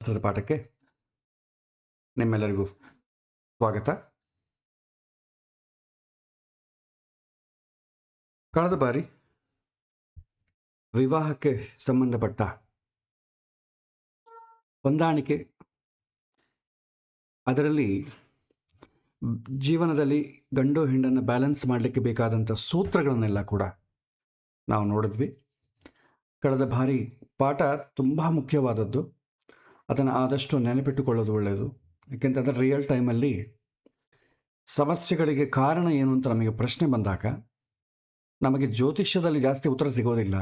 ಶಾಸ್ತ್ರದ ಪಾಠಕ್ಕೆ ನಿಮ್ಮೆಲ್ಲರಿಗೂ ಸ್ವಾಗತ. ಕಳೆದ ಬಾರಿ ವಿವಾಹಕ್ಕೆ ಸಂಬಂಧಪಟ್ಟ ಹೊಂದಾಣಿಕೆ, ಅದರಲ್ಲಿ ಜೀವನದಲ್ಲಿ ಗಂಡು ಹೆಣ್ಣನ್ನು ಬ್ಯಾಲೆನ್ಸ್ ಮಾಡಲಿಕ್ಕೆ ಬೇಕಾದಂಥ ಸೂತ್ರಗಳನ್ನೆಲ್ಲ ಕೂಡ ನಾವು ನೋಡಿದ್ವಿ. ಕಳೆದ ಬಾರಿ ಪಾಠ ತುಂಬ ಮುಖ್ಯವಾದದ್ದು, ಅದನ್ನು ಆದಷ್ಟು ನೆನಪಿಟ್ಟುಕೊಳ್ಳೋದು ಒಳ್ಳೆಯದು. ಯಾಕೆಂತಂದರೆ ರಿಯಲ್ ಟೈಮಲ್ಲಿ ಸಮಸ್ಯೆಗಳಿಗೆ ಕಾರಣ ಏನು ಅಂತ ನಮಗೆ ಪ್ರಶ್ನೆ ಬಂದಾಗ ನಮಗೆ ಜ್ಯೋತಿಷ್ಯದಲ್ಲಿ ಜಾಸ್ತಿ ಉತ್ತರ ಸಿಗೋದಿಲ್ಲ,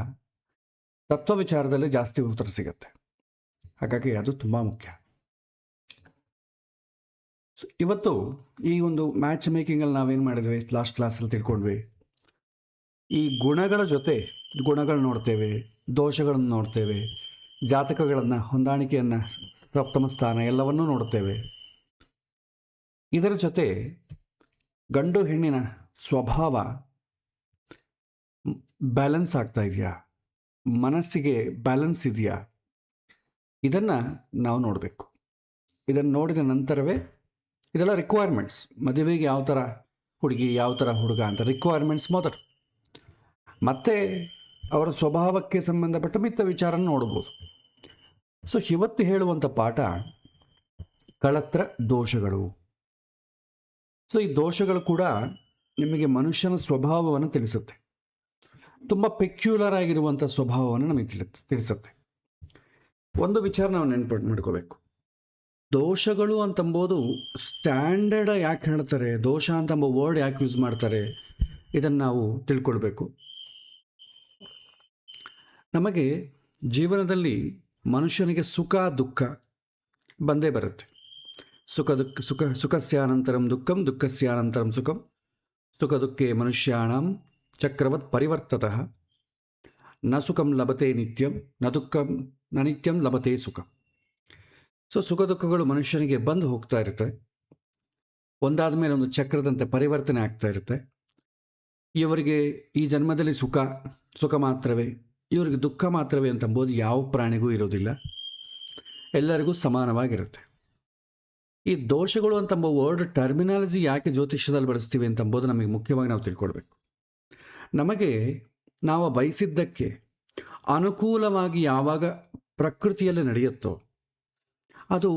ತತ್ವ ವಿಚಾರದಲ್ಲಿ ಜಾಸ್ತಿ ಉತ್ತರ ಸಿಗುತ್ತೆ. ಹಾಗಾಗಿ ಅದು ತುಂಬ ಮುಖ್ಯ. ಇವತ್ತು ಈ ಒಂದು ಮ್ಯಾಚ್ ಮೇಕಿಂಗಲ್ಲಿ ನಾವೇನು ಮಾಡಿದ್ವಿ, ಲಾಸ್ಟ್ ಕ್ಲಾಸಲ್ಲಿ ತಿಳ್ಕೊಂಡ್ವಿ. ಈ ಗುಣಗಳ ಜೊತೆ ಗುಣಗಳು ನೋಡ್ತೇವೆ, ದೋಷಗಳನ್ನು ನೋಡ್ತೇವೆ, ಜಾತಕಗಳನ್ನು, ಹೊಂದಾಣಿಕೆಯನ್ನು, ಸಪ್ತಮ ಸ್ಥಾನ ಎಲ್ಲವನ್ನೂ ನೋಡ್ತೇವೆ. ಇದರ ಜೊತೆ ಗಂಡು ಹೆಣ್ಣಿನ ಸ್ವಭಾವ ಬ್ಯಾಲೆನ್ಸ್ ಆಗ್ತಾ ಇದೆಯಾ, ಮನಸ್ಸಿಗೆ ಬ್ಯಾಲೆನ್ಸ್ ಇದೆಯಾ, ಇದನ್ನು ನಾವು ನೋಡಬೇಕು. ಇದನ್ನು ನೋಡಿದ ನಂತರವೇ ಇದೆಲ್ಲ ರಿಕ್ವೈರ್ಮೆಂಟ್ಸ್, ಮದುವೆಗೆ ಯಾವ ಥರ ಹುಡುಗಿ ಯಾವ ಥರ ಹುಡುಗ ಅಂತ ರಿಕ್ವೈರ್ಮೆಂಟ್ಸ್ ಮೊದಲು, ಮತ್ತು ಅವರ ಸ್ವಭಾವಕ್ಕೆ ಸಂಬಂಧಪಟ್ಟ ಮಿತ್ತ ವಿಚಾರನ ನೋಡ್ಬೋದು. ಸೊ ಇವತ್ತು ಹೇಳುವಂಥ ಪಾಠ ಕಳತ್ರ ದೋಷಗಳು. ಸೊ ಈ ದೋಷಗಳು ಕೂಡ ನಿಮಗೆ ಮನುಷ್ಯನ ಸ್ವಭಾವವನ್ನು ತಿಳಿಸುತ್ತೆ. ತುಂಬ ಪೆಕ್ಯುಲರ್ ಆಗಿರುವಂಥ ಸ್ವಭಾವವನ್ನು ನಮಗೆ ತಿಳಿಸುತ್ತೆ. ಒಂದು ವಿಚಾರ ನಾವು ನೆನಪು ಮಾಡ್ಕೋಬೇಕು. ದೋಷಗಳು ಅಂತಂಬೋದು ಸ್ಟ್ಯಾಂಡರ್ಡ್ ಯಾಕೆ ಹೇಳ್ತಾರೆ, ದೋಷ ಅಂತಂಬ ವರ್ಡ್ ಯಾಕೆ ಯೂಸ್ ಮಾಡ್ತಾರೆ, ಇದನ್ನು ನಾವು ತಿಳ್ಕೊಳ್ಬೇಕು. ನಮಗೆ ಜೀವನದಲ್ಲಿ ಮನುಷ್ಯನಿಗೆ ಸುಖ ದುಃಖ ಬಂದೇ ಬರುತ್ತೆ. ಸುಖಸ್ಯಾನಂತರಂ ದುಃಖಂ, ದುಃಖಸ್ಯಾನಂತರಂ ಸುಖಂ, ಸುಖ ದುಃಖೇ ಮನುಷ್ಯಾಣಂ ಚಕ್ರವತ್ ಪರಿವರ್ತತಃ, ನ ಸುಖಂ ಲಭತೆ ನಿತ್ಯಂ, ನ ದುಃಖಂ ನ ನಿತ್ಯಂ ಲಭತೆ ಸುಖಂ. ಸೊ ಸುಖ ದುಃಖಗಳು ಮನುಷ್ಯನಿಗೆ ಬಂದು ಹೋಗ್ತಾ ಇರುತ್ತೆ, ಒಂದಾದ ಮೇಲೆ ಒಂದು ಚಕ್ರದಂತೆ ಪರಿವರ್ತನೆ ಆಗ್ತಾ ಇರುತ್ತೆ. ಇವರಿಗೆ ಈ ಜನ್ಮದಲ್ಲಿ ಸುಖ ಮಾತ್ರವೇ, ಇವರಿಗೆ ದುಃಖ ಮಾತ್ರವೇ ಅಂತಂಬೋದು ಯಾವ ಪ್ರಾಣಿಗೂ ಇರೋದಿಲ್ಲ, ಎಲ್ಲರಿಗೂ ಸಮಾನವಾಗಿರುತ್ತೆ. ಈ ದೋಷಗಳು ಅಂತಂಬ ವರ್ಡ್ ಟರ್ಮಿನಾಲಜಿ ಯಾಕೆ ಜ್ಯೋತಿಷ್ಯದಲ್ಲಿ ಬಳಸ್ತೀವಿ ಅಂತಂಬೋದು ನಮಗೆ ಮುಖ್ಯವಾಗಿ ನಾವು ತಿಳ್ಕೊಳ್ಬೇಕು. ನಮಗೆ ನಾವು ಬಯಸಿದ್ದಕ್ಕೆ ಅನುಕೂಲವಾಗಿ ಯಾವಾಗ ಪ್ರಕೃತಿಯಲ್ಲಿ ನಡೆಯುತ್ತೋ ಅದು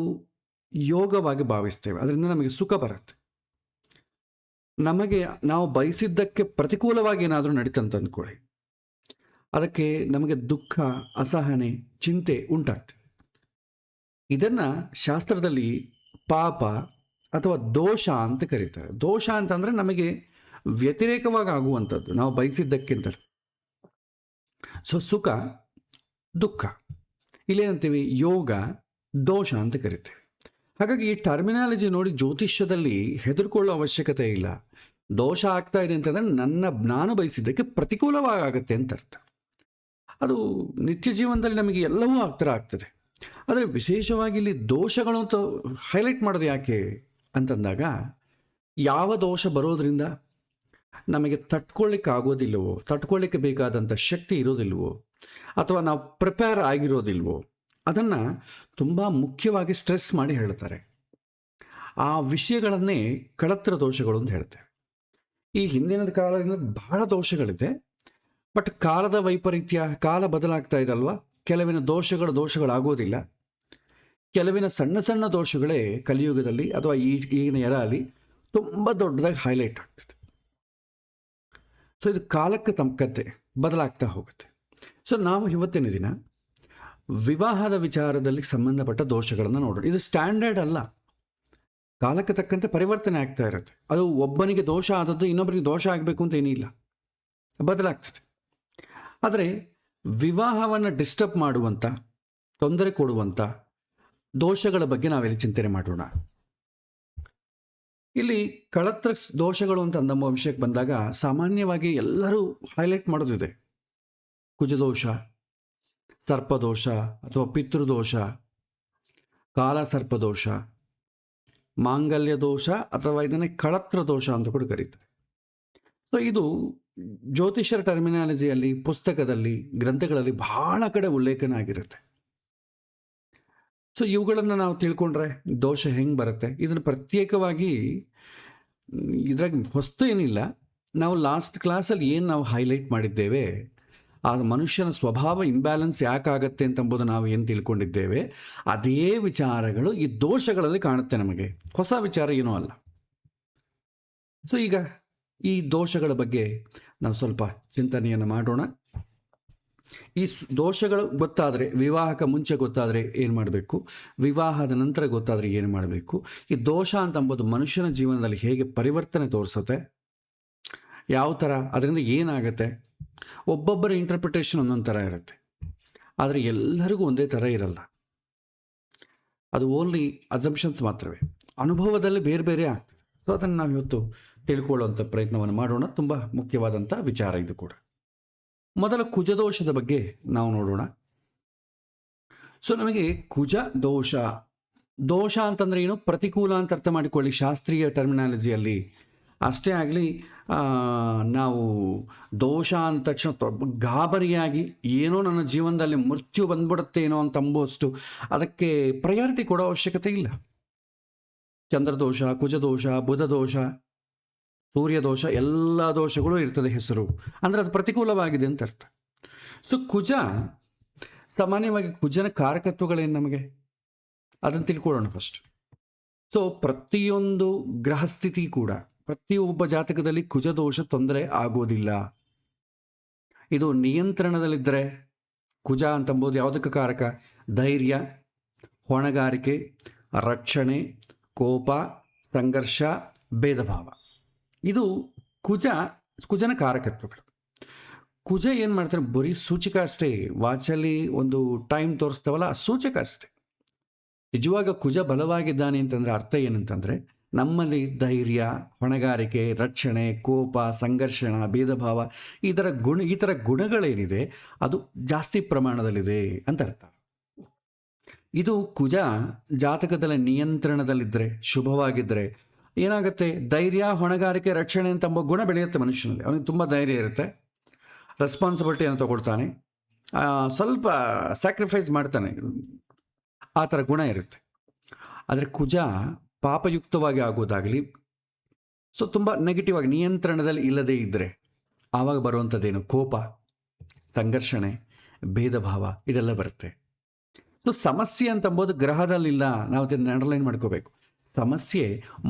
ಯೋಗವಾಗಿ ಭಾವಿಸ್ತೇವೆ, ಅದರಿಂದ ನಮಗೆ ಸುಖ ಬರುತ್ತೆ. ನಮಗೆ ನಾವು ಬಯಸಿದ್ದಕ್ಕೆ ಪ್ರತಿಕೂಲವಾಗಿ ಏನಾದರೂ ನಡೀತಂತ ಅಂದ್ಕೊಳ್ಳಿ, ಅದಕ್ಕೆ ನಮಗೆ ದುಃಖ, ಅಸಹನೆ, ಚಿಂತೆ ಉಂಟಾಗ್ತದೆ. ಇದನ್ನು ಶಾಸ್ತ್ರದಲ್ಲಿ ಪಾಪ ಅಥವಾ ದೋಷ ಅಂತ ಕರೀತಾರೆ. ದೋಷ ಅಂತಂದರೆ ನಮಗೆ ವ್ಯತಿರೇಕವಾಗಿ ಆಗುವಂಥದ್ದು, ನಾವು ಬಯಸಿದ್ದಕ್ಕಿಂತ. ಸೊ ಸುಖ ದುಃಖ ಇಲ್ಲೇನಂತೀವಿ, ಯೋಗ ದೋಷ ಅಂತ ಕರಿತೇವೆ. ಹಾಗಾಗಿ ಈ ಟರ್ಮಿನಾಲಜಿ ನೋಡಿ ಜ್ಯೋತಿಷ್ಯದಲ್ಲಿ ಹೆದರ್ಕೊಳ್ಳೋ ಅವಶ್ಯಕತೆ ಇಲ್ಲ. ದೋಷ ಆಗ್ತಾ ಇದೆ ಅಂತಂದರೆ ನಾನು ಬಯಸಿದ್ದಕ್ಕೆ ಪ್ರತಿಕೂಲವಾಗುತ್ತೆ ಅಂತ ಅರ್ಥ. ಅದು ನಿತ್ಯ ಜೀವನದಲ್ಲಿ ನಮಗೆ ಎಲ್ಲವೂ ಆಗ್ತದೆ. ಆದರೆ ವಿಶೇಷವಾಗಿ ಇಲ್ಲಿ ದೋಷಗಳು ಅಂತ ಹೈಲೈಟ್ ಮಾಡೋದು ಯಾಕೆ ಅಂತಂದಾಗ, ಯಾವ ದೋಷ ಬರೋದ್ರಿಂದ ನಮಗೆ ತಟ್ಕೊಳ್ಳಿಕ್ಕೆ ಆಗೋದಿಲ್ಲವೋ, ತಟ್ಕೊಳ್ಳಿಕ್ಕೆ ಬೇಕಾದಂಥ ಶಕ್ತಿ ಇರೋದಿಲ್ವೋ, ಅಥವಾ ನಾವು ಪ್ರಿಪೇರ್ ಆಗಿರೋದಿಲ್ವೋ, ಅದನ್ನು ತುಂಬ ಮುಖ್ಯವಾಗಿ ಸ್ಟ್ರೆಸ್ ಮಾಡಿ ಹೇಳ್ತಾರೆ. ಆ ವಿಷಯಗಳನ್ನೇ ಕಳತ್ರ ದೋಷಗಳು ಅಂತ ಹೇಳ್ತೇವೆ. ಈ ಹಿಂದಿನ ಕಾಲದಿಂದ ಬಹಳ ದೋಷಗಳಿದೆ, ಬಟ್ ಕಾಲದ ವೈಪರೀತ್ಯ, ಕಾಲ ಬದಲಾಗ್ತಾ ಇದಲ್ವ, ಕೆಲವಿನ ದೋಷಗಳಾಗೋದಿಲ್ಲ. ಕೆಲವಿನ ಸಣ್ಣ ಸಣ್ಣ ದೋಷಗಳೇ ಕಲಿಯುಗದಲ್ಲಿ ಅಥವಾ ಈಗಿನ ಎರಾಲಿ ತುಂಬ ದೊಡ್ಡದಾಗಿ ಹೈಲೈಟ್ ಆಗ್ತದೆ. ಸೊ ಇದು ಕಾಲಕ್ಕೆ ತಕ್ಕಂತೆ ಬದಲಾಗ್ತಾ ಹೋಗುತ್ತೆ. ಸೊ ನಾವು ಇವತ್ತಿನ ದಿನ ವಿವಾಹದ ವಿಚಾರದಲ್ಲಿ ಸಂಬಂಧಪಟ್ಟ ದೋಷಗಳನ್ನು ನೋಡೋಣ. ಇದು ಸ್ಟ್ಯಾಂಡರ್ಡ್ ಅಲ್ಲ, ಕಾಲಕ್ಕೆ ತಕ್ಕಂತೆ ಪರಿವರ್ತನೆ ಆಗ್ತಾ ಇರುತ್ತೆ. ಅದು ಒಬ್ಬನಿಗೆ ದೋಷ ಆದದ್ದು ಇನ್ನೊಬ್ಬರಿಗೆ ದೋಷ ಆಗಬೇಕು ಅಂತ ಏನಿಲ್ಲ, ಬದಲಾಗ್ತದೆ. ಆದರೆ ವಿವಾಹವನ್ನು ಡಿಸ್ಟರ್ಬ್ ಮಾಡುವಂಥ, ತೊಂದರೆ ಕೊಡುವಂಥ ದೋಷಗಳ ಬಗ್ಗೆ ನಾವೆಲ್ಲಿ ಚಿಂತನೆ ಮಾಡೋಣ. ಇಲ್ಲಿ ಕಳತ್ರ ದೋಷಗಳು ಅಂತ ನಮ್ಮ ವಿಷಯಕ್ಕೆ ಬಂದಾಗ ಸಾಮಾನ್ಯವಾಗಿ ಎಲ್ಲರೂ ಹೈಲೈಟ್ ಮಾಡೋದಿದೆ. ಕುಜದೋಷ, ಸರ್ಪದೋಷ ಅಥವಾ ಪಿತೃದೋಷ, ಕಾಲ ಸರ್ಪದೋಷ, ಮಾಂಗಲ್ಯ ದೋಷ, ಅಥವಾ ಇದನ್ನೇ ಕಳತ್ರ ದೋಷ ಅಂತ ಕೂಡ ಕರೀತಾರೆ. ಸೊ ಇದು ಜ್ಯೋತಿಷ್ಯರ ಟರ್ಮಿನಾಲಜಿಯಲ್ಲಿ, ಪುಸ್ತಕದಲ್ಲಿ, ಗ್ರಂಥಗಳಲ್ಲಿ ಬಹಳ ಕಡೆ ಉಲ್ಲೇಖನ ಆಗಿರುತ್ತೆ. ಸೊ ಇವುಗಳನ್ನು ನಾವು ತಿಳ್ಕೊಂಡ್ರೆ ದೋಷ ಹೆಂಗೆ ಬರುತ್ತೆ ಇದನ್ನು ಪ್ರತ್ಯೇಕವಾಗಿ ಇದ್ರಾಗ ಹೊಸ್ತು ಏನಿಲ್ಲ. ನಾವು ಲಾಸ್ಟ್ ಕ್ಲಾಸಲ್ಲಿ ಏನು ನಾವು ಹೈಲೈಟ್ ಮಾಡಿದ್ದೇವೆ, ಆ ಮನುಷ್ಯನ ಸ್ವಭಾವ ಇಂಬ್ಯಾಲೆನ್ಸ್ ಯಾಕಾಗತ್ತೆ ಅಂತಂಬುದು ನಾವು ಏನು ತಿಳ್ಕೊಂಡಿದ್ದೇವೆ, ಅದೇ ವಿಚಾರಗಳು ಈ ದೋಷಗಳಲ್ಲಿ ಕಾಣುತ್ತೆ ನಮಗೆ. ಹೊಸ ವಿಚಾರ ಏನೂ ಅಲ್ಲ. ಸೊ ಈಗ ಈ ದೋಷಗಳ ಬಗ್ಗೆ ನಾವು ಸ್ವಲ್ಪ ಚಿಂತನೆಯನ್ನು ಮಾಡೋಣ. ಈ ದೋಷಗಳು ಗೊತ್ತಾದರೆ, ವಿವಾಹಕ್ಕೆ ಮುಂಚೆ ಗೊತ್ತಾದರೆ ಏನು ಮಾಡಬೇಕು, ವಿವಾಹದ ನಂತರ ಗೊತ್ತಾದರೆ ಏನು ಮಾಡಬೇಕು, ಈ ದೋಷ ಅಂತಂಬುದು ಮನುಷ್ಯನ ಜೀವನದಲ್ಲಿ ಹೇಗೆ ಪರಿವರ್ತನೆ ತೋರಿಸುತ್ತೆ, ಯಾವ ಥರ ಅದರಿಂದ ಏನಾಗುತ್ತೆ. ಒಬ್ಬೊಬ್ಬರ ಇಂಟರ್ಪ್ರಿಟೇಷನ್ ಒಂದೊಂದು ಥರ ಇರುತ್ತೆ, ಆದರೆ ಎಲ್ಲರಿಗೂ ಒಂದೇ ಥರ ಇರಲ್ಲ. ಅದು ಓನ್ಲಿ ಅಸಂಪ್ಷನ್ಸ್ ಮಾತ್ರವೇ, ಅನುಭವದಲ್ಲಿ ಬೇರೆ ಬೇರೆ ಆಗ್ತದೆ. ಸೊ ಅದನ್ನು ನಾವು ಇವತ್ತು ತಿಳ್ಕೊಳ್ಳುವಂಥ ಪ್ರಯತ್ನವನ್ನು ಮಾಡೋಣ. ತುಂಬ ಮುಖ್ಯವಾದಂಥ ವಿಚಾರ ಇದು ಕೂಡ. ಮೊದಲ ಕುಜದೋಷದ ಬಗ್ಗೆ ನಾವು ನೋಡೋಣ. ಸೊ ನಮಗೆ ಕುಜ ದೋಷ, ದೋಷ ಅಂತಂದರೆ ಏನು, ಪ್ರತಿಕೂಲ ಅಂತ ಅರ್ಥ ಮಾಡಿಕೊಳ್ಳಿ ಶಾಸ್ತ್ರೀಯ ಟರ್ಮಿನಾಲಜಿಯಲ್ಲಿ. ಅಷ್ಟೇ ಆಗಲಿ, ನಾವು ದೋಷ ಅಂದ ತಕ್ಷಣ ಗಾಬರಿಯಾಗಿ ಏನೋ ನನ್ನ ಜೀವನದಲ್ಲಿ ಮೃತ್ಯು ಬಂದ್ಬಿಡುತ್ತೇನೋ ಅಂತ ಅಂಬುವಷ್ಟು ಅದಕ್ಕೆ ಪ್ರಯಾರಿಟಿ ಕೊಡೋ ಅವಶ್ಯಕತೆ ಇಲ್ಲ. ಚಂದ್ರದೋಷ, ಕುಜದೋಷ, ಬುಧದೋಷ, ಸೂರ್ಯದೋಷ, ಎಲ್ಲ ದೋಷಗಳು ಇರ್ತದೆ ಹೆಸರು, ಅಂದರೆ ಅದು ಪ್ರತಿಕೂಲವಾಗಿದೆ ಅಂತ ಅರ್ಥ. ಸೊ ಕುಜ, ಸಾಮಾನ್ಯವಾಗಿ ಕುಜನ ಕಾರಕತ್ವಗಳೇನು ನಮಗೆ ಅದನ್ನು ತಿಳ್ಕೊಳ್ಳೋಣ ಫಸ್ಟ್. ಸೊ ಪ್ರತಿಯೊಂದು ಗ್ರಹಸ್ಥಿತಿ ಕೂಡ, ಪ್ರತಿಯೊಬ್ಬ ಜಾತಕದಲ್ಲಿ ಕುಜದೋಷ ತೊಂದರೆ ಆಗೋದಿಲ್ಲ. ಇದು ನಿಯಂತ್ರಣದಲ್ಲಿದ್ದರೆ, ಕುಜ ಅಂತಂಬೋದು ಯಾವುದಕ್ಕೆ ಕಾರಕ, ಧೈರ್ಯ, ಹೊಣೆಗಾರಿಕೆ, ರಕ್ಷಣೆ, ಕೋಪ, ಸಂಘರ್ಷ, ಭೇದ ಭಾವ, ಇದು ಕುಜನ ಕಾರಕತ್ವಗಳು. ಕುಜ ಏನು ಮಾಡ್ತಾರೆ, ಬರೀ ಸೂಚಕ ಅಷ್ಟೇ. ವಾಚಲ್ಲಿ ಒಂದು ಟೈಮ್ ತೋರಿಸ್ತಾವಲ್ಲ, ಸೂಚಕ ಅಷ್ಟೇ. ನಿಜವಾಗ ಕುಜ ಬಲವಾಗಿದ್ದಾನೆ ಅಂತಂದರೆ ಅರ್ಥ ಏನಂತಂದರೆ, ನಮ್ಮಲ್ಲಿ ಧೈರ್ಯ, ಹೊಣೆಗಾರಿಕೆ, ರಕ್ಷಣೆ, ಕೋಪ, ಸಂಘರ್ಷಣ, ಭೇದ ಭಾವ, ಈ ಥರ ಗುಣಗಳೇನಿದೆ ಅದು ಜಾಸ್ತಿ ಪ್ರಮಾಣದಲ್ಲಿದೆ ಅಂತ ಅರ್ಥ. ಇದು ಕುಜ ಜಾತಕದಲ್ಲಿ ನಿಯಂತ್ರಣದಲ್ಲಿದ್ದರೆ, ಶುಭವಾಗಿದ್ದರೆ ಏನಾಗುತ್ತೆ, ಧೈರ್ಯ, ಹೊಣೆಗಾರಿಕೆ, ರಕ್ಷಣೆ ಅಂತಂಬ ಗುಣ ಬೆಳೆಯುತ್ತೆ ಮನುಷ್ಯನಲ್ಲಿ. ಅವನಿಗೆ ತುಂಬ ಧೈರ್ಯ ಇರುತ್ತೆ, ರೆಸ್ಪಾನ್ಸಿಬಿಲಿಟಿಯನ್ನು ತಗೊಳ್ತಾನೆ, ಸ್ವಲ್ಪ ಸ್ಯಾಕ್ರಿಫೈಸ್ ಮಾಡ್ತಾನೆ, ಆ ಥರ ಗುಣ ಇರುತ್ತೆ. ಆದರೆ ಕುಜ ಪಾಪಯುಕ್ತವಾಗಿ ಆಗೋದಾಗಲಿ, ಸೊ ತುಂಬ ನೆಗೆಟಿವ್ ಆಗಿ ನಿಯಂತ್ರಣದಲ್ಲಿ ಇಲ್ಲದೇ ಇದ್ದರೆ ಆವಾಗ ಬರುವಂಥದ್ದೇನು, ಕೋಪ, ಸಂಘರ್ಷಣೆ, ಭೇದ ಭಾವ, ಇದೆಲ್ಲ ಬರುತ್ತೆ. ಸೊ ಸಮಸ್ಯೆ ಅಂತಂಬೋದು ಗ್ರಹದಲ್ಲಿಲ್ಲ, ನಾವು ಅದನ್ನು ಅಂಡರ್ಲೈನ್ ಮಾಡ್ಕೋಬೇಕು. ಸಮಸ್ಯೆ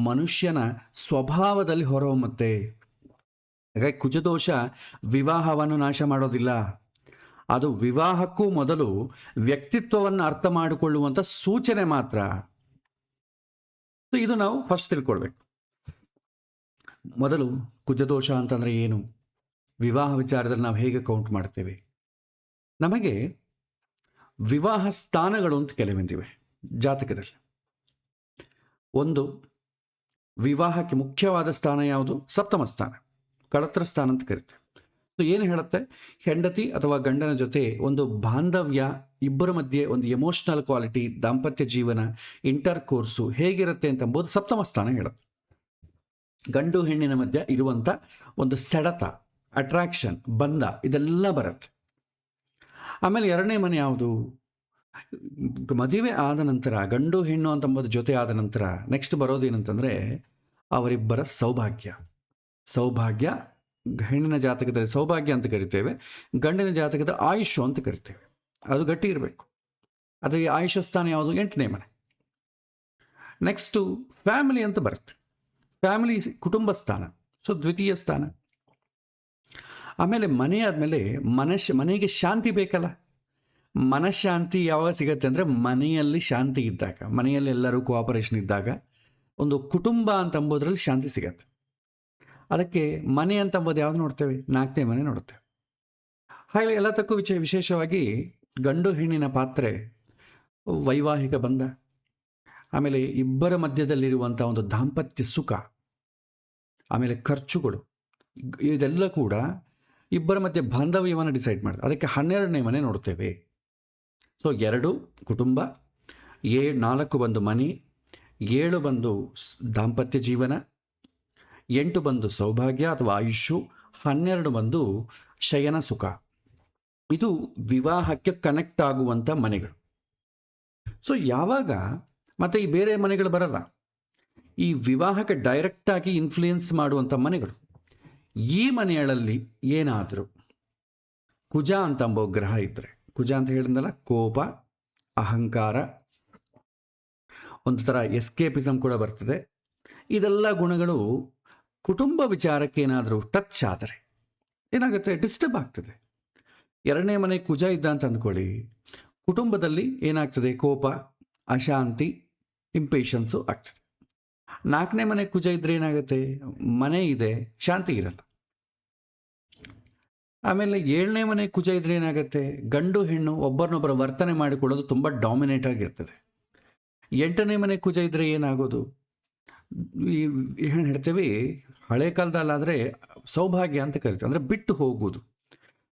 ಮನುಷ್ಯನ ಸ್ವಭಾವದಲ್ಲಿ ಹೊರಹೊಮ್ಮುತ್ತೆ. ಹಾಗಾಗಿ ಕುಜದೋಷ ವಿವಾಹವನ್ನು ನಾಶ ಮಾಡೋದಿಲ್ಲ, ಅದು ವಿವಾಹಕ್ಕೂ ಮೊದಲು ವ್ಯಕ್ತಿತ್ವವನ್ನು ಅರ್ಥ ಮಾಡಿಕೊಳ್ಳುವಂಥ ಸೂಚನೆ ಮಾತ್ರ. ಸೊ ಇದು ನಾವು ಫಸ್ಟ್ ತಿಳ್ಕೊಳ್ಬೇಕು. ಮೊದಲು ಕುಜದೋಷ ಅಂತಂದರೆ ಏನು, ವಿವಾಹ ವಿಚಾರದಲ್ಲಿ ನಾವು ಹೇಗೆ ಕೌಂಟ್ ಮಾಡ್ತೇವೆ. ನಮಗೆ ವಿವಾಹ ಸ್ಥಾನಗಳು ಅಂತ ಕೆಲವೊಂದಿವೆ ಜಾತಕದಲ್ಲಿ. ಒಂದು, ವಿವಾಹಕ್ಕೆ ಮುಖ್ಯವಾದ ಸ್ಥಾನ ಯಾವುದು, ಸಪ್ತಮ ಸ್ಥಾನ, ಕಳತ್ರ ಸ್ಥಾನ ಅಂತ ಕರಿತೇವೆ. ಸೊ ಏನು ಹೇಳುತ್ತೆ, ಹೆಂಡತಿ ಅಥವಾ ಗಂಡನ ಜೊತೆ ಒಂದು ಬಾಂಧವ್ಯ, ಇಬ್ಬರ ಮಧ್ಯೆ ಒಂದು ಎಮೋಷ್ನಲ್ ಕ್ವಾಲಿಟಿ, ದಾಂಪತ್ಯ ಜೀವನ, ಇಂಟರ್ ಕೋರ್ಸು ಹೇಗಿರುತ್ತೆ ಅಂತಂಬೋದು ಸಪ್ತಮ ಸ್ಥಾನ ಹೇಳುತ್ತೆ. ಗಂಡು ಹೆಣ್ಣಿನ ಮಧ್ಯೆ ಇರುವಂಥ ಒಂದು ಸೆಳೆತ, ಅಟ್ರಾಕ್ಷನ್, ಬಂಧ, ಇದೆಲ್ಲ ಬರುತ್ತೆ. ಆಮೇಲೆ ಎರಡನೇ ಮನೆ ಯಾವುದು, ಮದುವೆ ಆದ ನಂತರ ಗಂಡು ಹೆಣ್ಣು ಅಂತಂಬೋದು ಜೊತೆ ಆದ ನಂತರ ನೆಕ್ಸ್ಟ್ ಬರೋದೇನಂತಂದರೆ ಅವರಿಬ್ಬರ ಸೌಭಾಗ್ಯ. ಹೆಣ್ಣಿನ ಜಾತಕದಲ್ಲಿ ಸೌಭಾಗ್ಯ ಅಂತ ಕರಿತೇವೆ, ಗಂಡಿನ ಜಾತಕದ ಆಯುಷ್ ಅಂತ ಕರಿತೇವೆ. ಅದು ಗಟ್ಟಿ ಇರಬೇಕು. ಅದು ಆಯುಷ ಸ್ಥಾನ ಯಾವುದು, 8ನೇ ಮನೆ. ನೆಕ್ಸ್ಟು ಫ್ಯಾಮಿಲಿ ಅಂತ ಬರುತ್ತೆ, ಫ್ಯಾಮಿಲಿ ಕುಟುಂಬ ಸ್ಥಾನ, ಸೊ ದ್ವಿತೀಯ ಸ್ಥಾನ. ಆಮೇಲೆ ಮನೆ ಆದಮೇಲೆ ಮನೆಗೆ ಶಾಂತಿ ಬೇಕಲ್ಲ. ಮನಃಶಾಂತಿ ಯಾವಾಗ ಸಿಗುತ್ತೆ ಅಂದರೆ ಮನೆಯಲ್ಲಿ ಶಾಂತಿ ಇದ್ದಾಗ, ಮನೆಯಲ್ಲಿ ಎಲ್ಲರೂ ಕೋಆಪರೇಷನ್ ಇದ್ದಾಗ ಒಂದು ಕುಟುಂಬ ಅಂತಂಬೋದ್ರಲ್ಲಿ ಶಾಂತಿ ಸಿಗತ್ತೆ. ಅದಕ್ಕೆ ಮನೆ ಅಂತಂಬೋದು ಯಾವ್ದು ನೋಡ್ತೇವೆ, 4ನೇ ಮನೆ ನೋಡ್ತೇವೆ. ಹಾಗೆ ಎಲ್ಲದಕ್ಕೂ ವಿಶೇಷವಾಗಿ ಗಂಡು ಹೆಣ್ಣಿನ ಪಾತ್ರೆ, ವೈವಾಹಿಕ ಬಂಧ, ಆಮೇಲೆ ಇಬ್ಬರ ಮಧ್ಯದಲ್ಲಿರುವಂಥ ಒಂದು ದಾಂಪತ್ಯ ಸುಖ, ಆಮೇಲೆ ಖರ್ಚುಗಳು, ಇದೆಲ್ಲ ಕೂಡ ಇಬ್ಬರ ಮಧ್ಯೆ ಬಾಂಧವ್ಯವನ್ನು ಡಿಸೈಡ್ ಮಾಡ್ತಾರೆ. ಅದಕ್ಕೆ 12ನೇ ಮನೆ ನೋಡ್ತೇವೆ. ಸೊ 2 ಕುಟುಂಬ, 4 ಬಂದು ಮನೆ, 7 ಬಂದು ದಾಂಪತ್ಯ ಜೀವನ, 8 ಬಂದು ಸೌಭಾಗ್ಯ ಅಥವಾ ಆಯುಷು, 12 ಬಂದು ಶಯನ ಸುಖ. ಇದು ವಿವಾಹಕ್ಕೆ ಕನೆಕ್ಟ್ ಆಗುವಂಥ ಮನೆಗಳು. ಸೊ ಯಾವಾಗ ಮತ್ತು ಈ ಬೇರೆ ಮನೆಗಳು ಬರಲ್ಲ, ಈ ವಿವಾಹಕ್ಕೆ ಡೈರೆಕ್ಟಾಗಿ ಇನ್ಫ್ಲೂಯೆನ್ಸ್ ಮಾಡುವಂಥ ಮನೆಗಳು. ಈ ಮನೆಗಳಲ್ಲಿ ಏನಾದರೂ ಕುಜ ಅಂತಂಬೋ ಗ್ರಹ ಇದ್ದರೆ, ಕುಜ ಅಂತ ಹೇಳಿದ್ನಲ್ಲ, ಕೋಪ, ಅಹಂಕಾರ, ಒಂದು ಥರ ಎಸ್ಕೇಪಿಸಮ್ ಕೂಡ ಬರ್ತದೆ. ಇದೆಲ್ಲ ಗುಣಗಳು ಕುಟುಂಬ ವಿಚಾರಕ್ಕೆ ಏನಾದರೂ ಟಚ್ ಆದರೆ ಏನಾಗುತ್ತೆ, ಡಿಸ್ಟರ್ಬ್ ಆಗ್ತದೆ. ಎರಡನೇ ಮನೆ ಕುಜ ಇದ್ದ ಅಂತ ಅಂದ್ಕೊಳ್ಳಿ, ಕುಟುಂಬದಲ್ಲಿ ಏನಾಗ್ತದೆ, ಕೋಪ, ಅಶಾಂತಿ, ಇಂಪೇಷನ್ಸು ಆಗ್ತದೆ. ನಾಲ್ಕನೇ ಮನೆ ಕುಜ ಇದ್ದರೆ ಏನಾಗುತ್ತೆ, ಮನೆ ಇದೆ, ಶಾಂತಿ ಇರಲ್ಲ. ಆಮೇಲೆ ಏಳನೇ ಮನೆ ಕುಜ ಇದ್ರೆ ಏನಾಗುತ್ತೆ, ಗಂಡು ಹೆಣ್ಣು ಒಬ್ಬರನ್ನೊಬ್ಬರ ವರ್ತನೆ ಮಾಡಿಕೊಳ್ಳೋದು ತುಂಬ ಡಾಮಿನೇಟ್ ಆಗಿರ್ತದೆ. ಎಂಟನೇ ಮನೆ ಕುಜ ಇದ್ರೆ ಏನಾಗೋದು, ಏನು ಹೇಳ್ತೇವೆ, ಹಳೆ ಕಾಲದಲ್ಲಾದರೆ ಸೌಭಾಗ್ಯ ಅಂತ ಕರಿತೀವಿ, ಅಂದರೆ ಬಿಟ್ಟು ಹೋಗೋದು.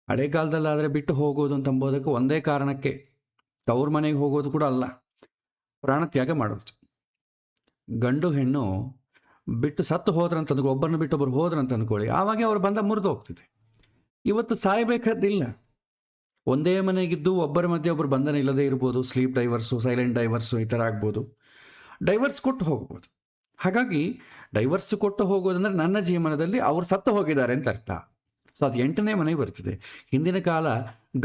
ಹಳೆ ಕಾಲದಲ್ಲಾದರೆ ಬಿಟ್ಟು ಹೋಗೋದು ಅಂತ ಅಂಬೋದಕ್ಕೆ ಒಂದೇ ಕಾರಣಕ್ಕೆ, ತವ್ರ ಮನೆಗೆ ಹೋಗೋದು ಕೂಡ ಅಲ್ಲ, ಪ್ರಾಣತ್ಯಾಗ ಮಾಡೋದು. ಗಂಡು ಹೆಣ್ಣು ಬಿಟ್ಟು ಸತ್ತು ಹೋದ್ರಂತಂದ್ರೆ, ಒಬ್ಬರನ್ನ ಬಿಟ್ಟು ಒಬ್ಬರು ಹೋದ್ರಂತ ಅಂದ್ಕೊಳ್ಳಿ, ಆವಾಗ ಅವ್ರ ಬಂಧ ಮುರಿದು ಹೋಗ್ತಿದೆ. ಇವತ್ತು ಸಾಯಬೇಕಾದಿಲ್ಲ, ಒಂದೇ ಮನೆಗಿದ್ದು ಒಬ್ಬರ ಮಧ್ಯೆ ಒಬ್ಬರು ಬಂಧನ ಇಲ್ಲದೇ ಇರ್ಬೋದು. ಸ್ಲೀಪ್ ಡೈವರ್ಸು, ಸೈಲೆಂಟ್ ಡೈವರ್ಸು ಈ ಥರ ಆಗ್ಬೋದು. ಡೈವರ್ಸ್ ಕೊಟ್ಟು ಹೋಗ್ಬೋದು. ಹಾಗಾಗಿ ಡೈವರ್ಸ್ ಕೊಟ್ಟು ಹೋಗೋದಂದ್ರೆ ನನ್ನ ಜೀವನದಲ್ಲಿ ಅವರು ಸತ್ತು ಹೋಗಿದ್ದಾರೆ ಅಂತ ಅರ್ಥ. ಸೊ ಅದು ಎಂಟನೇ ಮನೆಗೆ ಬರ್ತಿದೆ. ಹಿಂದಿನ ಕಾಲ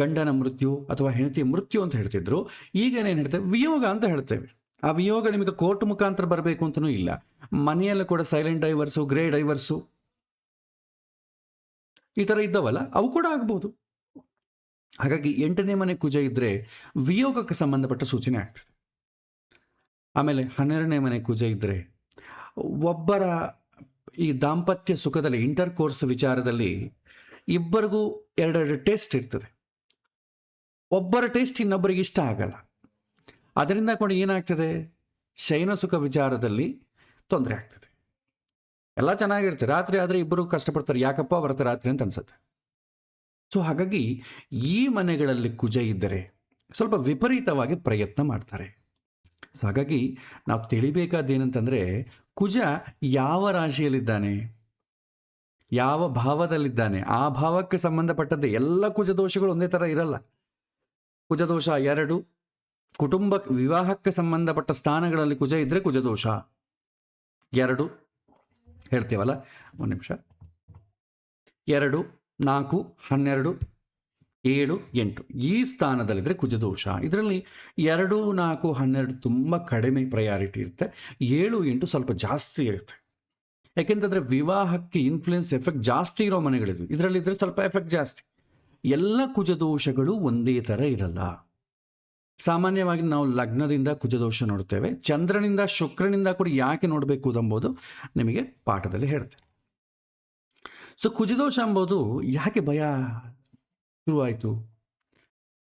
ಗಂಡನ ಮೃತ್ಯು ಅಥವಾ ಹೆಂಡತಿಯ ಮೃತ್ಯು ಅಂತ ಹೇಳ್ತಿದ್ರು, ಈಗೇನೇನು ಹೇಳ್ತೇವೆ, ವಿಯೋಗ ಅಂತ ಹೇಳ್ತೇವೆ. ಆ ವಿಯೋಗ ನಿಮಗೆ ಕೋರ್ಟ್ ಮುಖಾಂತರ ಬರಬೇಕು ಅಂತಲೂ ಇಲ್ಲ, ಮನೆಯಲ್ಲೂ ಕೂಡ ಸೈಲೆಂಟ್ ಡೈವರ್ಸು, ಗ್ರೇ ಡೈವರ್ಸು ಈ ಥರ ಇದ್ದವಲ್ಲ, ಅವು ಕೂಡ ಆಗ್ಬೋದು. ಹಾಗಾಗಿ ಎಂಟನೇ ಮನೆ ಕುಜ ಇದ್ದರೆ ವಿಯೋಗಕ್ಕೆ ಸಂಬಂಧಪಟ್ಟ ಸೂಚನೆ ಆಗ್ತದೆ. ಆಮೇಲೆ 12ನೇ ಮನೆ ಕುಜ ಇದ್ದರೆ ಒಬ್ಬರ ಈ ದಾಂಪತ್ಯ ಸುಖದಲ್ಲಿ, ಇಂಟರ್ ಕೋರ್ಸ್ ವಿಚಾರದಲ್ಲಿ ಇಬ್ಬರಿಗೂ ಎರಡೆರಡು ಟೇಸ್ಟ್ ಇರ್ತದೆ. ಒಬ್ಬರ ಟೇಸ್ಟ್ ಇನ್ನೊಬ್ಬರಿಗೆ ಇಷ್ಟ ಆಗಲ್ಲ. ಅದರಿಂದ ಕೂಡ ಏನಾಗ್ತದೆ, ಶಯನ ಸುಖ ವಿಚಾರದಲ್ಲಿ ತೊಂದರೆ ಆಗ್ತದೆ. ಎಲ್ಲ ಚೆನ್ನಾಗಿರುತ್ತೆ, ರಾತ್ರಿ ಆದರೆ ಇಬ್ಬರು ಕಷ್ಟಪಡ್ತಾರೆ, ಯಾಕಪ್ಪ ಬರುತ್ತೆ ರಾತ್ರಿ ಅಂತ ಅನ್ಸುತ್ತೆ. ಸೊ ಹಾಗಾಗಿ ಈ ಮನೆಗಳಲ್ಲಿ ಕುಜ ಇದ್ದರೆ ಸ್ವಲ್ಪ ವಿಪರೀತವಾಗಿ ಪ್ರಯತ್ನ ಮಾಡ್ತಾರೆ. ಸೊ ಹಾಗಾಗಿ ನಾವು ತಿಳಿಬೇಕಾದ್ದೇನಂತಂದರೆ, ಕುಜ ಯಾವ ರಾಶಿಯಲ್ಲಿದ್ದಾನೆ, ಯಾವ ಭಾವದಲ್ಲಿದ್ದಾನೆ, ಆ ಭಾವಕ್ಕೆ ಸಂಬಂಧಪಟ್ಟದ್ದೇ. ಎಲ್ಲ ಕುಜ ದೋಷಗಳು ಒಂದೇ ಥರ ಇರಲ್ಲ. ಕುಜದೋಷ 2, ಕುಟುಂಬ ವಿವಾಹಕ್ಕೆ ಸಂಬಂಧಪಟ್ಟ ಸ್ಥಾನಗಳಲ್ಲಿ ಕುಜ ಇದ್ದರೆ ಕುಜದೋಷ 2 ಹೇಳ್ತೀವಲ್ಲ. ಒಂದು ನಿಮಿಷ. 2, 4, 12, 7, 8 ಈ ಸ್ಥಾನದಲ್ಲಿದ್ದರೆ ಕುಜದೋಷ. ಇದರಲ್ಲಿ 2, 4, 12 ತುಂಬ ಕಡಿಮೆ ಪ್ರಯಾರಿಟಿ ಇರುತ್ತೆ. 7, 8 ಸ್ವಲ್ಪ ಜಾಸ್ತಿ ಇರುತ್ತೆ. ಯಾಕೆಂತಂದರೆ ವಿವಾಹಕ್ಕೆ ಇನ್ಫ್ಲುಯೆನ್ಸ್ ಎಫೆಕ್ಟ್ ಜಾಸ್ತಿ ಇರೋ ಮನೆಗಳಿದ್ವು, ಇದರಲ್ಲಿದ್ದರೆ ಸ್ವಲ್ಪ ಎಫೆಕ್ಟ್ ಜಾಸ್ತಿ. ಎಲ್ಲ ಕುಜದೋಷಗಳು ಒಂದೇ ಥರ ಇರಲ್ಲ. ಸಾಮಾನ್ಯವಾಗಿ ನಾವು ಲಗ್ನದಿಂದ ಕುಜದೋಷ ನೋಡ್ತೇವೆ, ಚಂದ್ರನಿಂದ ಶುಕ್ರನಿಂದ ಕೂಡ ಯಾಕೆ ನೋಡಬೇಕು ಎಂಬುದು ನಿಮಗೆ ಪಾಠದಲ್ಲಿ ಹೇಳ್ತೇವೆ. ಸೊ ಕುಜದೋಷ ಎಂಬುದು ಯಾಕೆ ಭಯ ಶುರುವಾಯಿತು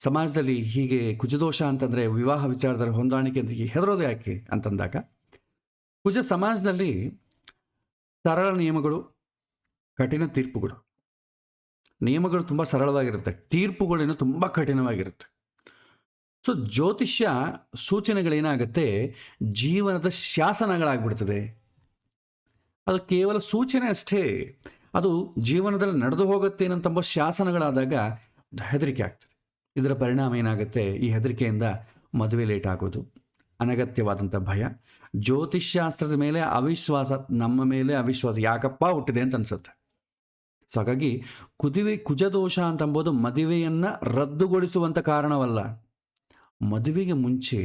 ಸಮಾಜದಲ್ಲಿ, ಹೀಗೆ ಕುಜದೋಷ ಅಂತಂದರೆ ವಿವಾಹ ವಿಚಾರದಲ್ಲಿ ಹೊಂದಾಣಿಕೆ ಅಂತ ಹೆದರೋದು ಯಾಕೆ ಅಂತಂದಾಗ, ಕುಜ ಸಮಾಜದಲ್ಲಿ ಸರಳ ನಿಯಮಗಳು, ಕಠಿಣ ತೀರ್ಪುಗಳು. ನಿಯಮಗಳು ತುಂಬ ಸರಳವಾಗಿರುತ್ತೆ, ತೀರ್ಪುಗಳೇನು ತುಂಬ ಕಠಿಣವಾಗಿರುತ್ತೆ. ಸೊ ಜ್ಯೋತಿಷ್ಯ ಸೂಚನೆಗಳೇನಾಗುತ್ತೆ, ಜೀವನದ ಶಾಸನಗಳಾಗ್ಬಿಡ್ತದೆ. ಅದು ಕೇವಲ ಸೂಚನೆ ಅಷ್ಟೇ, ಅದು ಜೀವನದಲ್ಲಿ ನಡೆದು ಹೋಗುತ್ತೇನಂತಂಬ ಶಾಸನಗಳಾದಾಗ ಹೆದರಿಕೆ ಆಗ್ತದೆ. ಇದರ ಪರಿಣಾಮ ಏನಾಗುತ್ತೆ, ಈ ಹೆದರಿಕೆಯಿಂದ ಮದುವೆ ಲೇಟ್ ಆಗೋದು, ಅನಗತ್ಯವಾದಂಥ ಭಯ, ಜ್ಯೋತಿಷ್ಶಾಸ್ತ್ರದ ಮೇಲೆ ಅವಿಶ್ವಾಸ, ನಮ್ಮ ಮೇಲೆ ಅವಿಶ್ವಾಸ, ಯಾಕಪ್ಪ ಹುಟ್ಟಿದೆ ಅಂತ ಅನ್ಸುತ್ತೆ. ಸೊ ಹಾಗಾಗಿ ಕುಜದೋಷ ಅಂತಂಬೋದು ಮದುವೆಯನ್ನು ರದ್ದುಗೊಳಿಸುವಂಥ ಕಾರಣವಲ್ಲ, ಮದುವೆಗೆ ಮುಂಚೆ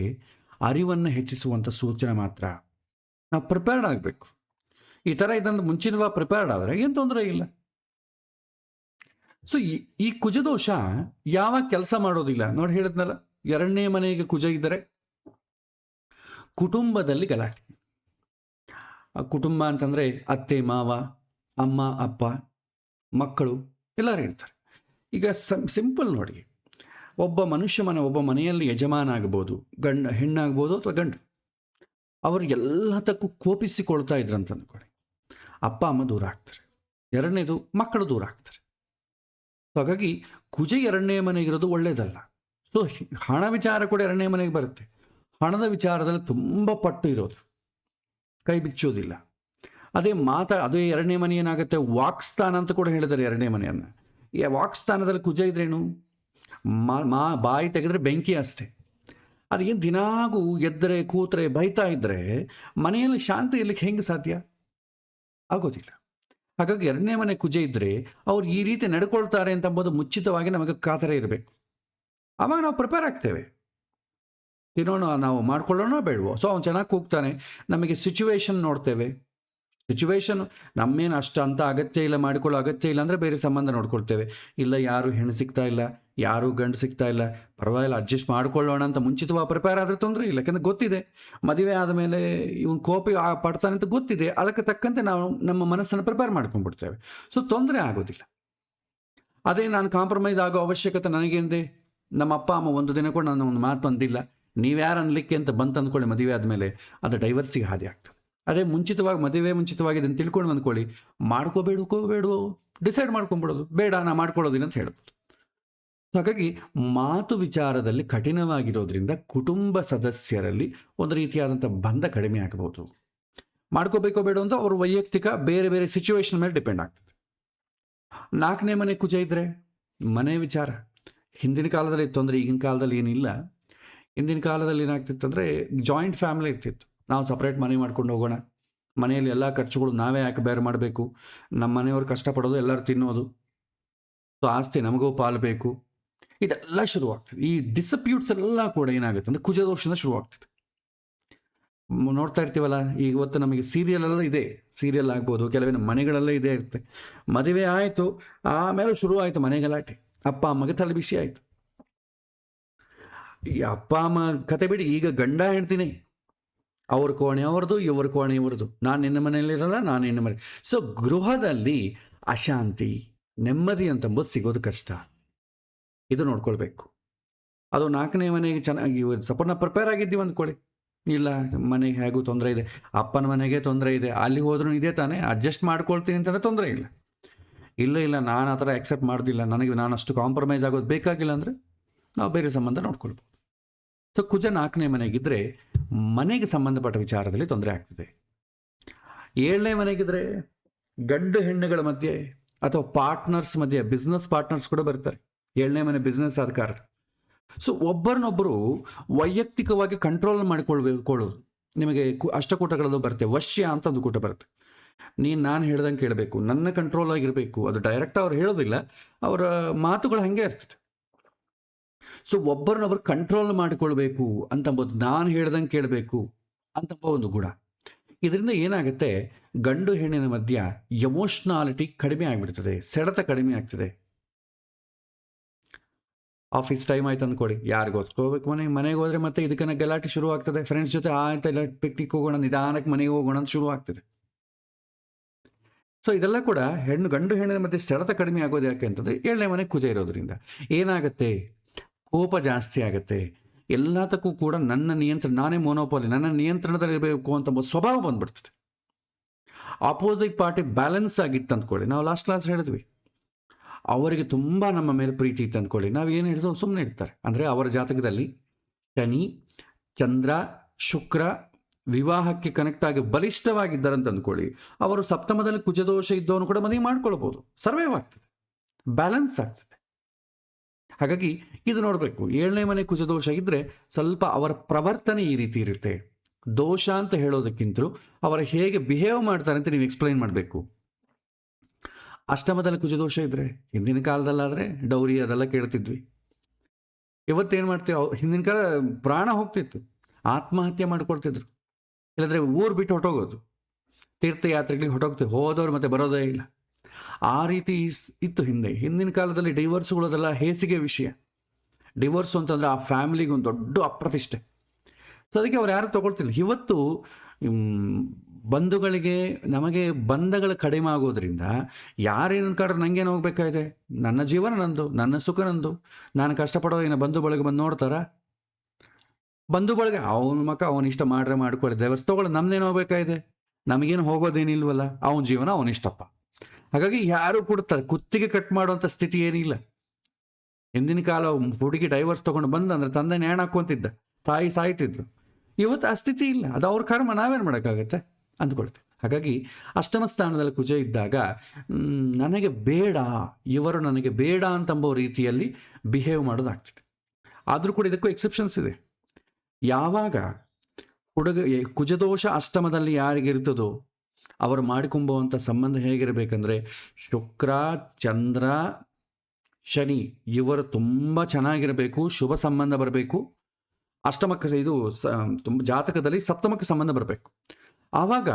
ಅರಿವನ್ನು ಹೆಚ್ಚಿಸುವಂಥ ಸೂಚನೆ ಮಾತ್ರ. ನಾವು ಪ್ರಿಪೇರ್ಡ್ ಆಗಬೇಕು. ಈ ಥರ ಇದಂದ್ರೆ ಮುಂಚಿನವ ಪ್ರಿಪೇರ್ಡ್ ಆದರೆ ಏನು ತೊಂದರೆ ಇಲ್ಲ. ಸೊ ಈ ಕುಜದೋಷ ಯಾವಾಗ ಕೆಲಸ ಮಾಡೋದಿಲ್ಲ ನೋಡಿ, ಹೇಳಿದ್ನಲ್ಲ, 2ನೇ ಮನೆಗೆ ಕುಜ ಇದ್ದರೆ ಕುಟುಂಬದಲ್ಲಿ ಗಲಾಟೆ. ಕುಟುಂಬ ಅಂತಂದರೆ ಅತ್ತೆ ಮಾವ, ಅಮ್ಮ ಅಪ್ಪ, ಮಕ್ಕಳು ಎಲ್ಲರೂ ಇರ್ತಾರೆ. ಈಗ ಸಿಂಪಲ್ ನೋಡಿ, ಒಬ್ಬ ಮನೆಯಲ್ಲಿ ಯಜಮಾನ ಆಗ್ಬೋದು, ಹೆಣ್ಣಾಗ್ಬೋದು ಅಥವಾ ಗಂಡು, ಅವರು ಎಲ್ಲದಕ್ಕೂ ಕೋಪಿಸಿಕೊಳ್ತಾ ಇದ್ರಂತ ಅಂದ್ಕೊಳ್ಳಿ, ಅಪ್ಪ ಅಮ್ಮ ದೂರ ಆಗ್ತಾರೆ. 2ನೇದು ಮಕ್ಕಳು ದೂರ ಆಗ್ತಾರೆ. ಹಾಗಾಗಿ ಕುಜ 2ನೇ ಮನೆಗಿರೋದು ಒಳ್ಳೆಯದಲ್ಲ. ಸೊ ಹಣ ವಿಚಾರ ಕೂಡ 2ನೇ ಮನೆಗೆ ಬರುತ್ತೆ. ಹಣದ ವಿಚಾರದಲ್ಲಿ ತುಂಬ ಪಟ್ಟು ಇರೋದು, ಕೈ ಬಿಚ್ಚೋದಿಲ್ಲ. ಅದೇ 2ನೇ ಮನೆ ಏನಾಗುತ್ತೆ, ವಾಕ್ಸ್ಥಾನ ಅಂತ ಕೂಡ ಹೇಳಿದ್ದಾರೆ 2ನೇ ಮನೆಯನ್ನು. ಈ ವಾಕ್ಸ್ಥಾನದಲ್ಲಿ ಕುಜ ಇದ್ರೇನು, ಬಾಯಿ ತೆಗೆದ್ರೆ ಬೆಂಕಿ ಅಷ್ಟೇ. ಅದೇನು ದಿನಾಗೂ ಎದ್ದರೆ ಕೂತ್ರೆ ಬೈತಾ ಇದ್ದರೆ ಮನೆಯಲ್ಲಿ ಶಾಂತಿ ಇರಲಿಕ್ಕೆ ಹೆಂಗೆ ಸಾಧ್ಯ? ಆಗೋದಿಲ್ಲ. ಹಾಗಾಗಿ ಎರಡನೇ ಮನೆ ಕುಜ ಇದ್ದರೆ ಅವ್ರು ಈ ರೀತಿ ನಡ್ಕೊಳ್ತಾರೆ ಅಂತಂಬೋದು ಮುಚ್ಚಿತವಾಗಿ ನಮಗೆ ಖಾತರಿ ಇರಬೇಕು. ಆವಾಗ ನಾವು ಪ್ರಿಪೇರ್ ಆಗ್ತೇವೆ. ತಿನ್ನೋಣ, ನಾವು ಮಾಡ್ಕೊಳ್ಳೋಣ ಬೇಡವೋ, ಸೊ ಅವ್ನು ಚೆನ್ನಾಗಿ ಕೂಗ್ತಾನೆ, ನಮಗೆ ಸಿಚುವೇಶನ್ ನೋಡ್ತೇವೆ. ಸಿಚುವೇಶನ್ ನಮ್ಮೇನು ಅಷ್ಟು ಅಂತ ಅಗತ್ಯ ಇಲ್ಲ, ಮಾಡಿಕೊಳ್ಳೋ ಅಗತ್ಯ ಇಲ್ಲ ಅಂದರೆ ಬೇರೆ ಸಂಬಂಧ ನೋಡ್ಕೊಳ್ತೇವೆ. ಇಲ್ಲ, ಯಾರು ಹೆಣ್ಣು ಸಿಗ್ತಾ ಇಲ್ಲ, ಯಾರು ಗಂಡು ಸಿಗ್ತಾ ಇಲ್ಲ, ಪರವಾಗಿಲ್ಲ ಅಡ್ಜಸ್ಟ್ ಮಾಡ್ಕೊಳ್ಳೋಣ ಅಂತ ಮುಂಚಿತವಾಗಿ ಪ್ರಿಪೇರ್ ಆದರೆ ತೊಂದರೆ ಇಲ್ಲ. ಯಾಕಂದರೆ ಗೊತ್ತಿದೆ ಮದುವೆ ಆದಮೇಲೆ ಇವನು ಕೋಪ ಪಡ್ತಾನೆ ಅಂತ ಗೊತ್ತಿದೆ. ಅದಕ್ಕೆ ತಕ್ಕಂತೆ ನಾವು ನಮ್ಮ ಮನಸ್ಸನ್ನು ಪ್ರಿಪೇರ್ ಮಾಡ್ಕೊಂಡ್ಬಿಡ್ತೇವೆ. ಸೊ ತೊಂದರೆ ಆಗೋದಿಲ್ಲ. ಅದೇ ನಾನು ಕಾಂಪ್ರಮೈಸ್ ಆಗೋ ಅವಶ್ಯಕತೆ ನನಗೇನಿದೆ? ನಮ್ಮ ಅಪ್ಪ ಅಮ್ಮ ಒಂದು ದಿನ ಕೂಡ ನಾನು ಒಂದು ಮಾತು ಅಂದಿಲ್ಲ, ನೀವ್ಯಾರು ಅನ್ಲಿಕ್ಕೆ ಅಂತ ಬಂತು ಅಂದ್ಕೊಳ್ಳಿ, ಮದುವೆ ಆದಮೇಲೆ ಅದು ಡೈವರ್ಸಿಗೆ ಹಾದಿ ಆಗ್ತದೆ. ಅದೇ ಮುಂಚಿತವಾಗಿ ಮದುವೆ ಮುಂಚಿತವಾಗಿ ಇದನ್ನು ತಿಳ್ಕೊಂಡು ಅಂದ್ಕೊಳ್ಳಿ, ಮಾಡ್ಕೋಬೇಡೋ ಡಿಸೈಡ್ ಮಾಡ್ಕೊಂಡ್ಬಿಡೋದು, ಬೇಡ ನಾ ಮಾಡ್ಕೊಳ್ಳೋದಿಲ್ಲ ಅಂತ ಹೇಳ್ಬೋದು. ಹಾಗಾಗಿ ಮಾತು ವಿಚಾರದಲ್ಲಿ ಕಠಿಣವಾಗಿರೋದ್ರಿಂದ ಕುಟುಂಬ ಸದಸ್ಯರಲ್ಲಿ ಒಂದು ರೀತಿಯಾದಂಥ ಬಂಧ ಕಡಿಮೆ ಆಗಬಹುದು. ಮಾಡ್ಕೋಬೇಕೋ ಬೇಡ ಅಂತ ಅವ್ರ ವೈಯಕ್ತಿಕ ಬೇರೆ ಬೇರೆ ಸಿಚುವೇಶನ್ ಮೇಲೆ ಡಿಪೆಂಡ್ ಆಗ್ತದೆ. ನಾಲ್ಕನೇ ಮನೆ ಕುಜ ಇದ್ದರೆ ಮನೆ ವಿಚಾರ. ಹಿಂದಿನ ಕಾಲದಲ್ಲಿ ಇತ್ತು ಅಂದರೆ ಈಗಿನ ಕಾಲದಲ್ಲಿ ಏನಿಲ್ಲ. ಹಿಂದಿನ ಕಾಲದಲ್ಲಿ ಏನಾಗ್ತಿತ್ತು ಅಂದರೆ ಜಾಯಿಂಟ್ ಫ್ಯಾಮಿಲಿ ಇರ್ತಿತ್ತು. ನಾವು ಸಪ್ರೇಟ್ ಮನೆ ಮಾಡ್ಕೊಂಡು ಹೋಗೋಣ, ಮನೆಯಲ್ಲಿ ಎಲ್ಲ ಖರ್ಚುಗಳು ನಾವೇ ಯಾಕೆ ಬೇರೆ ಮಾಡಬೇಕು, ನಮ್ಮ ಮನೆಯವ್ರು ಕಷ್ಟಪಡೋದು, ಎಲ್ಲರೂ ತಿನ್ನೋದು, ಸೊ ಆಸ್ತಿ ನಮಗೂ ಪಾಲು ಬೇಕು, ಇದೆಲ್ಲ ಶುರುವಾಗ್ತದೆ. ಈ ಡಿಸ್ಪ್ಯೂಟ್ಸ್ ಎಲ್ಲ ಕೂಡ ಏನಾಗುತ್ತೆ ಅಂದರೆ ಕುಜದೋಷದಿಂದ ಶುರುವಾಗ್ತದೆ. ನೋಡ್ತಾ ಇರ್ತೀವಲ್ಲ, ಈಗ ಇವತ್ತು ನಮಗೆ ಸೀರಿಯಲೆಲ್ಲ ಇದೆ, ಸೀರಿಯಲ್ ಆಗ್ಬೋದು, ಕೆಲವಿನ ಮನೆಗಳಲ್ಲೇ ಇದೆ ಇರುತ್ತೆ. ಮದುವೆ ಆಯಿತು, ಆಮೇಲೆ ಶುರು ಆಯಿತು ಮನೆ ಗಲಾಟೆ, ಅಪ್ಪ ಅಮ್ಮಗೆ ತಲೆ ಬಿಸಿ ಆಯಿತು. ಈ ಅಪ್ಪ ಅಮ್ಮ ಕತೆ ಬಿಡಿ, ಈಗ ಗಂಡ ಹೆಂಡ್ತೀನಿ, ಅವ್ರ ಕೋಣೆ ಅವ್ರದ್ದು, ಇವ್ರ ಕೋಣೆ ಇವ್ರದ್ದು, ನಾನು ನಿನ್ನ ಮನೆಯಲ್ಲಿರಲ್ಲ, ನಾನು ನಿನ್ನ ಮನೆ. ಸೊ ಗೃಹದಲ್ಲಿ ಅಶಾಂತಿ, ನೆಮ್ಮದಿ ಅಂತಂಬೋದು ಸಿಗೋದು ಕಷ್ಟ. ಇದು ನೋಡ್ಕೊಳ್ಬೇಕು. ಅದು ನಾಲ್ಕನೇ ಮನೆಗೆ ಚೆನ್ನಾಗಿ ಸಪೋರ್ಟ್ ಪ್ರಿಪೇರ್ ಆಗಿದ್ದೀವಿ ಅಂದ್ಕೊಳ್ಳಿ, ಇಲ್ಲ ಮನೆಗೆ ಹೇಗೂ ತೊಂದರೆ ಇದೆ, ಅಪ್ಪನ ಮನೆಗೆ ತೊಂದರೆ ಇದೆ, ಅಲ್ಲಿ ಹೋದ್ರೂ ಇದೇ ತಾನೇ, ಅಡ್ಜಸ್ಟ್ ಮಾಡ್ಕೊಳ್ತೀನಿ ಅಂತಂದರೆ ತೊಂದರೆ ಇಲ್ಲ. ಇಲ್ಲ ನಾನು ಆ ಥರ ಆಕ್ಸೆಪ್ಟ್ ಮಾಡೋದಿಲ್ಲ, ನಾನು ಅಷ್ಟು ಕಾಂಪ್ರಮೈಸ್ ಆಗೋದು ಬೇಕಾಗಿಲ್ಲ ಅಂದರೆ ನಾವು ಬೇರೆ ಸಂಬಂಧ ನೋಡ್ಕೊಳ್ಬೋದು. ಸೊ ಕುಜ ನಾಲ್ಕನೇ ಮನೆಗಿದ್ದರೆ ಮನೆಗೆ ಸಂಬಂಧಪಟ್ಟ ವಿಚಾರದಲ್ಲಿ ತೊಂದರೆ ಆಗ್ತದೆ. ಏಳನೇ ಮನೆಗಿದ್ರೆ ಗಂಡು ಹೆಣ್ಣುಗಳ ಮಧ್ಯೆ ಅಥವಾ ಪಾರ್ಟ್ನರ್ಸ್ ಮಧ್ಯೆ, ಬಿಸ್ನೆಸ್ ಪಾರ್ಟ್ನರ್ಸ್ ಕೂಡ ಬರ್ತಾರೆ. ಏಳನೇ ಮನೆ ಬಿಸ್ನೆಸ್ ಆದ ಸೊ ಒಬ್ಬರನ್ನೊಬ್ಬರು ವೈಯಕ್ತಿಕವಾಗಿ ಕಂಟ್ರೋಲ್ ಮಾಡಿಕೊಳ್ಳೋದು. ನಿಮಗೆ ಅಷ್ಟಕೂಟಗಳಲ್ಲೂ ಬರುತ್ತೆ, ವಶ್ಯ ಅಂತ ಒಂದು ಕೂಟ ಬರುತ್ತೆ. ನಾನು ಹೇಳ್ದಂಗೆ ಕೇಳಬೇಕು, ನನ್ನ ಕಂಟ್ರೋಲ್ ಆಗಿರಬೇಕು. ಅದು ಡೈರೆಕ್ಟ್ ಅವ್ರು ಹೇಳೋದಿಲ್ಲ, ಅವರ ಮಾತುಗಳು ಹಾಗೆ ಇರ್ತದೆ. ಸೊ ಒಬ್ಬರನ್ನೊಬ್ಬರು ಕಂಟ್ರೋಲ್ ಮಾಡಿಕೊಳ್ಬೇಕು ಅಂತಂಬೋದು, ನಾನು ಹೇಳ್ದಂಗೆ ಕೇಳಬೇಕು ಅಂತಂಬ ಒಂದು ಗುಣ. ಇದರಿಂದ ಏನಾಗುತ್ತೆ, ಗಂಡು ಹೆಣ್ಣಿನ ಮಧ್ಯ ಎಮೋಷ್ನಾಲಿಟಿ ಕಡಿಮೆ ಆಗಿಬಿಡ್ತದೆ, ಸೆಳೆತ ಕಡಿಮೆ ಆಗ್ತದೆ. ಆಫೀಸ್ ಟೈಮ್ ಆಯ್ತು ಅಂದ್ಕೊಳ್ಳಿ, ಯಾರಿಗೋಸ್ಕೋಬೇಕು ಮನೆಗೆ ಹೋದರೆ ಮತ್ತೆ ಇದಕ್ಕನ್ನ ಗಲಾಟೆ ಶುರು ಆಗ್ತದೆ. ಫ್ರೆಂಡ್ಸ್ ಜೊತೆ ಆಯ್ತು ಇಲ್ಲ ಪಿಕ್ನಿಕ್ ಹೋಗೋಣ, ನಿಧಾನಕ್ಕೆ ಮನೆಗೆ ಹೋಗೋಣ ಅಂತ ಶುರು ಆಗ್ತದೆ. ಸೊ ಇದೆಲ್ಲ ಕೂಡ ಗಂಡು ಹೆಣ್ಣಿನ ಮಧ್ಯೆ ಸೆಳೆತ ಕಡಿಮೆ ಆಗೋದು ಯಾಕೆ ಅಂತಂದರೆ ಏಳನೇ ಮನೆ ಕುಜ ಇರೋದ್ರಿಂದ ಏನಾಗುತ್ತೆ, ಕೋಪ ಜಾಸ್ತಿ ಆಗುತ್ತೆ. ಎಲ್ಲದಕ್ಕೂ ಕೂಡ ನನ್ನ ನಿಯಂತ್ರಣ, ನಾನೇ ಮೋನೋಪಾಲಿ, ನನ್ನ ನಿಯಂತ್ರಣದಲ್ಲಿರಬೇಕು ಅಂತ ಸ್ವಭಾವ ಬಂದ್ಬಿಡ್ತದೆ. ಆಪೋಸಿಟ್ ಪಾರ್ಟಿ ಬ್ಯಾಲೆನ್ಸ್ ಆಗಿತ್ತು ಅಂದ್ಕೊಳ್ಳಿ, ನಾವು ಲಾಸ್ಟ್ ಕ್ಲಾಸ್ ಹೇಳಿದ್ವಿ, ಅವರಿಗೆ ತುಂಬ ನಮ್ಮ ಮೇಲೆ ಪ್ರೀತಿ ಇತ್ತು ಅಂದ್ಕೊಳ್ಳಿ, ನಾವು ಏನು ಹೇಳಿದ್ವು ಸುಮ್ಮನೆ ಇರ್ತಾರೆ. ಅಂದರೆ ಅವರ ಜಾತಕದಲ್ಲಿ ಶನಿ, ಚಂದ್ರ, ಶುಕ್ರ ವಿವಾಹಕ್ಕೆ ಕನೆಕ್ಟ್ ಆಗಿ ಬಲಿಷ್ಠವಾಗಿದ್ದಾರೆ ಅಂತ ಅಂದ್ಕೊಳ್ಳಿ, ಅವರು ಸಪ್ತಮದಲ್ಲಿ ಕುಜದೋಷ ಇದ್ದವನು ಕೂಡ ಮದುವೆ ಮಾಡ್ಕೊಳ್ಬೋದು, ಸರ್ವೈವ್ ಆಗ್ತದೆ, ಬ್ಯಾಲೆನ್ಸ್ ಆಗ್ತದೆ. ಹಾಗಾಗಿ ಇದು ನೋಡಬೇಕು. ಏಳನೇ ಮನೆ ಕುಜದೋಷ ಇದ್ದರೆ ಸ್ವಲ್ಪ ಅವರ ಪ್ರವರ್ತನೆ ಈ ರೀತಿ ಇರುತ್ತೆ. ದೋಷ ಅಂತ ಹೇಳೋದಕ್ಕಿಂತಲೂ ಅವರು ಹೇಗೆ ಬಿಹೇವ್ ಮಾಡ್ತಾರೆ ಅಂತ ನೀವು ಎಕ್ಸ್ಪ್ಲೈನ್ ಮಾಡಬೇಕು. ಅಷ್ಟಮದಲ್ಲಿ ಕುಜದೋಷ ಇದ್ದರೆ, ಹಿಂದಿನ ಕಾಲದಲ್ಲಾದರೆ ಡೌರಿ ಅದೆಲ್ಲ ಕೇಳ್ತಿದ್ವಿ. ಇವತ್ತೇನು ಮಾಡ್ತೀವಿ, ಹಿಂದಿನ ಕಾಲ ಪ್ರಾಣ ಹೋಗ್ತಿತ್ತು, ಆತ್ಮಹತ್ಯೆ ಮಾಡ್ಕೊಳ್ತಿದ್ರು, ಇಲ್ಲಾಂದರೆ ಊರು ಬಿಟ್ಟು ಹೊಟ್ಟೋಗೋದು, ತೀರ್ಥಯಾತ್ರೆಗಳಿಗೆ ಹೊಟ್ಟೋಗ್ತೀವಿ, ಹೋದವ್ರು ಮತ್ತೆ ಬರೋದೇ ಇಲ್ಲ. ಆ ರೀತಿ ಇತ್ತು ಹಿಂದಿನ ಕಾಲದಲ್ಲಿ. ಡಿವೋರ್ಸ್ಗಳದೆಲ್ಲ ಹೇಸಿಗೆ ವಿಷಯ. ಡಿವೋರ್ಸು ಅಂತಂದರೆ ಆ ಫ್ಯಾಮಿಲಿಗೆ ಒಂದು ದೊಡ್ಡ ಅಪ್ರತಿಷ್ಠೆ. ಸೊ ಅದಕ್ಕೆ ಅವ್ರು ಯಾರು ತೊಗೊಳ್ತಿಲ್ಲ. ಇವತ್ತು ಬಂಧುಗಳಿಗೆ ನಮಗೆ ಬಂಧಗಳು ಕಡಿಮೆ ಆಗೋದ್ರಿಂದ ಯಾರೇನು ಅನ್ಕೊಂಡ್ರೆ ನನಗೇನು ಹೋಗ್ಬೇಕಾಗಿದೆ, ನನ್ನ ಜೀವನ ನಂದು, ನನ್ನ ಸುಖ ನಂದು, ನಾನು ಕಷ್ಟಪಡೋದು ಏನೋ ಬಂಧು ಬಳಗ ಬಂದು ನೋಡ್ತಾರ? ಬಂಧು ಬಳಗ ಅವನ ಮಕ್ಕ ಅವನ ಇಷ್ಟ ಮಾಡ್ರೆ ಮಾಡ್ಕೊಳ್ಳಿ, ಡೈವರ್ಸ್ ತೊಗೊಳ್ಳೋದು ನಮ್ದೇನು ಹೋಗ್ಬೇಕಾಗಿದೆ, ನಮಗೇನು ಹೋಗೋದೇನಿಲ್ವಲ್ಲ, ಅವನ ಜೀವನ ಅವನಿಷ್ಟಪ್ಪ. ಹಾಗಾಗಿ ಯಾರು ಕೊಡ್ತಾರೆ, ಕುತ್ತಿಗೆ ಕಟ್ ಮಾಡುವಂಥ ಸ್ಥಿತಿ ಏನಿಲ್ಲ. ಹಿಂದಿನ ಕಾಲ ಹುಡುಗಿ ಡೈವರ್ಸ್ ತೊಗೊಂಡು ಬಂದಂದ್ರೆ ತಂದೆ ನೇಣು ಹಾಕ್ಕೊಂತಿದ್ದ, ತಾಯಿ ಸಾಯ್ತಿದ್ರು. ಇವತ್ತು ಆ ಸ್ಥಿತಿ ಇಲ್ಲ, ಅದು ಅವ್ರ ಕರ್ಮ, ನಾವೇನು ಮಾಡೋಕ್ಕಾಗತ್ತೆ ಅಂದ್ಕೊಳ್ತೇವೆ. ಹಾಗಾಗಿ ಅಷ್ಟಮ ಸ್ಥಾನದಲ್ಲಿ ಕುಜ ಇದ್ದಾಗ ನನಗೆ ಬೇಡ, ಇವರು ನನಗೆ ಬೇಡ ಅಂತಂಬೋ ರೀತಿಯಲ್ಲಿ ಬಿಹೇವ್ ಮಾಡೋದಾಗ್ತದೆ. ಆದರೂ ಕೂಡ ಇದಕ್ಕೂ ಎಕ್ಸೆಪ್ಷನ್ಸ್ ಇದೆ. ಯಾವಾಗ ಕುಜದೋಷ ಅಷ್ಟಮದಲ್ಲಿ ಯಾರಿಗಿರ್ತದೋ ಅವರು ಮಾಡಿಕೊಂಬುವಂಥ ಸಂಬಂಧ ಹೇಗಿರಬೇಕಂದ್ರೆ ಶುಕ್ರ, ಚಂದ್ರ, ಶನಿ ಇವರು ತುಂಬ ಚೆನ್ನಾಗಿರಬೇಕು, ಶುಭ ಸಂಬಂಧ ಬರಬೇಕು. ಅಷ್ಟಮಕ್ಕೆ ಇದು ತುಂಬ ಜಾತಕದಲ್ಲಿ ಸಪ್ತಮಕ್ಕೆ ಸಂಬಂಧ ಬರಬೇಕು. ಆವಾಗ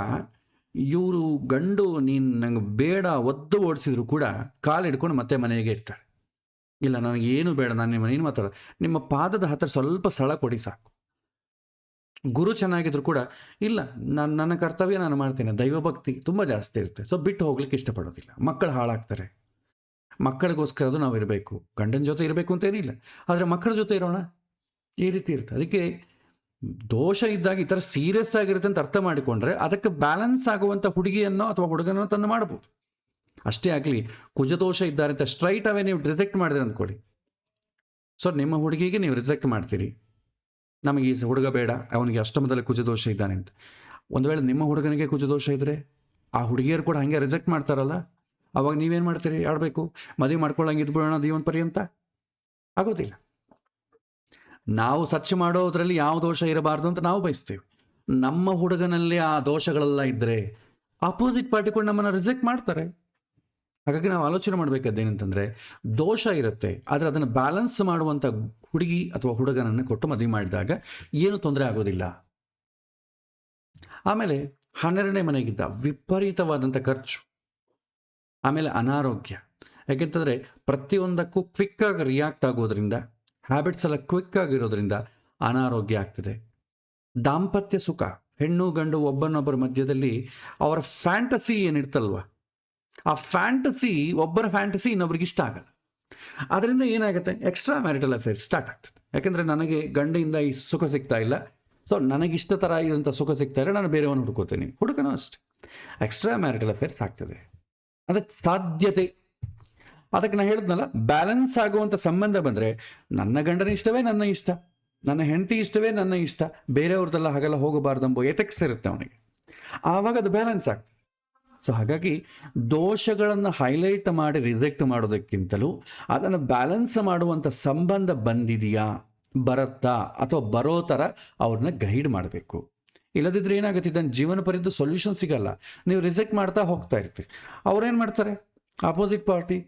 ಇವರು ಗಂಡು ನೀನು ನಂಗೆ ಬೇಡ ಒದ್ದು ಓಡಿಸಿದ್ರು ಕೂಡ ಕಾಲು ಹಿಡ್ಕೊಂಡು ಮತ್ತೆ ಮನೆಗೆ ಇರ್ತಾರೆ. ಇಲ್ಲ ನನಗೇನು ಬೇಡ, ನಾನು ನಿಮ್ಮ ಮನೇನು ಮಾತಾಡ, ನಿಮ್ಮ ಪಾದದ ಹತ್ತಿರ ಸ್ವಲ್ಪ ಸ್ಥಳ ಕೊಡಿ ಸಾಕು. ಗುರು ಚೆನ್ನಾಗಿದ್ರು ಕೂಡ ಇಲ್ಲ, ನನ್ನ ಕರ್ತವ್ಯ ನಾನು ಮಾಡ್ತೇನೆ, ದೈವಭಕ್ತಿ ತುಂಬ ಜಾಸ್ತಿ ಇರುತ್ತೆ, ಸೊ ಬಿಟ್ಟು ಹೋಗ್ಲಿಕ್ಕೆ ಇಷ್ಟಪಡೋದಿಲ್ಲ. ಮಕ್ಕಳು ಹಾಳಾಗ್ತಾರೆ, ಮಕ್ಕಳಿಗೋಸ್ಕರ ಅದು ನಾವು ಇರಬೇಕು. ಗಂಡನ ಜೊತೆ ಇರಬೇಕು ಅಂತೇನಿಲ್ಲ, ಆದರೆ ಮಕ್ಕಳ ಜೊತೆ ಇರೋಣ, ಈ ರೀತಿ ಇರುತ್ತೆ. ಅದಕ್ಕೆ ದೋಷ ಇದ್ದಾಗ ಈ ಥರ ಸೀರಿಯಸ್ ಆಗಿರುತ್ತೆ ಅಂತ ಅರ್ಥ ಮಾಡಿಕೊಂಡ್ರೆ ಅದಕ್ಕೆ ಬ್ಯಾಲೆನ್ಸ್ ಆಗುವಂಥ ಹುಡುಗಿಯನ್ನೋ ಅಥವಾ ಹುಡುಗನೋ ತಂದು ಮಾಡ್ಬೋದು. ಅಷ್ಟೇ ಆಗಲಿ, ಕುಜದೋಷ ಇದ್ದಾರೆ ಅಂತ ಸ್ಟ್ರೈಟ್ ಅವೇ ನೀವು ರಿಜೆಕ್ಟ್ ಮಾಡಿದ್ರೆ ಅಂದ್ಕೊಳ್ಳಿ, ಸೊ ನಿಮ್ಮ ಹುಡುಗಿಗೆ ನೀವು ರಿಜೆಕ್ಟ್ ಮಾಡ್ತೀರಿ, ನಮಗೆ ಈ ಹುಡುಗ ಬೇಡ, ಅವನಿಗೆ ಅಷ್ಟಮದಲ್ಲಿ ಕುಜದೋಷ ಇದ್ದಾನೆ ಅಂತ. ಒಂದು ವೇಳೆ ನಿಮ್ಮ ಹುಡುಗನಿಗೆ ಕುಜದೋಷ ಇದ್ದರೆ ಆ ಹುಡುಗಿಯರು ಕೂಡ ಹಾಗೆ ರಿಜೆಕ್ಟ್ ಮಾಡ್ತಾರಲ್ಲ, ಅವಾಗ ನೀವೇನು ಮಾಡ್ತೀರಿ? ಆಡಬೇಕು, ಮದುವೆ ಮಾಡ್ಕೊಳ್ಳಂಗೆ ಇದ್ಬಿಡೋಣ ಜೀವನ ಪರ್ಯಂತ? ಆಗೋದಿಲ್ಲ. ನಾವು ಸರ್ಚ್ ಮಾಡೋದ್ರಲ್ಲಿ ಯಾವ ದೋಷ ಇರಬಾರ್ದು ಅಂತ ನಾವು ಬಯಸ್ತೇವೆ. ನಮ್ಮ ಹುಡುಗನಲ್ಲಿ ಆ ದೋಷಗಳೆಲ್ಲ ಇದ್ದರೆ ಅಪೋಸಿಟ್ ಪಾರ್ಟಿ ಕೂಡ ನಮ್ಮನ್ನು ರಿಜೆಕ್ಟ್ ಮಾಡ್ತಾರೆ. ಹಾಗಾಗಿ ನಾವು ಆಲೋಚನೆ ಮಾಡಬೇಕಾದ್ದೇನಂತಂದರೆ, ದೋಷ ಇರುತ್ತೆ, ಆದರೆ ಅದನ್ನು ಬ್ಯಾಲೆನ್ಸ್ ಮಾಡುವಂಥ ಹುಡುಗಿ ಅಥವಾ ಹುಡುಗನನ್ನು ಕೊಟ್ಟು ಮದುವೆ ಮಾಡಿದಾಗ ಏನು ತೊಂದರೆ ಆಗೋದಿಲ್ಲ. ಆಮೇಲೆ 12ನೇ ಮನೆಗಿದ್ದ ವಿಪರೀತವಾದಂಥ ಖರ್ಚು, ಆಮೇಲೆ ಅನಾರೋಗ್ಯ. ಯಾಕೆಂತಂದರೆ ಪ್ರತಿಯೊಂದಕ್ಕೂ ಕ್ವಿಕ್ಕಾಗಿ ರಿಯಾಕ್ಟ್ ಆಗೋದ್ರಿಂದ, ಹ್ಯಾಬಿಟ್ಸ್ ಎಲ್ಲ ಕ್ವಿಕ್ಕಾಗಿರೋದ್ರಿಂದ ಅನಾರೋಗ್ಯ ಆಗ್ತದೆ. ದಾಂಪತ್ಯ ಸುಖ, ಹೆಣ್ಣು ಗಂಡು ಒಬ್ಬನೊಬ್ಬರ ಮಧ್ಯದಲ್ಲಿ ಅವರ ಫ್ಯಾಂಟಸಿ ಏನಿರ್ತಲ್ವ, ಆ ಫ್ಯಾಂಟಸಿ, ಒಬ್ಬರ ಫ್ಯಾಂಟಸಿ ಇನ್ನೊಬ್ರಿಗೆ ಇಷ್ಟ ಆಗಲ್ಲ. ಅದರಿಂದ ಏನಾಗುತ್ತೆ, ಎಕ್ಸ್ಟ್ರಾ ಮ್ಯಾರಿಟಲ್ ಅಫೇರ್ಸ್ ಸ್ಟಾರ್ಟ್ ಆಗ್ತದೆ. ಯಾಕೆಂದರೆ ನನಗೆ ಗಂಡೆಯಿಂದ ಈ ಸುಖ ಸಿಗ್ತಾ ಇಲ್ಲ, ಸೊ ನನಗಿಷ್ಟ ಥರ ಇರೋಂಥ ಸುಖ ಸಿಗ್ತಾ ಇಲ್ಲ, ನಾನು ಬೇರೆಯವನು ಹುಡ್ಕೋತೀನಿ. ಹುಡುಗನೂ ಅಷ್ಟೆ, ಎಕ್ಸ್ಟ್ರಾ ಮ್ಯಾರಿಟಲ್ ಅಫೇರ್ಸ್ ಆಗ್ತದೆ. ಅದಕ್ಕೆ ಸಾಧ್ಯತೆ, ಅದಕ್ಕೆ ನಾನು ಹೇಳಿದ್ನಲ್ಲ, ಬ್ಯಾಲೆನ್ಸ್ ಆಗುವಂಥ ಸಂಬಂಧ ಬಂದರೆ ನನ್ನ ಗಂಡನ ಇಷ್ಟವೇ ನನ್ನ ಇಷ್ಟ, ನನ್ನ ಹೆಂಡತಿ ಇಷ್ಟವೇ ನನ್ನ ಇಷ್ಟ, ಬೇರೆಯವ್ರದ್ದೆಲ್ಲ ಹಾಗೆಲ್ಲ ಹೋಗಬಾರ್ದಂಬೋ ಎಥಿಕ್ಸ್ ಇರುತ್ತೆ ಅವನಿಗೆ. ಆವಾಗ ಅದು ಬ್ಯಾಲೆನ್ಸ್ ಆಗ್ತದೆ. ಸೊ ಹಾಗಾಗಿ ದೋಷಗಳನ್ನು ಹೈಲೈಟ್ ಮಾಡಿ ರಿಜೆಕ್ಟ್ ಮಾಡೋದಕ್ಕಿಂತಲೂ ಅದನ್ನು ಬ್ಯಾಲೆನ್ಸ್ ಮಾಡುವಂಥ ಸಂಬಂಧ ಬಂದಿದೆಯಾ, ಬರುತ್ತಾ ಅಥವಾ ಬರೋ ಥರ ಅವ್ರನ್ನ ಗೈಡ್ ಮಾಡಬೇಕು. ಇಲ್ಲದಿದ್ದರೆ ಏನಾಗುತ್ತೆ, ಇದನ್ನು ಜೀವನ ಪರ್ಯಂತ ಸೊಲ್ಯೂಷನ್ ಸಿಗಲ್ಲ. ನೀವು ರಿಜೆಕ್ಟ್ ಮಾಡ್ತಾ ಹೋಗ್ತಾ ಇರ್ತೀರಿ. ಅವ್ರೇನು ಮಾಡ್ತಾರೆ, ಆಪೋಸಿಟ್ ಪಾರ್ಟಿ,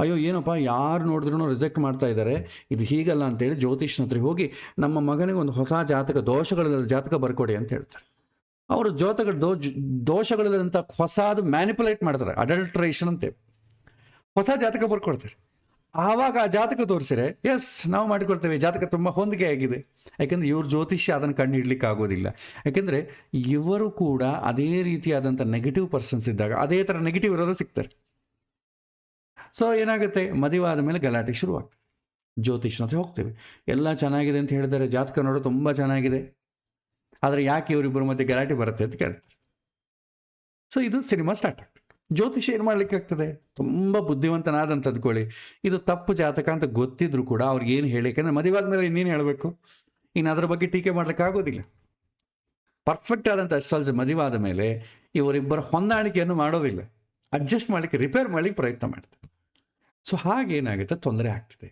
ಅಯ್ಯೋ ಏನಪ್ಪ ಯಾರು ನೋಡಿದ್ರೂ ರಿಜೆಕ್ಟ್ ಮಾಡ್ತಾ ಇದ್ದಾರೆ, ಇದು ಹೀಗಲ್ಲ ಅಂತೇಳಿ ಜ್ಯೋತಿಷ್ನ ಹತ್ರ ಹೋಗಿ ನಮ್ಮ ಮಗನಿಗೆ ಒಂದು ಹೊಸ ಜಾತಕ, ದೋಷಗಳ ಜಾತಕ ಬರ್ಕೊಡಿ ಅಂತ ಹೇಳ್ತಾರೆ. ಅವರು ದೋಷಗಳಿದಂಥ ಹೊಸದು ಮ್ಯಾನಿಪುಲೇಟ್ ಮಾಡ್ತಾರೆ, ಅಡಲ್ಟ್ರೇಷನ್ ಅಂತೆ, ಹೊಸ ಜಾತಕ ಬರ್ಕೊಡ್ತಾರೆ. ಆವಾಗ ಆ ಜಾತಕ ತೋರಿಸಿದ್ರೆ ಎಸ್ ನಾವು ಮಾಡಿಕೊಡ್ತೇವೆ, ಜಾತಕ ತುಂಬ ಹೊಂದಿಕೆ ಆಗಿದೆ. ಯಾಕೆಂದರೆ ಇವ್ರ ಜ್ಯೋತಿಷ್ಯ ಅದನ್ನು ಕಂಡು ಹಿಡ್ಲಿಕ್ಕೆ ಆಗೋದಿಲ್ಲ. ಯಾಕೆಂದರೆ ಇವರು ಕೂಡ ಅದೇ ರೀತಿಯಾದಂಥ ನೆಗೆಟಿವ್ ಪರ್ಸನ್ಸ್ ಇದ್ದಾಗ ಅದೇ ಥರ ನೆಗೆಟಿವ್ ಇರೋರು ಸಿಗ್ತಾರೆ. ಸೊ ಏನಾಗುತ್ತೆ, ಮದುವೆ ಆದ ಮೇಲೆ ಗಲಾಟೆ ಶುರುವಾಗ್ತದೆ. ಜ್ಯೋತಿಷ್ನ ಹತ್ರ ಹೋಗ್ತೇವೆ, ಎಲ್ಲ ಚೆನ್ನಾಗಿದೆ ಅಂತ ಹೇಳಿದರೆ, ಜಾತಕ ನೋಡೋ ತುಂಬ ಚೆನ್ನಾಗಿದೆ, ಆದರೆ ಯಾಕೆ ಇವರಿಬ್ಬರ ಮಧ್ಯೆ ಗಲಾಟೆ ಬರುತ್ತೆ ಅಂತ ಕೇಳ್ತಾರೆ. ಸೊ ಇದು ಸಿನಿಮಾ ಸ್ಟಾರ್ಟ್ ಆಗ್ತದೆ. ಜ್ಯೋತಿಷ ಏನು ಮಾಡಲಿಕ್ಕೆ ಆಗ್ತದೆ, ತುಂಬ ಬುದ್ಧಿವಂತನಾದಂತ ಅಂದ್ಕೊಳ್ಳಿ, ಇದು ತಪ್ಪು ಜಾತಕ ಅಂತ ಗೊತ್ತಿದ್ರು ಕೂಡ ಅವ್ರಿಗೆ ಏನು ಹೇಳಿ, ಯಾಕಂದರೆ ಮದುವೆ ಆದಮೇಲೆ ಇನ್ನೇನು ಹೇಳಬೇಕು, ಇನ್ನು ಅದರ ಬಗ್ಗೆ ಟೀಕೆ ಮಾಡಲಿಕ್ಕೆ ಆಗೋದಿಲ್ಲ. ಪರ್ಫೆಕ್ಟ್ ಆದಂಥ ಅಸ್ಟ್ರಾಲಜಿ ಮದುವೆ ಆದ ಮೇಲೆ ಇವರಿಬ್ಬರ ಹೊಂದಾಣಿಕೆಯನ್ನು ಮಾಡೋದಿಲ್ಲ, ಅಡ್ಜಸ್ಟ್ ಮಾಡಲಿಕ್ಕೆ, ರಿಪೇರ್ ಮಾಡಲಿಕ್ಕೆ ಪ್ರಯತ್ನ ಮಾಡ್ತಾರೆ. ಸೊ ಹಾಗೇನಾಗುತ್ತೆ, ತೊಂದರೆ ಆಗ್ತದೆ.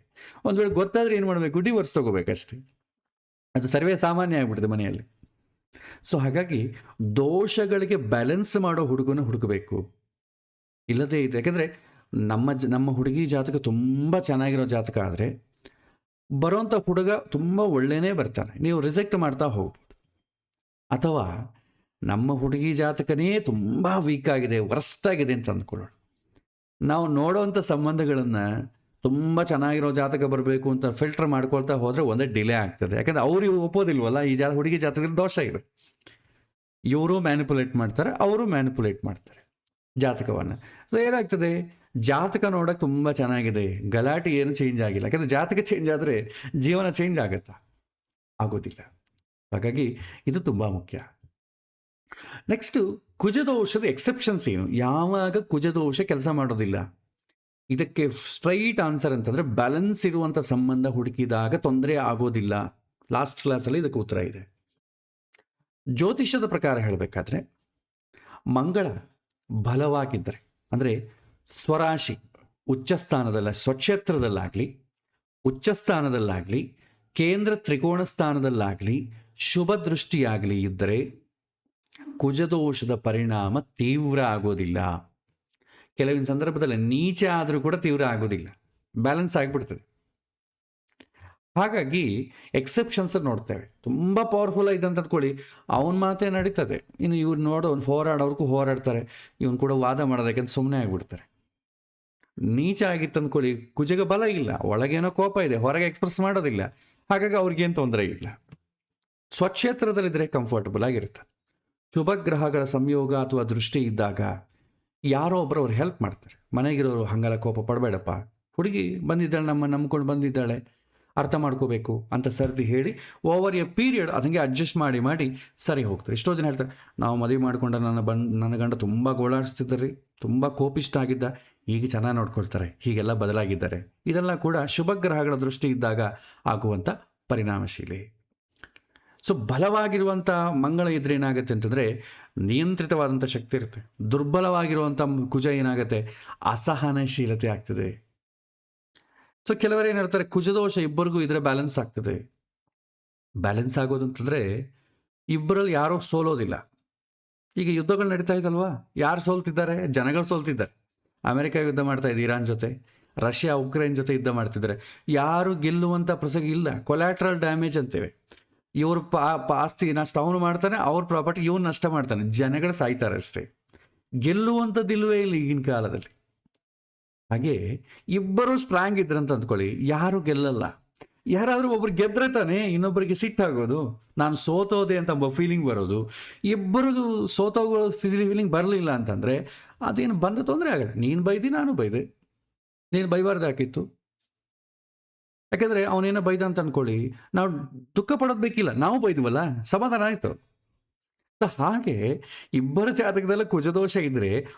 ಒಂದು ವೇಳೆ ಗೊತ್ತಾದರೆ ಏನು ಮಾಡಬೇಕು, ಡಿವೋರ್ಸ್ ತೊಗೋಬೇಕಷ್ಟೇ. ಅದು ಸರ್ವೇ ಸಾಮಾನ್ಯ ಆಗಿಬಿಡ್ತದೆ ಮನೆಯಲ್ಲಿ. ಸೊ ಹಾಗಾಗಿ ದೋಷಗಳಿಗೆ ಬ್ಯಾಲೆನ್ಸ್ ಮಾಡೋ ಹುಡುಗನ ಹುಡುಕಬೇಕು. ಇಲ್ಲದೇ ಇದೆ, ಯಾಕೆಂದರೆ ನಮ್ಮ ಹುಡುಗಿ ಜಾತಕ ತುಂಬ ಚೆನ್ನಾಗಿರೋ ಜಾತಕ ಆದರೆ ಬರೋಂಥ ಹುಡುಗ ತುಂಬ ಒಳ್ಳೆಯೇ ಬರ್ತಾನೆ, ನೀವು ರಿಜೆಕ್ಟ್ ಮಾಡ್ತಾ ಹೋಗ್ಬೋದು. ಅಥವಾ ನಮ್ಮ ಹುಡುಗಿ ಜಾತಕನೇ ತುಂಬ ವೀಕ್ ಆಗಿದೆ, ವರ್ಸ್ಟ್ ಆಗಿದೆ ಅಂತ ಅಂದ್ಕೊಳ್ಳೋಣ, ನಾವು ನೋಡೋವಂಥ ಸಂಬಂಧಗಳನ್ನು ತುಂಬ ಚೆನ್ನಾಗಿರೋ ಜಾತಕ ಬರಬೇಕು ಅಂತ ಫಿಲ್ಟರ್ ಮಾಡ್ಕೊಳ್ತಾ ಹೋದರೆ ಒಂದೇ ಡಿಲೇ ಆಗ್ತದೆ. ಯಾಕಂದರೆ ಅವ್ರಿಗೆ ಒಪ್ಪೋದಿಲ್ವಲ್ಲ, ಈ ಹುಡುಗಿ ಜಾತಕದಲ್ಲಿ ದೋಷ ಇದೆ. ಇವರು ಮ್ಯಾನಿಪುಲೇಟ್ ಮಾಡ್ತಾರೆ, ಅವರು ಮ್ಯಾನಿಪುಲೇಟ್ ಮಾಡ್ತಾರೆ ಜಾತಕವನ್ನು. ಸೊ ಏನಾಗ್ತದೆ, ಜಾತಕ ನೋಡೋಕೆ ತುಂಬ ಚೆನ್ನಾಗಿದೆ, ಗಲಾಟೆ ಏನು ಚೇಂಜ್ ಆಗಿಲ್ಲ. ಯಾಕಂದರೆ ಜಾತಕ ಚೇಂಜ್ ಆದರೆ ಜೀವನ ಚೇಂಜ್ ಆಗುತ್ತಾ? ಆಗೋದಿಲ್ಲ. ಹಾಗಾಗಿ ಇದು ತುಂಬ ಮುಖ್ಯ. ನೆಕ್ಸ್ಟು, ಕುಜದೋಷದ ಎಕ್ಸೆಪ್ಷನ್ಸ್ ಏನು, ಯಾವಾಗ ಕುಜದೋಷ ಕೆಲಸ ಮಾಡೋದಿಲ್ಲ? ಇದಕ್ಕೆ ಸ್ಟ್ರೈಟ್ ಆನ್ಸರ್ ಅಂತಂದರೆ, ಬ್ಯಾಲೆನ್ಸ್ ಇರುವಂಥ ಸಂಬಂಧ ಹುಡುಕಿದಾಗ ತೊಂದರೆ ಆಗೋದಿಲ್ಲ. ಲಾಸ್ಟ್ ಕ್ಲಾಸಲ್ಲಿ ಇದಕ್ಕೆ ಉತ್ತರ ಇದೆ. ಜ್ಯೋತಿಷ್ಯದ ಪ್ರಕಾರ ಹೇಳಬೇಕಾದ್ರೆ, ಮಂಗಳ ಬಲವಾಗಿದ್ದರೆ, ಅಂದರೆ ಸ್ವರಾಶಿ ಉಚ್ಚಸ್ಥಾನದಲ್ಲ, ಸ್ವಕ್ಷೇತ್ರದಲ್ಲಾಗಲಿ, ಉಚ್ಚಸ್ಥಾನದಲ್ಲಾಗಲಿ, ಕೇಂದ್ರ ತ್ರಿಕೋಣ ಸ್ಥಾನದಲ್ಲಾಗಲಿ, ಶುಭ ದೃಷ್ಟಿಯಾಗಲಿ ಇದ್ದರೆ ಕುಜದೋಷದ ಪರಿಣಾಮ ತೀವ್ರ ಆಗೋದಿಲ್ಲ. ಕೆಲವಿನ ಸಂದರ್ಭದಲ್ಲಿ ನೀಚ ಆದರೂ ಕೂಡ ತೀವ್ರ ಆಗೋದಿಲ್ಲ, ಬ್ಯಾಲೆನ್ಸ್ ಆಗಿಬಿಡ್ತದೆ. ಹಾಗಾಗಿ ಎಕ್ಸೆಪ್ಷನ್ಸ್ ನೋಡ್ತೇವೆ. ತುಂಬ ಪವರ್ಫುಲ್ ಆಗಿದೆ ಅಂತ ಅಂದ್ಕೊಳ್ಳಿ, ಅವನ ಮಾತೇ ನಡೀತದೆ. ಇನ್ನು ಇವ್ರು ನೋಡೋ ಹೋರಾಡೋರ್ಗೂ ಹೋರಾಡ್ತಾರೆ, ಇವನು ಕೂಡ ವಾದ ಮಾಡೋದಕ್ಕೆ ಸುಮ್ಮನೆ ಆಗಿಬಿಡ್ತಾರೆ. ನೀಚ ಆಗಿತ್ತು ಅಂದ್ಕೊಳ್ಳಿ, ಕುಜಗ ಬಲ ಇಲ್ಲ, ಒಳಗೇನೋ ಕೋಪ ಇದೆ, ಹೊರಗೆ ಎಕ್ಸ್ಪ್ರೆಸ್ ಮಾಡೋದಿಲ್ಲ, ಹಾಗಾಗಿ ಅವ್ರಿಗೇನು ತೊಂದರೆ ಇಲ್ಲ. ಸ್ವಕ್ಷೇತ್ರದಲ್ಲಿದ್ದರೆ ಕಂಫರ್ಟಬಲ್ ಆಗಿರುತ್ತೆ. ಶುಭ ಗ್ರಹಗಳ ಸಂಯೋಗ ಅಥವಾ ದೃಷ್ಟಿ ಇದ್ದಾಗ ಯಾರೋ ಒಬ್ಬರು ಅವ್ರು ಹೆಲ್ಪ್ ಮಾಡ್ತಾರೆ. ಮನೆಗಿರೋರು ಹಂಗೆಲ್ಲ ಕೋಪ ಪಡಬೇಡಪ್ಪ, ಹುಡುಗಿ ಬಂದಿದ್ದಾಳೆ, ನಂಬ್ಕೊಂಡು ಬಂದಿದ್ದಾಳೆ, ಅರ್ಥ ಮಾಡ್ಕೋಬೇಕು ಅಂತ ಸರ್ದಿ ಹೇಳಿ ಓವರ್ ಎ ಪೀರಿಯಡ್ ಅದಂಗೆ ಅಡ್ಜಸ್ಟ್ ಮಾಡಿ ಸರಿ ಹೋಗ್ತಾರೆ. ಎಷ್ಟೋ ಜನ ಹೇಳ್ತಾರೆ, ನಾವು ಮದುವೆ ಮಾಡಿಕೊಂಡ ನನ್ನ ಗಂಡ ತುಂಬ ಗೋಳಾಡಿಸ್ತಿದ್ದಾರೆ, ತುಂಬ ಕೋಪಿಷ್ಟ ಆಗಿದ್ದ, ಈಗ ಚೆನ್ನಾಗಿ ನೋಡ್ಕೊಳ್ತಾರೆ, ಹೀಗೆಲ್ಲ ಬದಲಾಗಿದ್ದಾರೆ. ಇದೆಲ್ಲ ಕೂಡ ಶುಭ ಗ್ರಹಗಳ ದೃಷ್ಟಿ ಇದ್ದಾಗ ಆಗುವಂಥ ಪರಿಣಾಮಶೀಲಿ. ಸೊ ಬಲವಾಗಿರುವಂಥ ಮಂಗಳ ಇದ್ರೆ ಏನಾಗುತ್ತೆ ಅಂತಂದರೆ ನಿಯಂತ್ರಿತವಾದಂಥ ಶಕ್ತಿ ಇರುತ್ತೆ. ದುರ್ಬಲವಾಗಿರುವಂಥ ಕುಜ ಏನಾಗುತ್ತೆ, ಅಸಹನಶೀಲತೆ ಆಗ್ತದೆ. ಸೊ ಕೆಲವರು ಏನು ಹೇಳ್ತಾರೆ, ಕುಜದೋಷ ಇಬ್ಬರಿಗೂ ಇದ್ರೆ ಬ್ಯಾಲೆನ್ಸ್ ಆಗ್ತದೆ. ಬ್ಯಾಲೆನ್ಸ್ ಆಗೋದು ಅಂತಂದರೆ ಇಬ್ಬರಲ್ಲಿ ಯಾರೋ ಸೋಲೋದಿಲ್ಲ. ಈಗ ಯುದ್ಧಗಳು ನಡೀತಾ ಇದ್ದಲ್ವಾ, ಯಾರು ಸೋಲ್ತಿದ್ದಾರೆ? ಜನಗಳು ಸೋಲ್ತಿದ್ದಾರೆ. ಅಮೆರಿಕ ಯುದ್ಧ ಮಾಡ್ತಾ ಇದೆ ಇರಾನ್ ಜೊತೆ, ರಷ್ಯಾ ಉಕ್ರೇನ್ ಜೊತೆ ಯುದ್ಧ ಮಾಡ್ತಿದ್ದಾರೆ. ಯಾರು ಗೆಲ್ಲುವಂಥ ಪ್ರಸಂಗ ಇಲ್ಲ. ಕೊಲ್ಯಾಟ್ರಲ್ ಡ್ಯಾಮೇಜ್ ಅಂತೇವೆ. ಇವರು ಆಸ್ತಿ ನಷ್ಟ ಅವನು ಮಾಡ್ತಾನೆ, ಅವ್ರ ಪ್ರಾಪರ್ಟಿ ಇವನು ನಷ್ಟ ಮಾಡ್ತಾನೆ, ಜನಗಳು ಸಾಯ್ತಾರೆ ಅಷ್ಟೇ. ಗೆಲ್ಲುವಂಥದ್ದಿಲ್ವೇ ಇಲ್ಲ ಈಗಿನ ಕಾಲದಲ್ಲಿ. ಹಾಗೆ ಇಬ್ಬರು ಸ್ಟ್ರಾಂಗ್ ಇದ್ರಂತ ಅಂದ್ಕೊಳ್ಳಿ, ಯಾರು ಗೆಲ್ಲಲ್ಲ. ಯಾರಾದರೂ ಒಬ್ರು ಗೆದ್ರೆ ತಾನೇ ಇನ್ನೊಬ್ಬರಿಗೆ ಸಿಟ್ಟಾಗೋದು, ನಾನು ಸೋತೋದೆ ಅಂತ ಒಬ್ಬ ಫೀಲಿಂಗ್ ಬರೋದು. ಇಬ್ಬರಿಗೂ ಸೋತೋಗೋ ಫೀಲಿಂಗ್ ಬರಲಿಲ್ಲ ಅಂತಂದರೆ ಅದೇನು ಬಂದ ತೊಂದರೆ ಆಗಲ್ಲ. ನೀನು ಬೈದಿ, ನಾನು ಬೈದೆ, ನೀನು ಬೈಬಾರ್ದು ಹಾಕಿತ್ತು. ಯಾಕೆಂದರೆ ಅವನೇನೋ ಬೈದ ಅಂತ ಅಂದ್ಕೊಳ್ಳಿ, ನಾವು ದುಃಖ ಪಡೋದು ಬೇಕಿಲ್ಲ, ನಾವು ಬೈದ್ವಲ್ಲ, ಸಮಾಧಾನ ಆಯಿತು. ಹಾಗೆ ಇಬ್ಬರ ಜಾತಕದಲ್ಲಿ ಕುಜದೋಷ ಇದ್ದರೆ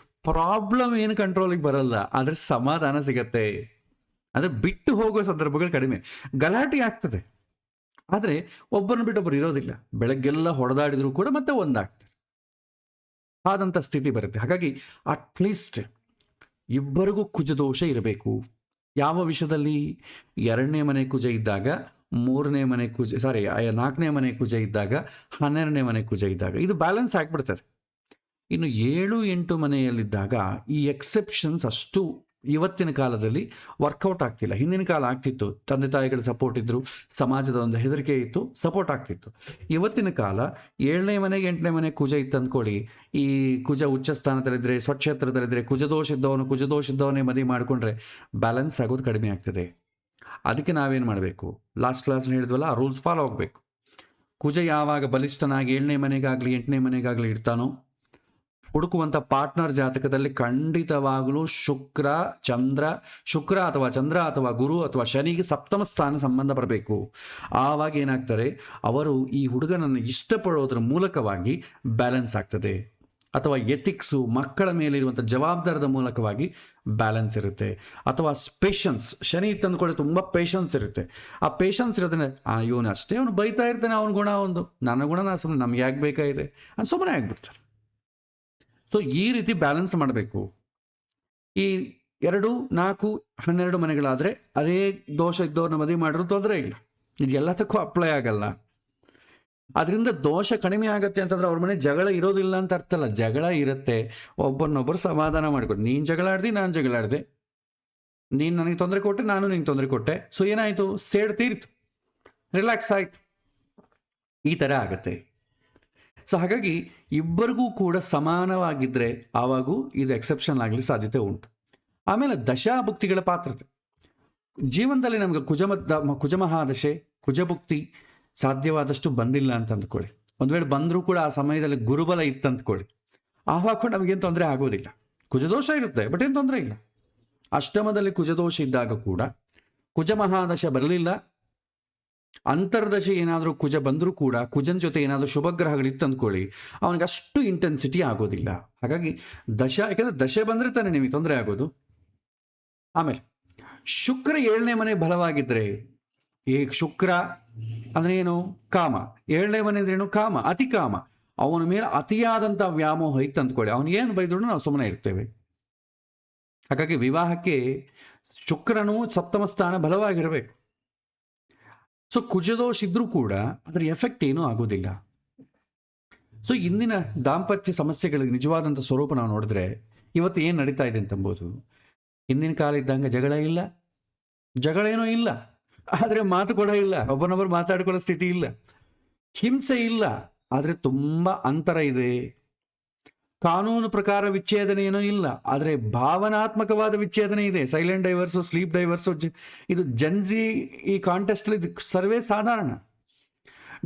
ಪ್ರಾಬ್ಲಮ್ ಏನು ಕಂಟ್ರೋಲಿಗೆ ಬರಲ್ಲ, ಆದರೆ ಸಮಾಧಾನ ಸಿಗತ್ತೆ. ಅಂದರೆ ಬಿಟ್ಟು ಹೋಗೋ ಸಂದರ್ಭಗಳು ಕಡಿಮೆ. ಗಲಾಟೆ ಆಗ್ತದೆ, ಆದರೆ ಒಬ್ಬರನ್ನ ಬಿಟ್ಟೊಬ್ಬರು ಇರೋದಿಲ್ಲ. ಬೆಳಗ್ಗೆಲ್ಲ ಹೊಡೆದಾಡಿದ್ರು ಕೂಡ ಮತ್ತೆ ಒಂದಾಗ್ತದೆ, ಆದಂಥ ಸ್ಥಿತಿ ಬರುತ್ತೆ. ಹಾಗಾಗಿ ಅಟ್ಲೀಸ್ಟ್ ಇಬ್ಬರಿಗೂ ಕುಜದೋಷ ಇರಬೇಕು. ಯಾವ ವಿಷಯದಲ್ಲಿ? 2ನೇ ಮನೆ ಕುಜ ಇದ್ದಾಗ, 3ನೇ ಮನೆ ಕುಜ, 4ನೇ ಮನೆ ಕುಜ ಇದ್ದಾಗ, 12ನೇ ಮನೆ ಕುಜ ಇದ್ದಾಗ ಇದು ಬ್ಯಾಲೆನ್ಸ್ ಆಗಿಬಿಡ್ತದೆ. ಇನ್ನು 7, 8 ಮನೆಯಲ್ಲಿದ್ದಾಗ ಈ ಎಕ್ಸೆಪ್ಷನ್ಸ್ ಅಷ್ಟು ಇವತ್ತಿನ ಕಾಲದಲ್ಲಿ ವರ್ಕೌಟ್ ಆಗ್ತಿಲ್ಲ. ಹಿಂದಿನ ಕಾಲ ಆಗ್ತಿತ್ತು, ತಂದೆ ತಾಯಿಗಳ ಸಪೋರ್ಟ್ ಇದ್ದರು, ಸಮಾಜದ ಒಂದು ಹೆದರಿಕೆ ಇತ್ತು, ಸಪೋರ್ಟ್ ಆಗ್ತಿತ್ತು. ಇವತ್ತಿನ ಕಾಲ 7ನೇ ಮನೆಗೆ 8ನೇ ಮನೆ ಕುಜ ಇತ್ತು ಅಂದ್ಕೊಳ್ಳಿ, ಈ ಕುಜ ಉಚ್ಚ ಸ್ಥಾನದಲ್ಲಿದ್ದರೆ, ಸ್ವಕ್ಷೇತ್ರದಲ್ಲಿದ್ದರೆ, ಕುಜದೋಷ ಇದ್ದವನೇ ಮದುವೆ ಮಾಡಿಕೊಂಡ್ರೆ ಬ್ಯಾಲೆನ್ಸ್ ಆಗೋದು ಕಡಿಮೆ ಆಗ್ತದೆ. ಅದಕ್ಕೆ ನಾವೇನು ಮಾಡಬೇಕು? ಲಾಸ್ಟ್ ಕ್ಲಾಸ್ ಹೇಳಿದ್ವಲ್ಲ, ಆ ರೂಲ್ಸ್ ಫಾಲೋ ಆಗಬೇಕು. ಕುಜ ಯಾವಾಗ ಬಲಿಷ್ಠನಾಗಿ 7ನೇ ಮನೆಗಾಗಲಿ 8ನೇ ಮನೆಗಾಗಲಿ ಇರ್ತಾನೋ, ಹುಡುಕುವಂಥ ಪಾರ್ಟ್ನರ್ ಜಾತಕದಲ್ಲಿ ಖಂಡಿತವಾಗಲೂ ಶುಕ್ರ ಅಥವಾ ಚಂದ್ರ ಅಥವಾ ಗುರು ಅಥವಾ ಶನಿಗೆ ಸಪ್ತಮ ಸ್ಥಾನ ಸಂಬಂಧ ಬರಬೇಕು. ಆವಾಗ ಏನಾಗ್ತಾರೆ, ಅವರು ಈ ಹುಡುಗನನ್ನು ಇಷ್ಟಪಡೋದ್ರ ಮೂಲಕವಾಗಿ ಬ್ಯಾಲೆನ್ಸ್ ಆಗ್ತದೆ. ಅಥವಾ ಎಥಿಕ್ಸು, ಮಕ್ಕಳ ಮೇಲಿರುವಂಥ ಜವಾಬ್ದಾರದ ಮೂಲಕವಾಗಿ ಬ್ಯಾಲೆನ್ಸ್ ಇರುತ್ತೆ. ಅಥವಾ ಪೇಷನ್ಸ್, ಶನಿ ತಂದುಕೊಳ್ಳಿ ತುಂಬ ಪೇಷನ್ಸ್ ಇರುತ್ತೆ. ಆ ಪೇಷನ್ಸ್ ಇರೋದನ್ನ ಇವನು ಅಷ್ಟೇ, ಅವನು ಬೈತಾ ಇರ್ತಾನೆ, ಅವನ ಗುಣ ಒಂದು, ನನ್ನ ಗುಣ ನಾನು ಸುಮ್ಮನೆ, ನಮ್ಗೆ ಯಾಕೆ ಬೇಕಾಗಿದೆ ಅಂತ ಸುಮ್ಮನೆ ಆಗ್ಬಿಡ್ತಾರೆ. ಸೊ ಈ ರೀತಿ ಬ್ಯಾಲೆನ್ಸ್ ಮಾಡಬೇಕು. ಈ 2, 4, 12 ಮನೆಗಳಾದರೆ ಅದೇ ದೋಷ ಇದ್ದವ್ರನ್ನ ಮದುವೆ ಮಾಡಿದ್ರು ತೊಂದರೆ ಇಲ್ಲ. ಇದು ಎಲ್ಲದಕ್ಕೂ ಅಪ್ಲೈ ಆಗಲ್ಲ. ಅದರಿಂದ ದೋಷ ಕಡಿಮೆ ಆಗುತ್ತೆ ಅಂತಂದ್ರೆ ಅವ್ರ ಮನೆ ಜಗಳ ಇರೋದಿಲ್ಲ ಅಂತ ಅರ್ಥ ಅಲ್ಲ. ಜಗಳ ಇರುತ್ತೆ, ಒಬ್ಬರನ್ನೊಬ್ಬರು ಸಮಾಧಾನ ಮಾಡಿಕೊಡು. ನೀನು ಜಗಳ ಆಡ್ದಿ, ನಾನು ಜಗಳ ಆಡಿದೆ, ನೀನು ನನಗೆ ತೊಂದರೆ ಕೊಟ್ಟೆ, ನಾನು ನಿಂಗೆ ತೊಂದರೆ ಕೊಟ್ಟೆ. ಸೊ ಏನಾಯಿತು, ಸೇಡ್ ತೀರ್ತು, ರಿಲ್ಯಾಕ್ಸ್ ಆಯಿತು. ಈ ಥರ ಆಗುತ್ತೆ. ಸೊ ಹಾಗಾಗಿ ಇಬ್ಬರಿಗೂ ಕೂಡ ಸಮಾನವಾಗಿದ್ದರೆ ಆವಾಗೂ ಇದು ಎಕ್ಸೆಪ್ಷನ್ ಆಗಲಿ ಸಾಧ್ಯತೆ ಉಂಟು. ಆಮೇಲೆ ದಶಾಭುಕ್ತಿಗಳ ಪಾತ್ರತೆ ಜೀವನದಲ್ಲಿ ನಮಗೆ ಕುಜಮಹಾದಶೆ, ಕುಜಭುಕ್ತಿ ಸಾಧ್ಯವಾದಷ್ಟು ಬಂದಿಲ್ಲ ಅಂತ ಅಂದ್ಕೊಳ್ಳಿ. ಒಂದು ವೇಳೆ ಬಂದರೂ ಕೂಡ ಆ ಸಮಯದಲ್ಲಿ ಗುರುಬಲ ಇತ್ತು ಅಂದ್ಕೊಳ್ಳಿ, ಆವಾಗ ನಮಗೇನು ತೊಂದರೆ ಆಗೋದಿಲ್ಲ. ಕುಜದೋಷ ಇರುತ್ತೆ, ಬಟ್ ಏನು ತೊಂದರೆ ಇಲ್ಲ. ಅಷ್ಟಮದಲ್ಲಿ ಕುಜದೋಷ ಇದ್ದಾಗ ಕೂಡ ಕುಜಮಹಾದಶ ಬರಲಿಲ್ಲ, ಅಂತರ್ದಶೆ ಏನಾದರೂ ಕುಜ ಬಂದರೂ ಕೂಡ ಕುಜನ ಜೊತೆ ಏನಾದರೂ ಶುಭ ಗ್ರಹಗಳಿತ್ತು ಅಂದ್ಕೊಳ್ಳಿ, ಅವನಿಗೆ ಅಷ್ಟು ಇಂಟೆನ್ಸಿಟಿ ಆಗೋದಿಲ್ಲ. ಹಾಗಾಗಿ ಯಾಕೆಂದರೆ ದಶೆ ಬಂದರೆ ತಾನೇ ನಿಮಗೆ ತೊಂದರೆ ಆಗೋದು. ಆಮೇಲೆ ಶುಕ್ರ 7ನೇ ಮನೆ ಬಲವಾಗಿದ್ದರೆ, ಶುಕ್ರ ಅಂದರೆ ಏನು? ಕಾಮ. 7ನೇ ಮನೆ ಅಂದ್ರೆ ಏನು? ಕಾಮ, ಅತಿ ಕಾಮ. ಅವನ ಮೇಲೆ ಅತಿಯಾದಂಥ ವ್ಯಾಮೋಹ ಇತ್ತು ಅಂದ್ಕೊಳ್ಳಿ, ಅವನಿಗೇನು ಬೈದ್ರು ನಾವು ಸುಮ್ಮನೆ ಇರ್ತೇವೆ. ಹಾಗಾಗಿ ವಿವಾಹಕ್ಕೆ ಶುಕ್ರನು ಸಪ್ತಮ ಸ್ಥಾನ ಬಲವಾಗಿರಬೇಕು. ಸೊ ಕುಜದೋಷ ಇದ್ರೂ ಕೂಡ ಅದರ ಎಫೆಕ್ಟ್ ಏನೂ ಆಗೋದಿಲ್ಲ. ಸೊ ಇಂದಿನ ದಾಂಪತ್ಯ ಸಮಸ್ಯೆಗಳಿಗೆ ನಿಜವಾದಂಥ ಸ್ವರೂಪ ನಾವು ನೋಡಿದ್ರೆ ಇವತ್ತು ಏನು ನಡೀತಾ ಇದೆ ಅಂತಂಬೋದು, ಹಿಂದಿನ ಕಾಲ ಇದ್ದಂಗೆ ಜಗಳ ಏನೋ ಇಲ್ಲ, ಆದರೆ ಮಾತು ಕೂಡ ಇಲ್ಲ, ಒಬ್ಬನೊಬ್ಬರು ಮಾತಾಡ್ಕೊಳ್ಳೋ ಸ್ಥಿತಿ ಇಲ್ಲ, ಹಿಂಸೆ ಇಲ್ಲ, ಆದರೆ ತುಂಬ ಅಂತರ ಇದೆ. ಕಾನೂನು ಪ್ರಕಾರ ವಿಚ್ಛೇದನೆ ಏನೋ ಇಲ್ಲ, ಆದರೆ ಭಾವನಾತ್ಮಕವಾದ ವಿಚ್ಛೇದನೆ ಇದೆ. ಸೈಲೆಂಟ್ ಡೈವರ್ಸು, ಸ್ಲೀಪ್ ಡೈವರ್ಸು, ಇದು ಜನ್ಜಿ ಈ ಕಾಂಟೆಸ್ಟಲ್ಲಿ ಇದು ಸರ್ವೇ ಸಾಧಾರಣ.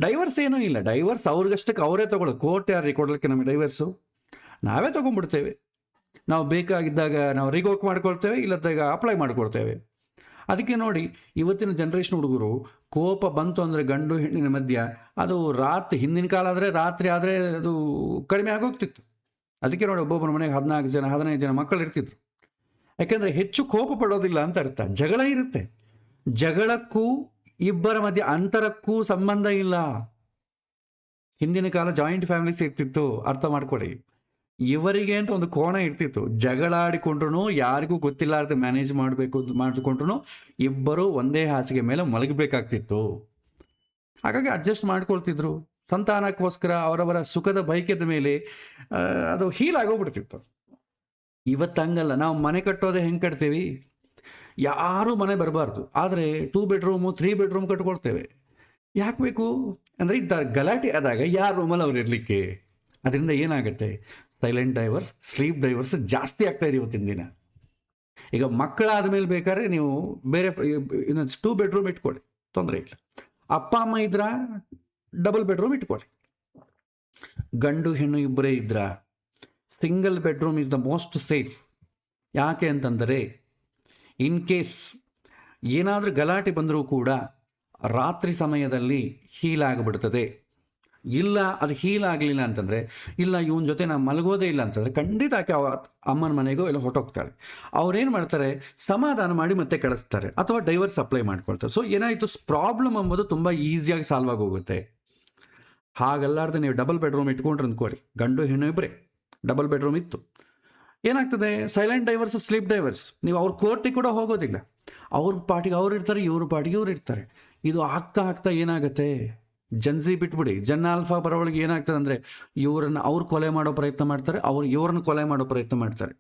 ಡೈವರ್ಸ್ ಏನೂ ಇಲ್ಲ, ಡೈವರ್ಸ್ ಅವ್ರಿಗಷ್ಟಕ್ಕೆ ಅವರೇ ತಗೊಳ್ಳೋದು. ಕೋರ್ಟ್ ಯಾರಿಗೆ ಕೊಡಲಿಕ್ಕೆ ನಮಗೆ ಡೈವರ್ಸು? ನಾವೇ ತೊಗೊಂಡ್ಬಿಡ್ತೇವೆ. ನಾವು ಬೇಕಾಗಿದ್ದಾಗ ನಾವು ರಿಗೋಕ್ ಮಾಡ್ಕೊಳ್ತೇವೆ, ಇಲ್ಲದಾಗ ಅಪ್ಲೈ ಮಾಡ್ಕೊಳ್ತೇವೆ. ಅದಕ್ಕೆ ನೋಡಿ, ಇವತ್ತಿನ ಜನ್ರೇಷನ್ ಹುಡುಗರು ಕೋಪ ಬಂತು ಅಂದರೆ ಗಂಡು ಹೆಣ್ಣಿನ ಮಧ್ಯ ಅದು ಹಿಂದಿನ ಕಾಲ ಆದರೆ ರಾತ್ರಿ ಆದರೆ ಅದು ಕಡಿಮೆ ಆಗೋಗ್ತಿತ್ತು. ಅದಕ್ಕೆ ನೋಡಿ, ಒಬ್ಬೊಬ್ಬರ ಮನೆಗೆ 14 ಜನ 15 ಜನ ಮಕ್ಕಳು ಇರ್ತಿದ್ರು. ಯಾಕೆಂದರೆ ಹೆಚ್ಚು ಕೋಪ ಪಡೋದಿಲ್ಲ ಅಂತ ಅರ್ಥ. ಜಗಳ ಇರುತ್ತೆ, ಜಗಳಕ್ಕೂ ಇಬ್ಬರ ಮಧ್ಯೆ ಅಂತರಕ್ಕೂ ಸಂಬಂಧ ಇಲ್ಲ. ಹಿಂದಿನ ಕಾಲ ಜಾಯಿಂಟ್ ಫ್ಯಾಮಿಲೀಸ್ ಇರ್ತಿತ್ತು, ಅರ್ಥ ಮಾಡ್ಕೊಳ್ಳಿ. ಇವರಿಗೆ ಅಂತ ಒಂದು ಕೋಣ ಇರ್ತಿತ್ತು. ಜಗಳ ಆಡಿಕೊಂಡ್ರು ಯಾರಿಗೂ ಗೊತ್ತಿಲ್ಲಾರ್ದೆ ಮ್ಯಾನೇಜ್ ಮಾಡಿಕೊಂಡ್ರು ಇಬ್ಬರು ಒಂದೇ ಹಾಸಿಗೆ ಮೇಲೆ ಮಲಗಬೇಕಾಗ್ತಿತ್ತು. ಹಾಗಾಗಿ ಅಡ್ಜಸ್ಟ್ ಮಾಡ್ಕೊಳ್ತಿದ್ರು. ಸಂತಾನಕ್ಕೋಸ್ಕರ ಅವರವರ ಸುಖದ ಬೈಕೆದ ಮೇಲೆ ಅದು ಹೀಲ್ ಆಗೋಗ್ಬಿಡ್ತಿತ್ತು. ಇವತ್ತಂಗಲ್ಲ. ನಾವು ಮನೆ ಕಟ್ಟೋದೇ ಹೆಂಗೆ ಕಟ್ತೀವಿ? ಯಾರೂ ಮನೆ ಬರಬಾರ್ದು, ಆದರೆ 2 ಬೆಡ್ರೂಮು 3 ಬೆಡ್ರೂಮ್ ಕಟ್ಕೊಳ್ತೇವೆ. ಯಾಕೆ ಬೇಕು ಅಂದರೆ ಗಲಾಟೆ ಆದಾಗ ಯಾರು ರೂಮಲ್ಲಿ ಅವ್ರು ಇರಲಿಕ್ಕೆ. ಅದರಿಂದ ಏನಾಗುತ್ತೆ? ಸೈಲೆಂಟ್ ಡೈವರ್ಸ್, ಸ್ಲೀಪ್ ಡೈವರ್ಸ್ ಜಾಸ್ತಿ ಆಗ್ತಾಯಿದೆ ಇವತ್ತಿನ ದಿನ. ಈಗ ಮಕ್ಕಳಾದ ಮೇಲೆ ಬೇಕಾದ್ರೆ ನೀವು ಬೇರೆ ಇನ್ನೊಂದು 2 ಬೆಡ್ರೂಮ್ ಇಟ್ಕೊಳ್ಳಿ, ತೊಂದರೆ ಇಲ್ಲ. ಅಪ್ಪ ಅಮ್ಮ ಇದ್ರ ಡಬಲ್ ಬೆಡ್ರೂಮ್ ಇಟ್ಕೊಳ್ಳಿ. ಗಂಡು ಹೆಣ್ಣು ಇಬ್ಬರೇ ಇದ್ರ single bedroom is the most safe. ಯಾಕೆ ಅಂತಂದರೆ, ಇನ್ ಕೇಸ್ ಏನಾದರೂ ಗಲಾಟೆ ಬಂದರೂ ಕೂಡ ರಾತ್ರಿ ಸಮಯದಲ್ಲಿ ಹೀಲ್ ಆಗಿಬಿಡ್ತದೆ. ಇಲ್ಲ ಅದು ಹೀಲ್ ಆಗಲಿಲ್ಲ ಅಂತಂದರೆ, ಇಲ್ಲ ಇವನ ಜೊತೆ ನಾನು ಮಲಗೋದೇ ಇಲ್ಲ ಅಂತಂದರೆ ಖಂಡಿತ ಆಕೆ ಅಮ್ಮನ ಮನೆಗೋ ಎಲ್ಲ ಹೊಟ್ಟೋಗ್ತಾಳೆ. ಅವ್ರೇನು ಮಾಡ್ತಾರೆ? ಸಮಾಧಾನ ಮಾಡಿ ಮತ್ತೆ ಕಳಿಸ್ತಾರೆ, ಅಥವಾ ಡೈವರ್ಸ್ ಅಪ್ಲೈ ಮಾಡ್ಕೊಳ್ತಾರೆ. ಸೊ ಏನಾಯಿತು? ಪ್ರಾಬ್ಲಮ್ ಎಂಬುದು ತುಂಬ ಈಸಿಯಾಗಿ ಸಾಲ್ವ್ ಆಗೋಗುತ್ತೆ. ಹಾಗಲ್ಲಾರ್ದೆ ನೀವು ಡಬಲ್ ಬೆಡ್ರೂಮ್ ಇಟ್ಕೊಂಡ್ರೆ ಅಂದ್ಕೊಳ್ಳಿ, ಗಂಡು ಹೆಣ್ಣು ಇಬ್ಬರೇ ಡಬಲ್ ಬೆಡ್ರೂಮ್ ಇತ್ತು, ಏನಾಗ್ತದೆ? Silent divorce, sleep divorce. ನೀವು ಅವ್ರ ಕೋರ್ಟಿಗೆ ಕೂಡ ಹೋಗೋದಿಲ್ಲ. ಅವ್ರ ಪಾಟಿಗೆ ಅವ್ರು ಇರ್ತಾರೆ, ಇವ್ರ ಪಾಟಿಗೆ ಇವ್ರು ಇರ್ತಾರೆ. ಇದು ಆಗ್ತಾ ಏನಾಗುತ್ತೆ? ಜನ್ಸಿ ಬಿಟ್ಬಿಡಿ, ಜನ್ ಆಲ್ಫಾ ಬರೋವಳಿಗೆ ಏನಾಗ್ತದೆ ಅಂದರೆ, ಅವ್ರು ಕೊಲೆ ಮಾಡೋ ಪ್ರಯತ್ನ ಮಾಡ್ತಾರೆ, ಇವ್ರನ್ನ ಕೊಲೆ ಮಾಡೋ ಪ್ರಯತ್ನ ಮಾಡ್ತಾರೆ.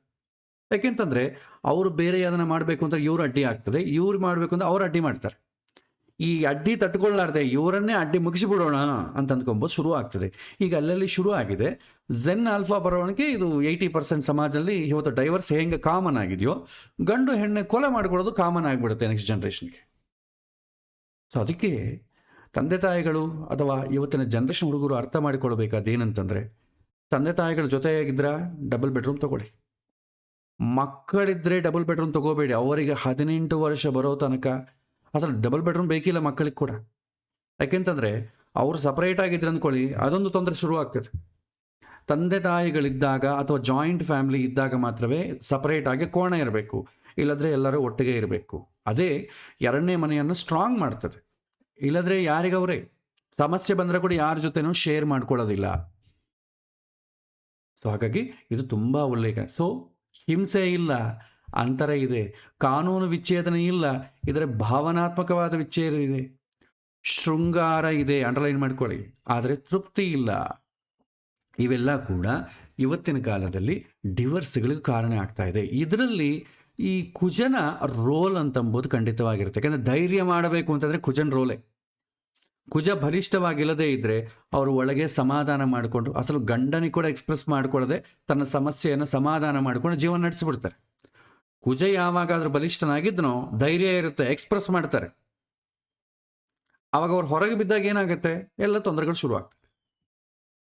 ಯಾಕೆಂತಂದರೆ ಅವರು ಬೇರೆ ಅದನ್ನು ಮಾಡಬೇಕು ಅಂತ ಇವ್ರು ಅಡ್ಡಿ ಆಗ್ತದೆ, ಇವ್ರು ಮಾಡಬೇಕು ಅಂತ ಅವ್ರು ಅಡ್ಡಿ ಮಾಡ್ತಾರೆ. ಈ ಅಡ್ಡಿ ತಟ್ಕೊಳ್ಳಾರ್ದೆ ಇವರನ್ನೇ ಅಡ್ಡಿ ಮುಗಿಸಿಬಿಡೋಣ ಅಂತ ಅಂದ್ಕೊಂಬೋದು ಶುರು ಆಗ್ತದೆ. ಈಗ ಅಲ್ಲಲ್ಲಿ ಶುರು ಆಗಿದೆ. ಜೆನ್ ಆಲ್ಫಾ ಬರೋವಣಿಗೆ ಇದು 80% ಸಮಾಜದಲ್ಲಿ ಇವತ್ತು ಡೈವರ್ಸ್ ಹೆಂಗೆ ಕಾಮನ್ ಆಗಿದೆಯೋ, ಗಂಡು ಹೆಣ್ಣೆ ಕೊಲೆ ಮಾಡ್ಕೊಳ್ಳೋದು ಕಾಮನ್ ಆಗಿಬಿಡುತ್ತೆ ನೆಕ್ಸ್ಟ್ ಜನ್ರೇಷನ್ಗೆ. ಸೊ ಅದಕ್ಕೆ ತಂದೆ ತಾಯಿಗಳು ಅಥವಾ ಇವತ್ತಿನ ಜನ್ರೇಷನ್ ಹುಡುಗರು ಅರ್ಥ ಮಾಡಿಕೊಳ್ಬೇಕಾದೇನಂತಂದರೆ, ತಂದೆ ತಾಯಿಗಳ ಜೊತೆಯಾಗಿದ್ರ ಡಬಲ್ ಬೆಡ್ರೂಮ್ ತೊಗೊಳ್ಳಿ. ಮಕ್ಕಳಿದ್ರೆ ಡಬಲ್ ಬೆಡ್ರೂಮ್ ತೊಗೋಬೇಡಿ. ಅವರಿಗೆ 18 ವರ್ಷ ಬರೋ ತನಕ ಅಸಲು ಡಬಲ್ ಬೆಡ್ರೂಮ್ ಬೇಕಿಲ್ಲ ಮಕ್ಕಳಿಗೆ ಕೂಡ. ಯಾಕೆಂತಂದರೆ ಅವರು ಸಪ್ರೇಟ್ ಆಗಿದ್ರೆ ಅಂದ್ಕೊಳ್ಳಿ, ಅದೊಂದು ತೊಂದರೆ ಶುರು ಆಗ್ತದೆ. ತಂದೆ ತಾಯಿಗಳಿದ್ದಾಗ ಅಥವಾ ಜಾಯಿಂಟ್ ಫ್ಯಾಮಿಲಿ ಇದ್ದಾಗ ಮಾತ್ರವೇ ಸಪ್ರೇಟಾಗಿ ಕೋಣೆ ಇರಬೇಕು, ಇಲ್ಲದ್ರೆ ಎಲ್ಲರೂ ಒಟ್ಟಿಗೆ ಇರಬೇಕು. ಅದೇ ಎರಡನೇ ಮನೆಯನ್ನು ಸ್ಟ್ರಾಂಗ್ ಮಾಡ್ತದೆ. ಇಲ್ಲದ್ರೆ ಯಾರಿಗವರೇ ಸಮಸ್ಯೆ ಬಂದರೆ ಕೂಡ ಯಾರ ಜೊತೆನೂ ಶೇರ್ ಮಾಡ್ಕೊಳ್ಳೋದಿಲ್ಲ. ಸೊ ಹಾಗಾಗಿ ಇದು ತುಂಬ ಉಲ್ಲೇಖ. ಸೊ ಹಿಂಸೆ ಇಲ್ಲ, ಅಂತರ ಇದೆ. ಕಾನೂನು ವಿಚ್ಛೇದನ ಇಲ್ಲ, ಇದರ ಭಾವನಾತ್ಮಕವಾದ ವಿಚ್ಛೇದನ ಇದೆ. ಶೃಂಗಾರ ಇದೆ, ಅಂಡರ್ಲೈನ್ ಮಾಡ್ಕೊಳ್ಳಿ, ಆದರೆ ತೃಪ್ತಿ ಇಲ್ಲ. ಇವೆಲ್ಲ ಕೂಡ ಇವತ್ತಿನ ಕಾಲದಲ್ಲಿ ಡಿವರ್ಸ್ಗಳಿಗೆ ಕಾರಣ ಆಗ್ತಾ ಇದೆ. ಇದರಲ್ಲಿ ಈ ಕುಜನ ರೋಲ್ ಅಂತಂಬುದು ಖಂಡಿತವಾಗಿರುತ್ತೆ. ಯಾಕಂದರೆ ಧೈರ್ಯ ಮಾಡಬೇಕು ಅಂತಂದರೆ ಕುಜನ ರೋಲೇ. ಕುಜ ಬಲಿಷ್ಠವಾಗಿಲ್ಲದೇ ಇದ್ದರೆ ಅವರು ಒಳಗೆ ಸಮಾಧಾನ ಮಾಡಿಕೊಂಡು, ಅಸಲು ಗಂಡನಿಗೆ ಕೂಡ ಎಕ್ಸ್ಪ್ರೆಸ್ ಮಾಡ್ಕೊಳ್ಳದೆ ತನ್ನ ಸಮಸ್ಯೆಯನ್ನು ಸಮಾಧಾನ ಮಾಡಿಕೊಂಡು ಜೀವನ ನಡೆಸಿಬಿಡ್ತಾರೆ. ಕುಜ ಯಾವಾಗಾದ್ರೂ ಬಲಿಷ್ಠನಾಗಿದ್ದನೋ ಧೈರ್ಯ ಇರುತ್ತೆ, ಎಕ್ಸ್ಪ್ರೆಸ್ ಮಾಡ್ತಾರೆ. ಆವಾಗ ಅವ್ರು ಹೊರಗೆ ಬಿದ್ದಾಗ ಏನಾಗುತ್ತೆ? ಎಲ್ಲ ತೊಂದರೆಗಳು ಶುರುವಾಗ್ತದೆ.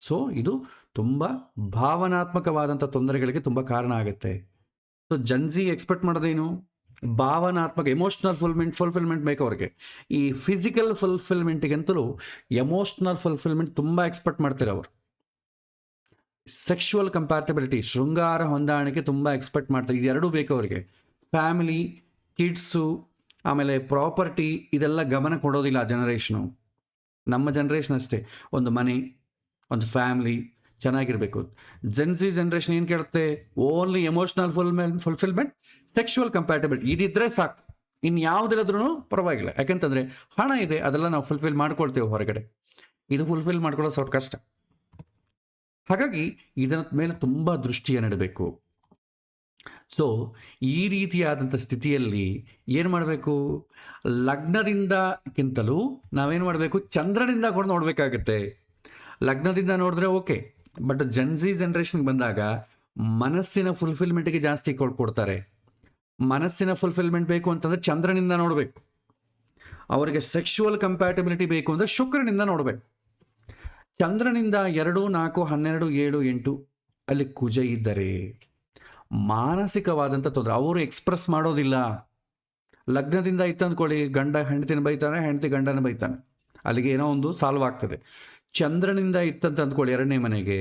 ಸೊ ಇದು ತುಂಬ ಭಾವನಾತ್ಮಕವಾದಂಥ ತೊಂದರೆಗಳಿಗೆ ತುಂಬ ಕಾರಣ ಆಗುತ್ತೆ. ಸೊ ಜನ್ಜಿ ಎಕ್ಸ್ಪೆಕ್ಟ್ ಮಾಡೋದೇನು? ಭಾವನಾತ್ಮಕ ಎಮೋಷ್ನಲ್ ಫುಲ್ಫಿಲ್ಮೆಂಟ್ ಬೇಕು ಅವ್ರಿಗೆ. ಈ ಫಿಸಿಕಲ್ ಫುಲ್ಫಿಲ್ಮೆಂಟಿಗಂತಲೂ ಎಮೋಷ್ನಲ್ ಫುಲ್ಫಿಲ್ಮೆಂಟ್ ತುಂಬ ಎಕ್ಸ್ಪೆಕ್ಟ್ ಮಾಡ್ತಾರೆ ಅವರು. ಸೆಕ್ಷುವಲ್ ಕಂಪ್ಯಾಟಬಿಲಿಟಿ, ಶೃಂಗಾರ ಹೊಂದಾಣಿಕೆ ತುಂಬ ಎಕ್ಸ್ಪೆಕ್ಟ್ ಮಾಡ್ತಾರೆ. ಇದೆರಡೂ ಬೇಕು ಅವರಿಗೆ. ಫ್ಯಾಮಿಲಿ, ಕಿಡ್ಸು, ಆಮೇಲೆ ಪ್ರಾಪರ್ಟಿ, ಇದೆಲ್ಲ ಗಮನ ಕೊಡೋದಿಲ್ಲ ಆ ಜನ್ರೇಷನು. ನಮ್ಮ ಜನ್ರೇಷನ್ ಅಷ್ಟೇ, ಒಂದು ಮನೆ, ಒಂದು ಫ್ಯಾಮಿಲಿ ಚೆನ್ನಾಗಿರಬೇಕು. ಜೆನ್ಸಿ ಜನ್ರೇಷನ್ ಏನು ಕೇಳುತ್ತೆ? Only emotional fulfilment, sexual compatibility, ಇದಿದ್ರೆ ಸಾಕು. ಇನ್ಯಾವುದಿಲ್ಲದ್ರೂ ಪರವಾಗಿಲ್ಲ, ಯಾಕಂತಂದರೆ ಹಣ ಇದೆ, ಅದೆಲ್ಲ ನಾವು ಫುಲ್ಫಿಲ್ ಮಾಡ್ಕೊಳ್ತೇವೆ ಹೊರಗಡೆ. ಇದು ಫುಲ್ಫಿಲ್ ಮಾಡ್ಕೊಳ್ಳೋದು ಸ್ವಲ್ಪ ಕಷ್ಟ. ಹಾಗಾಗಿ ಇದರ ಮೇಲೆ ತುಂಬ ದೃಷ್ಟಿಯನ್ನು ನೀಡಬೇಕು. ಸೊ ಈ ರೀತಿಯಾದಂಥ ಸ್ಥಿತಿಯಲ್ಲಿ ಏನು ಮಾಡಬೇಕು, ಲಗ್ನದಿಂದಕ್ಕಿಂತಲೂ ನಾವೇನು ಮಾಡಬೇಕು, ಚಂದ್ರನಿಂದ ಕೂಡ ನೋಡಬೇಕಾಗತ್ತೆ. ಲಗ್ನದಿಂದ ನೋಡಿದ್ರೆ ಓಕೆ, ಬಟ್ ಜನ್ಸಿ ಜನ್ರೇಷನ್ಗೆ ಬಂದಾಗ ಮನಸ್ಸಿನ ಫುಲ್ಫಿಲ್ಮೆಂಟ್ಗೆ ಜಾಸ್ತಿ ಕೊಡ್ತಾರೆ. ಮನಸ್ಸಿನ ಫುಲ್ಫಿಲ್ಮೆಂಟ್ ಬೇಕು ಅಂತಂದರೆ ಚಂದ್ರನಿಂದ ನೋಡಬೇಕು. ಅವರಿಗೆ ಸೆಕ್ಷುವಲ್ ಕಂಪ್ಯಾಟಿಬಿಲಿಟಿ ಬೇಕು ಅಂದರೆ ಶುಕ್ರನಿಂದ ನೋಡಬೇಕು. ಚಂದ್ರನಿಂದ 2, 4, 12, 7, 8 ಅಲ್ಲಿ ಕುಜ ಇದ್ದರೆ ಮಾನಸಿಕವಾದಂಥ ತೊಂದರೆ, ಅವರು ಎಕ್ಸ್ಪ್ರೆಸ್ ಮಾಡೋದಿಲ್ಲ. ಲಗ್ನದಿಂದ ಇತ್ತಂದ್ಕೊಳ್ಳಿ, ಗಂಡ ಹೆಂಡತಿನ ಬೈತಾನೆ, ಹೆಂಡತಿ ಗಂಡನ ಬೈತಾನೆ, ಅಲ್ಲಿಗೆ ಏನೋ ಒಂದು ಸಾಲ್ವ್ ಆಗ್ತದೆ. ಚಂದ್ರನಿಂದ ಇತ್ತಂತ ಅಂದ್ಕೊಳ್ಳಿ, 2ನೇ ಮನೆಗೆ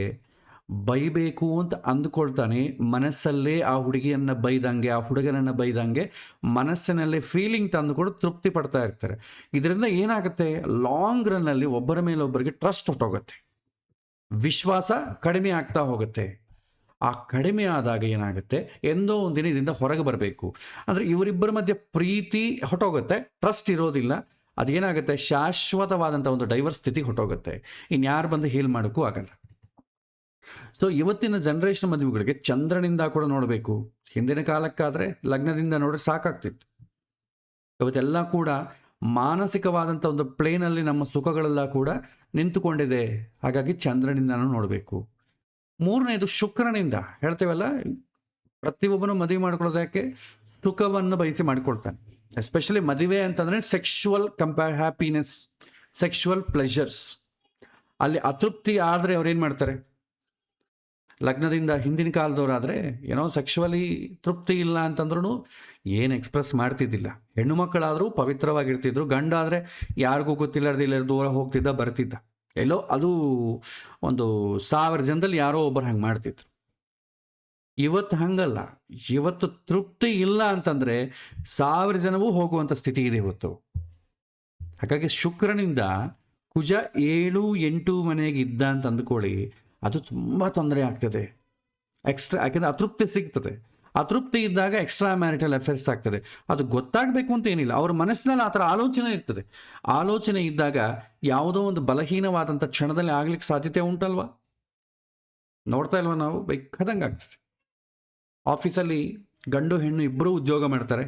ಬೈಬೇಕು ಅಂತ ಅಂದ್ಕೊಳ್ತಾನೆ, ಮನಸ್ಸಲ್ಲೇ ಆ ಹುಡುಗಿಯನ್ನು ಬೈದಂಗೆ, ಆ ಹುಡುಗನನ್ನು ಬೈದಂಗೆ ಮನಸ್ಸಿನಲ್ಲೇ ಫೀಲಿಂಗ್ ತಂದುಕೊಂಡು ತೃಪ್ತಿ ಪಡ್ತಾ ಇರ್ತಾರೆ. ಇದರಿಂದ ಏನಾಗುತ್ತೆ, ಲಾಂಗ್ ರನ್ನಲ್ಲಿ ಒಬ್ಬರ ಮೇಲೆ ಒಬ್ಬರಿಗೆ ಟ್ರಸ್ಟ್ ಹೊಟ್ಟೋಗುತ್ತೆ, ವಿಶ್ವಾಸ ಕಡಿಮೆ ಆಗ್ತಾ ಹೋಗುತ್ತೆ. ಆ ಕಡಿಮೆ ಆದಾಗ ಏನಾಗುತ್ತೆ, ಎಂದೋ ಒಂದು ದಿನ ಇದರಿಂದ ಹೊರಗೆ ಬರಬೇಕು ಅಂದರೆ ಇವರಿಬ್ಬರ ಮಧ್ಯೆ ಪ್ರೀತಿ ಹೊಟ್ಟೋಗುತ್ತೆ, ಟ್ರಸ್ಟ್ ಇರೋದಿಲ್ಲ. ಅದೇನಾಗುತ್ತೆ, ಶಾಶ್ವತವಾದಂಥ ಒಂದು ಡೈವರ್ಸ್ ಸ್ಥಿತಿಗೆ ಹೊಟ್ಟೋಗುತ್ತೆ. ಇನ್ಯಾರು ಬಂದು ಹೀಲ್ ಮಾಡೋಕ್ಕೂ ಆಗಲ್ಲ. ಸೊ ಇವತ್ತಿನ ಜನ್ರೇಷನ್ ಮದುವೆಗಳಿಗೆ ಚಂದ್ರನಿಂದ ಕೂಡ ನೋಡಬೇಕು. ಹಿಂದಿನ ಕಾಲಕ್ಕಾದರೆ ಲಗ್ನದಿಂದ ನೋಡ್ರೆ ಸಾಕಾಗ್ತಿತ್ತು. ಇವತ್ತೆಲ್ಲ ಕೂಡ ಮಾನಸಿಕವಾದಂಥ ಒಂದು ಪ್ಲೇನಲ್ಲಿ ನಮ್ಮ ಸುಖಗಳೆಲ್ಲ ಕೂಡ ನಿಂತುಕೊಂಡಿದೆ. ಹಾಗಾಗಿ ಚಂದ್ರನಿಂದನೂ ನೋಡಬೇಕು. 3ನೇದು ಶುಕ್ರನಿಂದ. ಹೇಳ್ತೇವಲ್ಲ, ಪ್ರತಿಯೊಬ್ಬನು ಮದುವೆ ಮಾಡ್ಕೊಳ್ಳೋದು ಯಾಕೆ, ಸುಖವನ್ನು ಬಯಸಿ ಮಾಡಿಕೊಳ್ತಾನೆ. ಎಸ್ಪೆಷಲಿ ಮದುವೆ ಅಂತಂದರೆ ಸೆಕ್ಷುವಲ್ ಹ್ಯಾಪಿನೆಸ್, ಸೆಕ್ಷುವಲ್ ಪ್ಲೆಷರ್ಸ್. ಅಲ್ಲಿ ಅತೃಪ್ತಿ ಆದರೆ ಅವ್ರು ಏನು ಮಾಡ್ತಾರೆ, ಲಗ್ನದಿಂದ ಹಿಂದಿನ ಕಾಲದವರಾದರೆ ಏನೋ ಸೆಕ್ಷುವಲಿ ತೃಪ್ತಿ ಇಲ್ಲ ಅಂತಂದ್ರೂ ಏನು ಎಕ್ಸ್ಪ್ರೆಸ್ ಮಾಡ್ತಿದ್ದಿಲ್ಲ. ಹೆಣ್ಣು ಮಕ್ಕಳಾದರೂ ಪವಿತ್ರವಾಗಿರ್ತಿದ್ರು, ಗಂಡ ಆದರೆ ಯಾರಿಗೂ ಗೊತ್ತಿಲ್ಲದಿಲ್ಲ, ದೂರ ಹೋಗ್ತಿದ್ದ ಬರ್ತಿದ್ದ, ಎಲ್ಲೋ ಅದು ಒಂದು 1000 ಜನದಲ್ಲಿ ಯಾರೋ ಒಬ್ಬರು ಹಂಗೆ ಮಾಡ್ತಿದ್ರು. ಇವತ್ತು ಹಂಗಲ್ಲ. ಇವತ್ತು ತೃಪ್ತಿ ಇಲ್ಲ ಅಂತಂದರೆ 1000 ಜನವೂ ಹೋಗುವಂಥ ಸ್ಥಿತಿ ಇದೆ ಇವತ್ತು. ಹಾಗಾಗಿ ಶುಕ್ರನಿಂದ ಕುಜ 7, 8 ಮನೆಗೆ ಇದ್ದ ಅಂತ ಅಂದ್ಕೊಳ್ಳಿ, ಅದು ತುಂಬ ತೊಂದರೆ ಆಗ್ತದೆ. ಯಾಕೆಂದರೆ ಅತೃಪ್ತಿ ಸಿಗ್ತದೆ. ಅತೃಪ್ತಿ ಇದ್ದಾಗ ಎಕ್ಸ್ಟ್ರಾ ಮ್ಯಾರಿಟಲ್ ಅಫೇರ್ಸ್ ಆಗ್ತದೆ. ಅದು ಗೊತ್ತಾಗಬೇಕು ಅಂತ ಏನಿಲ್ಲ, ಅವ್ರ ಮನಸ್ಸಿನಲ್ಲಿ ಆ ಥರ ಆಲೋಚನೆ ಇರ್ತದೆ. ಆಲೋಚನೆ ಇದ್ದಾಗ ಯಾವುದೋ ಒಂದು ಬಲಹೀನವಾದಂಥ ಕ್ಷಣದಲ್ಲಿ ಆಗ್ಲಿಕ್ಕೆ ಸಾಧ್ಯತೆ ಉಂಟಲ್ವಾ? ನೋಡ್ತಾ ಇಲ್ವ ನಾವು? ಬೇಕಾದಂಗೆ ಆಗ್ತದೆ. ಆಫೀಸಲ್ಲಿ ಗಂಡು ಹೆಣ್ಣು ಇಬ್ಬರೂ ಉದ್ಯೋಗ ಮಾಡ್ತಾರೆ.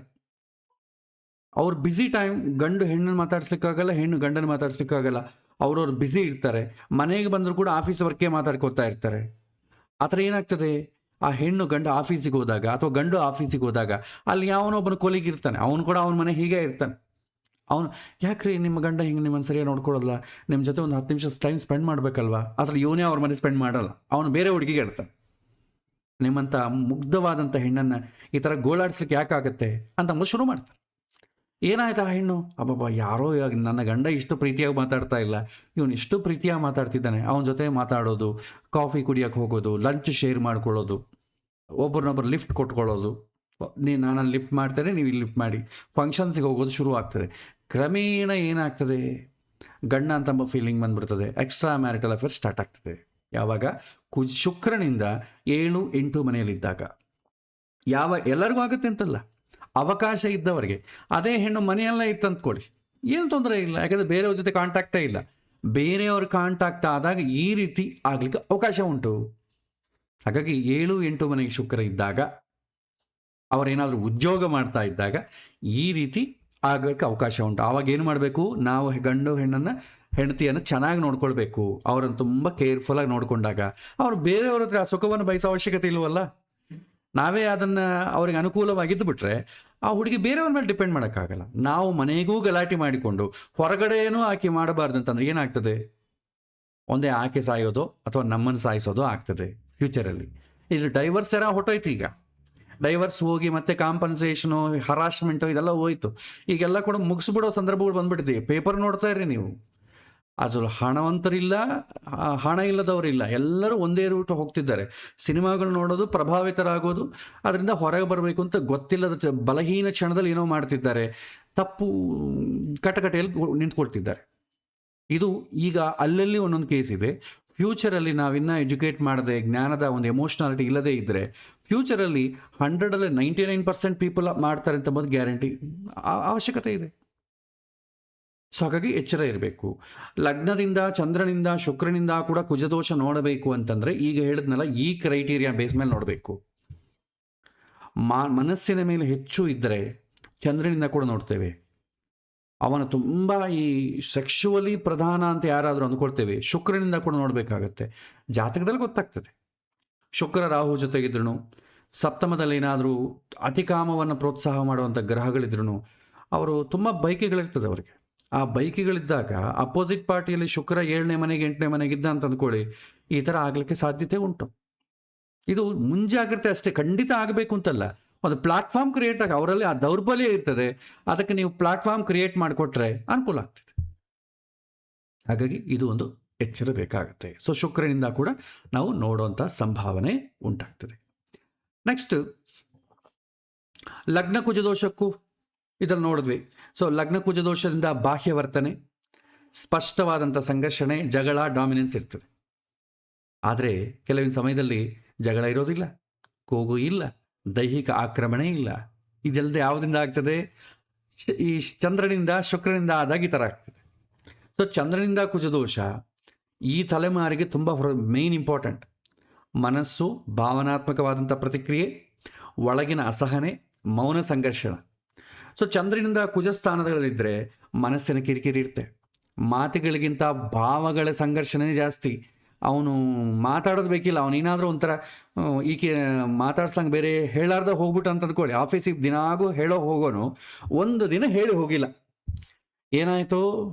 ಅವ್ರು ಬ್ಯುಸಿ ಟೈಮ್, ಗಂಡು ಹೆಣ್ಣನ್ನು ಮಾತಾಡ್ಸ್ಲಿಕ್ಕಾಗಲ್ಲ, ಹೆಣ್ಣು ಗಂಡನ ಮಾತಾಡ್ಸ್ಲಿಕ್ಕಾಗಲ್ಲ. ಅವ್ರವ್ರು ಬ್ಯುಸಿ ಇರ್ತಾರೆ. ಮನೆಗೆ ಬಂದರೂ ಕೂಡ ಆಫೀಸ್ ವರ್ಕೇ ಮಾತಾಡ್ಕೋತಾ ಇರ್ತಾರೆ. ಆ ಥರ ಏನಾಗ್ತದೆ, ಆ ಹೆಣ್ಣು ಗಂಡು ಆಫೀಸಿಗೆ ಹೋದಾಗ ಅಥವಾ ಗಂಡು ಆಫೀಸಿಗೆ ಹೋದಾಗ ಅಲ್ಲಿ ಯಾವನೊಬ್ಬನ ಕೊಲಿಗೆ ಇರ್ತಾನೆ, ಅವನು ಕೂಡ ಅವನ ಮನೆ ಹೀಗೆ ಇರ್ತಾನೆ. ಅವನು, ಯಾಕ್ರಿ ನಿಮ್ಮ ಗಂಡ ಹಿಂಗೆ ನಿಮ್ಮನ್ನು ಸರಿಯಾಗಿ ನೋಡ್ಕೊಳ್ಳಲ್ಲ, ನಿಮ್ಮ ಜೊತೆ ಒಂದು 10 ನಿಮಿಷ ಟೈಮ್ ಸ್ಪೆಂಡ್ ಮಾಡಬೇಕಲ್ವಾ? ಅಸಲು ಇವನೇ ಅವ್ರ ಮನೆ ಸ್ಪೆಂಡ್ ಮಾಡಲ್ಲ, ಅವನು ಬೇರೆ ಹುಡುಗಿಗೆ ಇರ್ತಾನೆ. ನಿಮ್ಮಂಥ ಮುಗ್ಧವಾದಂಥ ಹೆಣ್ಣನ್ನು ಈ ಥರ ಗೋಳಾಡಿಸ್ಲಿಕ್ಕೆ ಯಾಕಾಗತ್ತೆ ಅಂತ ಶುರು ಮಾಡ್ತಾರೆ. ಏನಾಯ್ತು ಆ ಹೆಣ್ಣು, ಅಬ್ಬಬ್ಬ ಯಾರೋ ನನ್ನ ಗಂಡ ಇಷ್ಟು ಪ್ರೀತಿಯಾಗಿ ಮಾತಾಡ್ತಾ ಇಲ್ಲ, ಇವನು ಇಷ್ಟು ಪ್ರೀತಿಯಾಗಿ ಮಾತಾಡ್ತಿದ್ದಾನೆ, ಅವನ ಜೊತೆ ಮಾತಾಡೋದು, ಕಾಫಿ ಕುಡಿಯೋಕ್ಕೆ ಹೋಗೋದು, ಲಂಚ್ ಶೇರ್ ಮಾಡ್ಕೊಳ್ಳೋದು, ಒಬ್ಬರನ್ನೊಬ್ಬರು ಲಿಫ್ಟ್ ಕೊಟ್ಕೊಳ್ಳೋದು, ನಾನು ಲಿಫ್ಟ್ ಮಾಡ್ತೇನೆ ನೀವು ಇಲ್ಲಿ ಲಿಫ್ಟ್ ಮಾಡಿ, ಫಂಕ್ಷನ್ಸಿಗೆ ಹೋಗೋದು ಶುರು ಆಗ್ತದೆ. ಕ್ರಮೇಣ ಏನಾಗ್ತದೆ, ಗಂಡ ಅಂತಂಬ ಫೀಲಿಂಗ್ ಬಂದ್ಬಿಡ್ತದೆ. ಎಕ್ಸ್ಟ್ರಾ ಮ್ಯಾರಿಟಲ್ ಅಫೇರ್ ಸ್ಟಾರ್ಟ್ ಆಗ್ತದೆ. ಯಾವಾಗ ಶುಕ್ರನಿಂದ 7, 8 ಮನೆಯಲ್ಲಿದ್ದಾಗ. ಎಲ್ಲರಿಗೂ ಆಗುತ್ತೆ ಅಂತಲ್ಲ, ಅವಕಾಶ ಇದ್ದವರಿಗೆ. ಅದೇ ಹೆಣ್ಣು ಮನೆಯೆಲ್ಲ ಇತ್ತಂದ್ಕೊಳ್ಳಿ, ಏನು ತೊಂದರೆ ಇಲ್ಲ, ಯಾಕಂದರೆ ಬೇರೆಯವ್ರ ಜೊತೆ ಕಾಂಟ್ಯಾಕ್ಟೇ ಇಲ್ಲ. ಬೇರೆಯವ್ರ ಕಾಂಟ್ಯಾಕ್ಟ್ ಆದಾಗ ಈ ರೀತಿ ಆಗಲಿಕ್ಕೆ ಅವಕಾಶ ಉಂಟು. ಹಾಗಾಗಿ 7, 8 ಮನೆಗೆ ಶುಕ್ರ ಇದ್ದಾಗ, ಅವರೇನಾದರೂ ಉದ್ಯೋಗ ಮಾಡ್ತಾ ಇದ್ದಾಗ ಈ ರೀತಿ ಆಗೋಕ್ಕೆ ಅವಕಾಶ ಉಂಟು. ಆವಾಗ ಏನು ಮಾಡಬೇಕು, ನಾವು ಗಂಡು ಹೆಂಡತಿಯನ್ನು ಚೆನ್ನಾಗಿ ನೋಡ್ಕೊಳ್ಬೇಕು. ಅವರನ್ನು ತುಂಬ ಕೇರ್ಫುಲ್ಲಾಗಿ ನೋಡಿಕೊಂಡಾಗ ಅವರು ಬೇರೆಯವ್ರ ಹತ್ರ ಆ ಸುಖವನ್ನು ಬಯಸೋ ಅವಶ್ಯಕತೆ ಇಲ್ವಲ್ಲ. ನಾವೇ ಅದನ್ನು ಅವ್ರಿಗೆ ಅನುಕೂಲವಾಗಿದ್ದು ಬಿಟ್ರೆ ಆ ಹುಡುಗಿ ಬೇರೆಯವ್ರ ಮೇಲೆ ಡಿಪೆಂಡ್ ಮಾಡೋಕ್ಕಾಗಲ್ಲ. ನಾವು ಮನೆಗೂ ಗಲಾಟೆ ಮಾಡಿಕೊಂಡು ಹೊರಗಡೆನೂ ಆಕೆ ಮಾಡಬಾರ್ದು ಅಂತಂದ್ರೆ ಏನಾಗ್ತದೆ, ಒಂದೇ ಆಕೆ ಸಾಯೋದು ಅಥವಾ ನಮ್ಮನ್ನು ಸಾಯಿಸೋದು ಆಗ್ತದೆ ಫ್ಯೂಚರಲ್ಲಿ. ಇದು ಡೈವರ್ಸ್ ಎಲ್ಲ ಹೊಟ್ಟೋಯ್ತು. ಈಗ ಡೈವರ್ಸ್ ಹೋಗಿ ಮತ್ತೆ ಕಾಂಪನ್ಸೇಷನು, ಹರಾಸ್ಮೆಂಟು ಇದೆಲ್ಲ ಹೋಯ್ತು. ಈಗೆಲ್ಲ ಕೂಡ ಮುಗಿಸ್ಬಿಡೋ ಸಂದರ್ಭಗಳು ಬಂದ್ಬಿಟ್ಟಿದೆ. ಪೇಪರ್ ನೋಡ್ತಾ ಇರಿ ನೀವು, ಅದು ಹಣವಂತರಿಲ್ಲ, ಹಣ ಇಲ್ಲದವರಿಲ್ಲ, ಎಲ್ಲರೂ ಒಂದೇ ರೂಟ್ ಹೋಗ್ತಿದ್ದಾರೆ. ಸಿನಿಮಾಗಳು ನೋಡೋದು, ಪ್ರಭಾವಿತರಾಗೋದು, ಅದರಿಂದ ಹೊರಗೆ ಬರಬೇಕು ಅಂತ ಗೊತ್ತಿಲ್ಲದ ಬಲಹೀನ ಕ್ಷಣದಲ್ಲಿ ಏನೋ ಮಾಡ್ತಿದ್ದಾರೆ, ತಪ್ಪು ಕಟಕಟೆಯಲ್ಲಿ ನಿಂತ್ಕೊಳ್ತಿದ್ದಾರೆ. ಇದು ಈಗ ಅಲ್ಲಲ್ಲಿ ಒಂದೊಂದು ಕೇಸ್ ಇದೆ. ಫ್ಯೂಚರಲ್ಲಿ ನಾವಿನ್ನೂ ಎಜುಕೇಟ್ ಮಾಡದೆ, ಜ್ಞಾನದ ಒಂದು ಎಮೋಷ್ನಾಲಿಟಿ ಇಲ್ಲದೇ ಇದ್ದರೆ ಫ್ಯೂಚರಲ್ಲಿ 100ರಲ್ಲಿ 99% ಪೀಪಲ್ ಮಾಡ್ತಾರೆ ಅಂತ ಒಂದು ಗ್ಯಾರಂಟಿ ಅವಶ್ಯಕತೆ ಇದೆ. ಸೊ ಹಾಗಾಗಿ ಎಚ್ಚರ ಇರಬೇಕು. ಲಗ್ನದಿಂದ, ಚಂದ್ರನಿಂದ, ಶುಕ್ರನಿಂದ ಕೂಡ ಕುಜದೋಷ ನೋಡಬೇಕು ಅಂತಂದರೆ ಈಗ ಹೇಳಿದ್ನಲ್ಲ, ಈ ಕ್ರೈಟೀರಿಯಾ ಬೇಸ್ ಮೇಲೆ ನೋಡಬೇಕು. ಮನಸ್ಸಿನ ಮೇಲೆ ಹೆಚ್ಚು ಇದ್ದರೆ ಚಂದ್ರನಿಂದ ಕೂಡ ನೋಡ್ತೇವೆ. ಅವನು ತುಂಬ ಈ ಸೆಕ್ಷುವಲಿ ಪ್ರಧಾನ ಅಂತ ಯಾರಾದರೂ ಅಂದ್ಕೊಳ್ತೇವೆ, ಶುಕ್ರನಿಂದ ಕೂಡ ನೋಡಬೇಕಾಗತ್ತೆ. ಜಾತಕದಲ್ಲಿ ಗೊತ್ತಾಗ್ತದೆ. ಶುಕ್ರ ರಾಹು ಜೊತೆಗಿದ್ರು, ಸಪ್ತಮದಲ್ಲಿ ಏನಾದರೂ ಅತಿಕಾಮವನ್ನು ಪ್ರೋತ್ಸಾಹ ಮಾಡುವಂಥ ಗ್ರಹಗಳಿದ್ರು ಅವರು ತುಂಬ ಬೈಕೆಗಳಿರ್ತದೆ ಅವರಿಗೆ. ಆ ಬೈಕೆಗಳಿದ್ದಾಗ ಅಪೋಸಿಟ್ ಪಾರ್ಟಿಯಲ್ಲಿ ಶುಕ್ರ 7ನೇ ಮನೆಗೆ 8ನೇ ಮನೆಗಿದ್ದ ಅಂತ ಅಂದ್ಕೊಳ್ಳಿ, ಈ ಥರ ಆಗಲಿಕ್ಕೆ ಸಾಧ್ಯತೆ ಉಂಟು. ಇದು ಮುಂಜಾಗ್ರತೆ ಅಷ್ಟೇ, ಖಂಡಿತ ಆಗಬೇಕು ಅಂತಲ್ಲ. ಒಂದು ಪ್ಲಾಟ್ಫಾರ್ಮ್ ಕ್ರಿಯೇಟ್ ಆಗಿ ಅವರಲ್ಲಿ ಆ ದೌರ್ಬಲ್ಯ ಇರ್ತದೆ, ಅದಕ್ಕೆ ನೀವು ಪ್ಲಾಟ್ಫಾರ್ಮ್ ಕ್ರಿಯೇಟ್ ಮಾಡಿಕೊಟ್ರೆ ಅನುಕೂಲ ಆಗ್ತದೆ. ಹಾಗಾಗಿ ಇದು ಒಂದು ಎಚ್ಚರ ಬೇಕಾಗುತ್ತೆ. ಸೊ ಶುಕ್ರನಿಂದ ಕೂಡ ನಾವು ನೋಡುವಂಥ ಸಂಭಾವನೆ ಉಂಟಾಗ್ತದೆ. ನೆಕ್ಸ್ಟ್, ಲಗ್ನ ಕುಜದೋಷಕ್ಕೂ ಇದನ್ನು ನೋಡಿದ್ವಿ. ಸೊ ಲಗ್ನ ಕುಜದೋಷದಿಂದ ಬಾಹ್ಯ ವರ್ತನೆ, ಸ್ಪಷ್ಟವಾದಂಥ ಸಂಘರ್ಷಣೆ, ಜಗಳ, ಡಾಮಿನೆನ್ಸ್ ಇರ್ತದೆ. ಆದರೆ ಕೆಲವಿನ ಸಮಯದಲ್ಲಿ ಜಗಳ ಇರೋದಿಲ್ಲ, ಕೂಗು ಇಲ್ಲ, ದೈಹಿಕ ಆಕ್ರಮಣೆ ಇಲ್ಲ. ಇದೆಲ್ಲದೆ ಯಾವುದರಿಂದ ಆಗ್ತದೆ? ಈ ಚಂದ್ರನಿಂದ, ಶುಕ್ರನಿಂದ ಆದಾಗ ಈ ಥರ ಆಗ್ತದೆ. ಸೊ ಚಂದ್ರನಿಂದ ಕುಜದೋಷ ಈ ತಲೆಮಾರಿಗೆ ತುಂಬ ಮೇನ್ ಇಂಪಾರ್ಟೆಂಟ್. ಮನಸ್ಸು, ಭಾವನಾತ್ಮಕವಾದಂಥ ಪ್ರತಿಕ್ರಿಯೆ, ಒಳಗಿನ ಅಸಹನೆ, ಮೌನ ಸಂಘರ್ಷಣ. ಸೊ ಚಂದ್ರನಿಂದ ಕುಜಸ್ಥಾನದಲ್ಲಿದ್ದರೆ ಮನಸ್ಸಿನ ಕಿರಿಕಿರಿ ಇರುತ್ತೆ. ಮಾತುಗಳಿಗಿಂತ ಭಾವಗಳ ಸಂಘರ್ಷಣೆ ಜಾಸ್ತಿ. ಅವನು ಮಾತಾಡೋದು ಬೇಕಿಲ್ಲ, ಅವನೇನಾದರೂ ಒಂಥರ ಈಕೆ ಮಾತಾಡ್ಸಂಗೆ ಬೇರೆ ಹೇಳಾರ್ದ ಹೋಗ್ಬಿಟ್ಟು ಅಂತ ಅಂದ್ಕೊಳ್ಳಿ. ಆಫೀಸಿಗೆ ದಿನಾಗೂ ಹೇಳೋ ಹೋಗೋನು ಒಂದು ದಿನ ಹೇಳಿ ಹೋಗಿಲ್ಲ, ಏನಾಯಿತು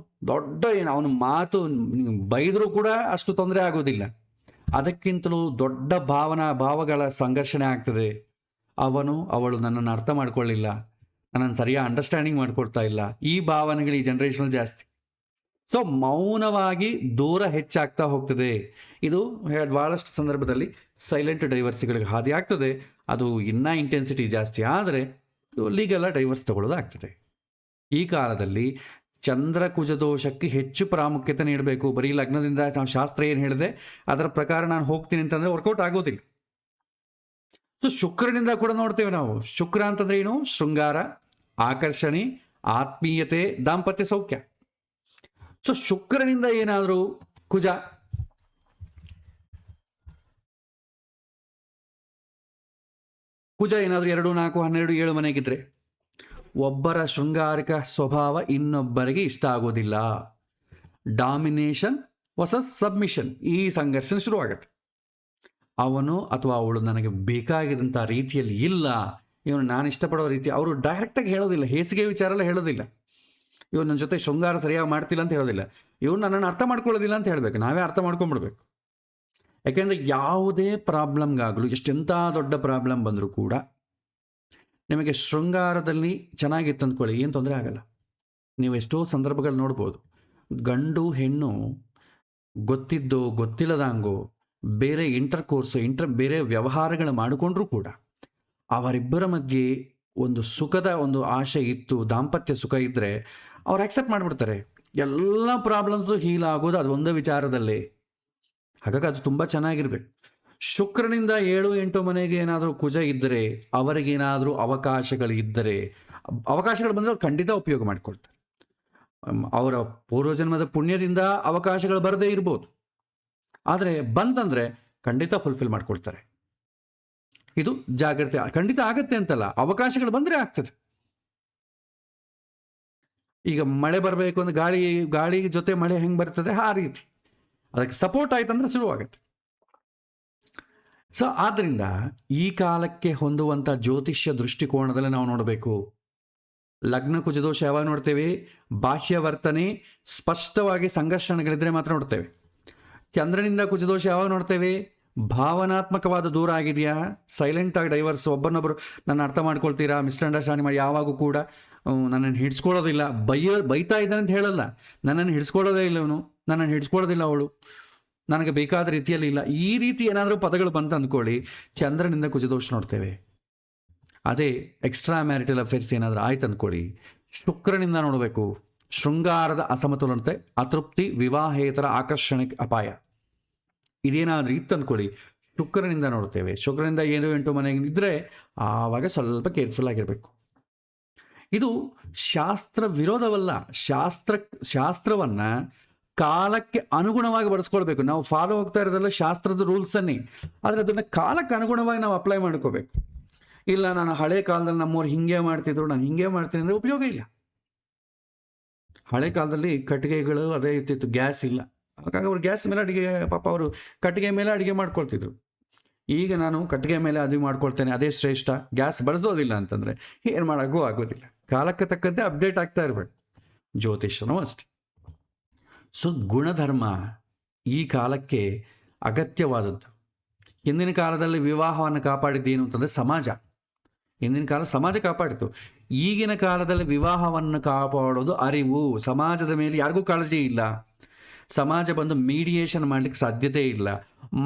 ದೊಡ್ಡ ಅವನ ಮಾತು ಬೈದರೂ ಕೂಡ ಅಷ್ಟು ತೊಂದರೆ ಆಗೋದಿಲ್ಲ. ಅದಕ್ಕಿಂತಲೂ ದೊಡ್ಡ ಭಾವಗಳ ಸಂಘರ್ಷಣೆ ಆಗ್ತದೆ. ಅವಳು ನನ್ನನ್ನು ಅರ್ಥ ಮಾಡ್ಕೊಳ್ಳಿಲ್ಲ, ನನ್ನನ್ನು ಸರಿಯಾಗಿ ಅಂಡರ್ಸ್ಟ್ಯಾಂಡಿಂಗ್ ಮಾಡ್ಕೊಳ್ತಾ ಇಲ್ಲ. ಈ ಭಾವನೆಗಳು ಈ ಜನ್ರೇಷನ್ ಜಾಸ್ತಿ. ಸೊ ಮೌನವಾಗಿ ದೂರ ಹೆಚ್ಚಾಗ್ತಾ ಹೋಗ್ತದೆ. ಇದು ಭಾಳಷ್ಟು ಸಂದರ್ಭದಲ್ಲಿ ಸೈಲೆಂಟ್ ಡೈವರ್ಸ್ಗಳಿಗೆ ಹಾದಿ ಆಗ್ತದೆ. ಅದು ಇನ್ನೂ ಇಂಟೆನ್ಸಿಟಿ ಜಾಸ್ತಿ ಆದರೆ ಲೀಗಲ್ಲ ಡೈವರ್ಸ್ ತಗೊಳ್ಳೋದಾಗ್ತದೆ. ಈ ಕಾಲದಲ್ಲಿ ಚಂದ್ರ ಕುಜದೋಷಕ್ಕೆ ಹೆಚ್ಚು ಪ್ರಾಮುಖ್ಯತೆ ನೀಡಬೇಕು. ಬರೀ ಲಗ್ನದಿಂದ ನಾವು ಶಾಸ್ತ್ರ ಏನು ಹೇಳಿದೆ ಅದರ ಪ್ರಕಾರ ನಾನು ಹೋಗ್ತೀನಿ ಅಂತಂದರೆ ವರ್ಕೌಟ್ ಆಗೋದಿಲ್ಲ. ಸೊ ಶುಕ್ರನಿಂದ ಕೂಡ ನೋಡ್ತೇವೆ ನಾವು. ಶುಕ್ರ ಅಂತಂದ್ರೆ ಏನು? ಶೃಂಗಾರ, ಆಕರ್ಷಣೆ, ಆತ್ಮೀಯತೆ, ದಾಂಪತ್ಯ ಸೌಖ್ಯ. ಸೊ ಶುಕ್ರನಿಂದ ಏನಾದರೂ ಕುಜ ಏನಾದರೂ 2, 4, 12, 7 ಮನೆಗಿದ್ರೆ ಒಬ್ಬರ ಶೃಂಗಾರಿಕ ಸ್ವಭಾವ ಇನ್ನೊಬ್ಬರಿಗೆ ಇಷ್ಟ ಆಗೋದಿಲ್ಲ. ಡಾಮಿನೇಷನ್ ವರ್ಸಸ್ ಸಬ್ಮಿಷನ್, ಈ ಸಂಘರ್ಷಣೆ ಶುರುವಾಗುತ್ತೆ. ಅವನು ಅಥವಾ ಅವಳು ನನಗೆ ಬೇಕಾಗಿದ್ದಂಥ ರೀತಿಯಲ್ಲಿ ಇಲ್ಲ, ಇವನು ನಾನು ಇಷ್ಟಪಡೋ ರೀತಿ ಅವರು ಡೈರೆಕ್ಟಾಗಿ ಹೇಳೋದಿಲ್ಲ, ಹೇಸಿಗೆ ವಿಚಾರ ಎಲ್ಲ ಹೇಳೋದಿಲ್ಲ. ಇವನು ನನ್ನ ಜೊತೆ ಶೃಂಗಾರ ಸರಿಯಾಗಿ ಮಾಡ್ತಿಲ್ಲ ಅಂತ ಹೇಳೋದಿಲ್ಲ, ಇವನು ನನ್ನನ್ನು ಅರ್ಥ ಮಾಡ್ಕೊಳ್ಳೋದಿಲ್ಲ ಅಂತ ಹೇಳಬೇಕು. ನಾವೇ ಅರ್ಥ ಮಾಡ್ಕೊಂಬಿಡ್ಬೇಕು. ಯಾಕೆಂದರೆ ಯಾವುದೇ ಪ್ರಾಬ್ಲಮ್ಗಾಗಲೂ, ಎಷ್ಟೆಂಥ ದೊಡ್ಡ ಪ್ರಾಬ್ಲಮ್ ಬಂದರೂ ಕೂಡ ನಿಮಗೆ ಶೃಂಗಾರದಲ್ಲಿ ಚೆನ್ನಾಗಿತ್ತು ಅಂದ್ಕೊಳ್ಳಿ, ಏನು ತೊಂದರೆ ಆಗಲ್ಲ. ನೀವು ಎಷ್ಟೋ ಸಂದರ್ಭಗಳು ನೋಡ್ಬೋದು, ಗಂಡು ಹೆಣ್ಣು ಗೊತ್ತಿದ್ದೋ ಗೊತ್ತಿಲ್ಲದಂಗೋ ಬೇರೆ ಬೇರೆ ವ್ಯವಹಾರಗಳು ಮಾಡಿಕೊಂಡ್ರೂ ಕೂಡ ಅವರಿಬ್ಬರ ಮಧ್ಯೆ ಒಂದು ಸುಖದ ಒಂದು ಆಶೆ ಇತ್ತು, ದಾಂಪತ್ಯ ಸುಖ ಇದ್ದರೆ ಅವ್ರು ಆಕ್ಸೆಪ್ಟ್ ಮಾಡಿಬಿಡ್ತಾರೆ. ಎಲ್ಲ ಪ್ರಾಬ್ಲಮ್ಸು ಹೀಲ್ ಆಗೋದು ಅದು ಒಂದೇ ವಿಚಾರದಲ್ಲೇ. ಹಾಗಾಗಿ ಅದು ತುಂಬ ಚೆನ್ನಾಗಿರ್ಬೇಕು. ಶುಕ್ರನಿಂದ 7, 8 ಮನೆಗೆ ಏನಾದರೂ ಕುಜ ಇದ್ದರೆ, ಅವರಿಗೇನಾದರೂ ಅವಕಾಶಗಳು ಬಂದರೆ ಅವ್ರು ಖಂಡಿತ ಉಪಯೋಗ ಮಾಡಿಕೊಳ್ತಾರೆ. ಅವರ ಪೂರ್ವಜನ್ಮದ ಪುಣ್ಯದಿಂದ ಅವಕಾಶಗಳು ಬರದೇ ಇರ್ಬೋದು, ಆದರೆ ಬಂತಂದರೆ ಖಂಡಿತ ಫುಲ್ಫಿಲ್ ಮಾಡ್ಕೊಳ್ತಾರೆ. ಇದು ಜಾಗ್ರತೆ. ಖಂಡಿತ ಆಗತ್ತೆ ಅಂತಲ್ಲ, ಅವಕಾಶಗಳು ಬಂದರೆ ಆಗ್ತದೆ. ಈಗ ಮಳೆ ಬರಬೇಕು ಅಂದ್ರೆ ಗಾಳಿ ಜೊತೆ ಮಳೆ ಹೆಂಗೆ ಬರ್ತದೆ ಆ ರೀತಿ ಅದಕ್ಕೆ ಸಪೋರ್ಟ್ ಆಯ್ತಂದ್ರೆ ಶುರುವಾಗುತ್ತೆ. ಸೊ ಆದ್ದರಿಂದ ಈ ಕಾಲಕ್ಕೆ ಹೊಂದುವಂಥ ಜ್ಯೋತಿಷ್ಯ ದೃಷ್ಟಿಕೋನದಲ್ಲಿ ನಾವು ನೋಡಬೇಕು. ಲಗ್ನ ಕುಜದೋಷ ಯಾವಾಗ ನೋಡ್ತೇವೆ? ಬಾಹ್ಯ ವರ್ತನೆ ಸ್ಪಷ್ಟವಾಗಿ ಸಂಘರ್ಷಣೆಗಳಿದ್ರೆ ಮಾತ್ರ ನೋಡ್ತೇವೆ. ಚಂದ್ರನಿಂದ ಕುಜದೋಷ ಯಾವಾಗ ನೋಡ್ತೇವೆ? ಭಾವನಾತ್ಮಕವಾದ ದೂರ ಆಗಿದೆಯಾ, ಸೈಲೆಂಟಾಗಿ ಡೈವರ್ಸ್, ಒಬ್ಬರನ್ನೊಬ್ಬರು ನನ್ನ ಅರ್ಥ ಮಾಡ್ಕೊಳ್ತೀರಾ, ಮಿಸ್ಅಂಡರ್ಸ್ಟ್ಯಾಂಡಿಂಗ್ ಮಾಡಿ ಯಾವಾಗೂ ಕೂಡ ನನ್ನನ್ನು ಹಿಡಿಸ್ಕೊಳ್ಳೋದಿಲ್ಲ, ಬೈತಾ ಇದ್ದಾನೆ ಅಂತ ಹೇಳಲ್ಲ, ನನ್ನನ್ನು ಹಿಡಿಸ್ಕೊಳ್ಳೋದೇ ಇಲ್ಲ ಅವನು, ನನ್ನನ್ನು ಹಿಡಿಸ್ಕೊಳ್ಳೋದಿಲ್ಲ ಅವಳು, ನನಗೆ ಬೇಕಾದ ರೀತಿಯಲ್ಲಿ ಇಲ್ಲ, ಈ ರೀತಿ ಏನಾದರೂ ಪದಗಳು ಬಂತ ಅಂದ್ಕೊಳ್ಳಿ, ಚಂದ್ರನಿಂದ ಕುಜದೋಷ ನೋಡ್ತೇವೆ. ಅದೇ ಎಕ್ಸ್ಟ್ರಾ ಮ್ಯಾರಿಟಲ್ ಅಫೇರ್ಸ್ ಏನಾದರೂ ಆಯ್ತು ಅಂದ್ಕೊಳ್ಳಿ, ಶುಕ್ರನಿಂದ ನೋಡಬೇಕು. ಶೃಂಗಾರದ ಅಸಮತೋಲನತೆ, ಅತೃಪ್ತಿ, ವಿವಾಹೇತರ ಆಕರ್ಷಣೆ ಅಪಾಯ. ಇದೇನಾದರೂ ಇತ್ತು ಅಂದ್ಕೊಳ್ಳಿ, ಶುಕ್ರನಿಂದ ನೋಡ್ತೇವೆ. ಶುಕ್ರನಿಂದ 7-8 ಮನೆಗೆ ಇದ್ದರೆ ಆವಾಗ ಸ್ವಲ್ಪ ಕೇರ್ಫುಲ್ ಆಗಿರಬೇಕು. ಇದು ಶಾಸ್ತ್ರ ವಿರೋಧವಲ್ಲ. ಶಾಸ್ತ್ರವನ್ನು ಕಾಲಕ್ಕೆ ಅನುಗುಣವಾಗಿ ಬಳಸ್ಕೊಳ್ಬೇಕು. ನಾವು ಫಾಲೋ ಹೋಗ್ತಾ ಇರೋದಲ್ಲ ಶಾಸ್ತ್ರದ ರೂಲ್ಸನ್ನೇ, ಆದರೆ ಅದನ್ನು ಕಾಲಕ್ಕೆ ಅನುಗುಣವಾಗಿ ನಾವು ಅಪ್ಲೈ ಮಾಡ್ಕೋಬೇಕು. ಇಲ್ಲ ನಾನು ಹಳೆ ಕಾಲದಲ್ಲಿ ನಮ್ಮವ್ರು ಹಿಂಗೆ ಮಾಡ್ತಿದ್ರು, ನಾನು ಹಿಂಗೆ ಮಾಡ್ತೀನಿ ಅಂದರೆ ಉಪಯೋಗ ಇಲ್ಲ. ಹಳೆ ಕಾಲದಲ್ಲಿ ಕಟ್ಟಿಗೆಗಳು ಅದೇ ಇರ್ತಿತ್ತು, ಗ್ಯಾಸ್ ಇಲ್ಲ. ಹಾಗಾಗಿ ಅವ್ರು ಗ್ಯಾಸ್ ಮೇಲೆ ಅಡುಗೆ, ಪಾಪ ಅವರು ಕಟ್ಟಿಗೆ ಮೇಲೆ ಅಡುಗೆ ಮಾಡ್ಕೊಳ್ತಿದ್ರು. ಈಗ ನಾನು ಕಟ್ಟಿಗೆ ಮೇಲೆ ಅದು ಮಾಡ್ಕೊಳ್ತೇನೆ, ಅದೇ ಶ್ರೇಷ್ಠ, ಗ್ಯಾಸ್ ಬಳಸೋದಿಲ್ಲ ಅಂತಂದರೆ ಏನು ಮಾಡೋಕ್ಕೂ ಆಗೋದಿಲ್ಲ. ಕಾಲಕ್ಕೆ ತಕ್ಕಂತೆ ಅಪ್ಡೇಟ್ ಆಗ್ತಾ ಇರಬೇಕು. ಜ್ಯೋತಿಷ್ಯನೂ ಅಷ್ಟೆ. ಸೊ ಗುಣಧರ್ಮ ಈ ಕಾಲಕ್ಕೆ ಅಗತ್ಯವಾದದ್ದು. ಹಿಂದಿನ ಕಾಲದಲ್ಲಿ ವಿವಾಹವನ್ನು ಕಾಪಾಡಿದ್ದೇನು ಅಂತಂದರೆ ಸಮಾಜ. ಹಿಂದಿನ ಕಾಲ ಸಮಾಜ ಕಾಪಾಡಿತು. ಈಗಿನ ಕಾಲದಲ್ಲಿ ವಿವಾಹವನ್ನು ಕಾಪಾಡೋದು ಅರಿವು. ಸಮಾಜದ ಮೇಲೆ ಯಾರಿಗೂ ಕಾಳಜಿ ಇಲ್ಲ. ಸಮಾಜ ಬಂದು ಮೀಡಿಯೇಷನ್ ಮಾಡಲಿಕ್ಕೆ ಸಾಧ್ಯತೆ ಇಲ್ಲ.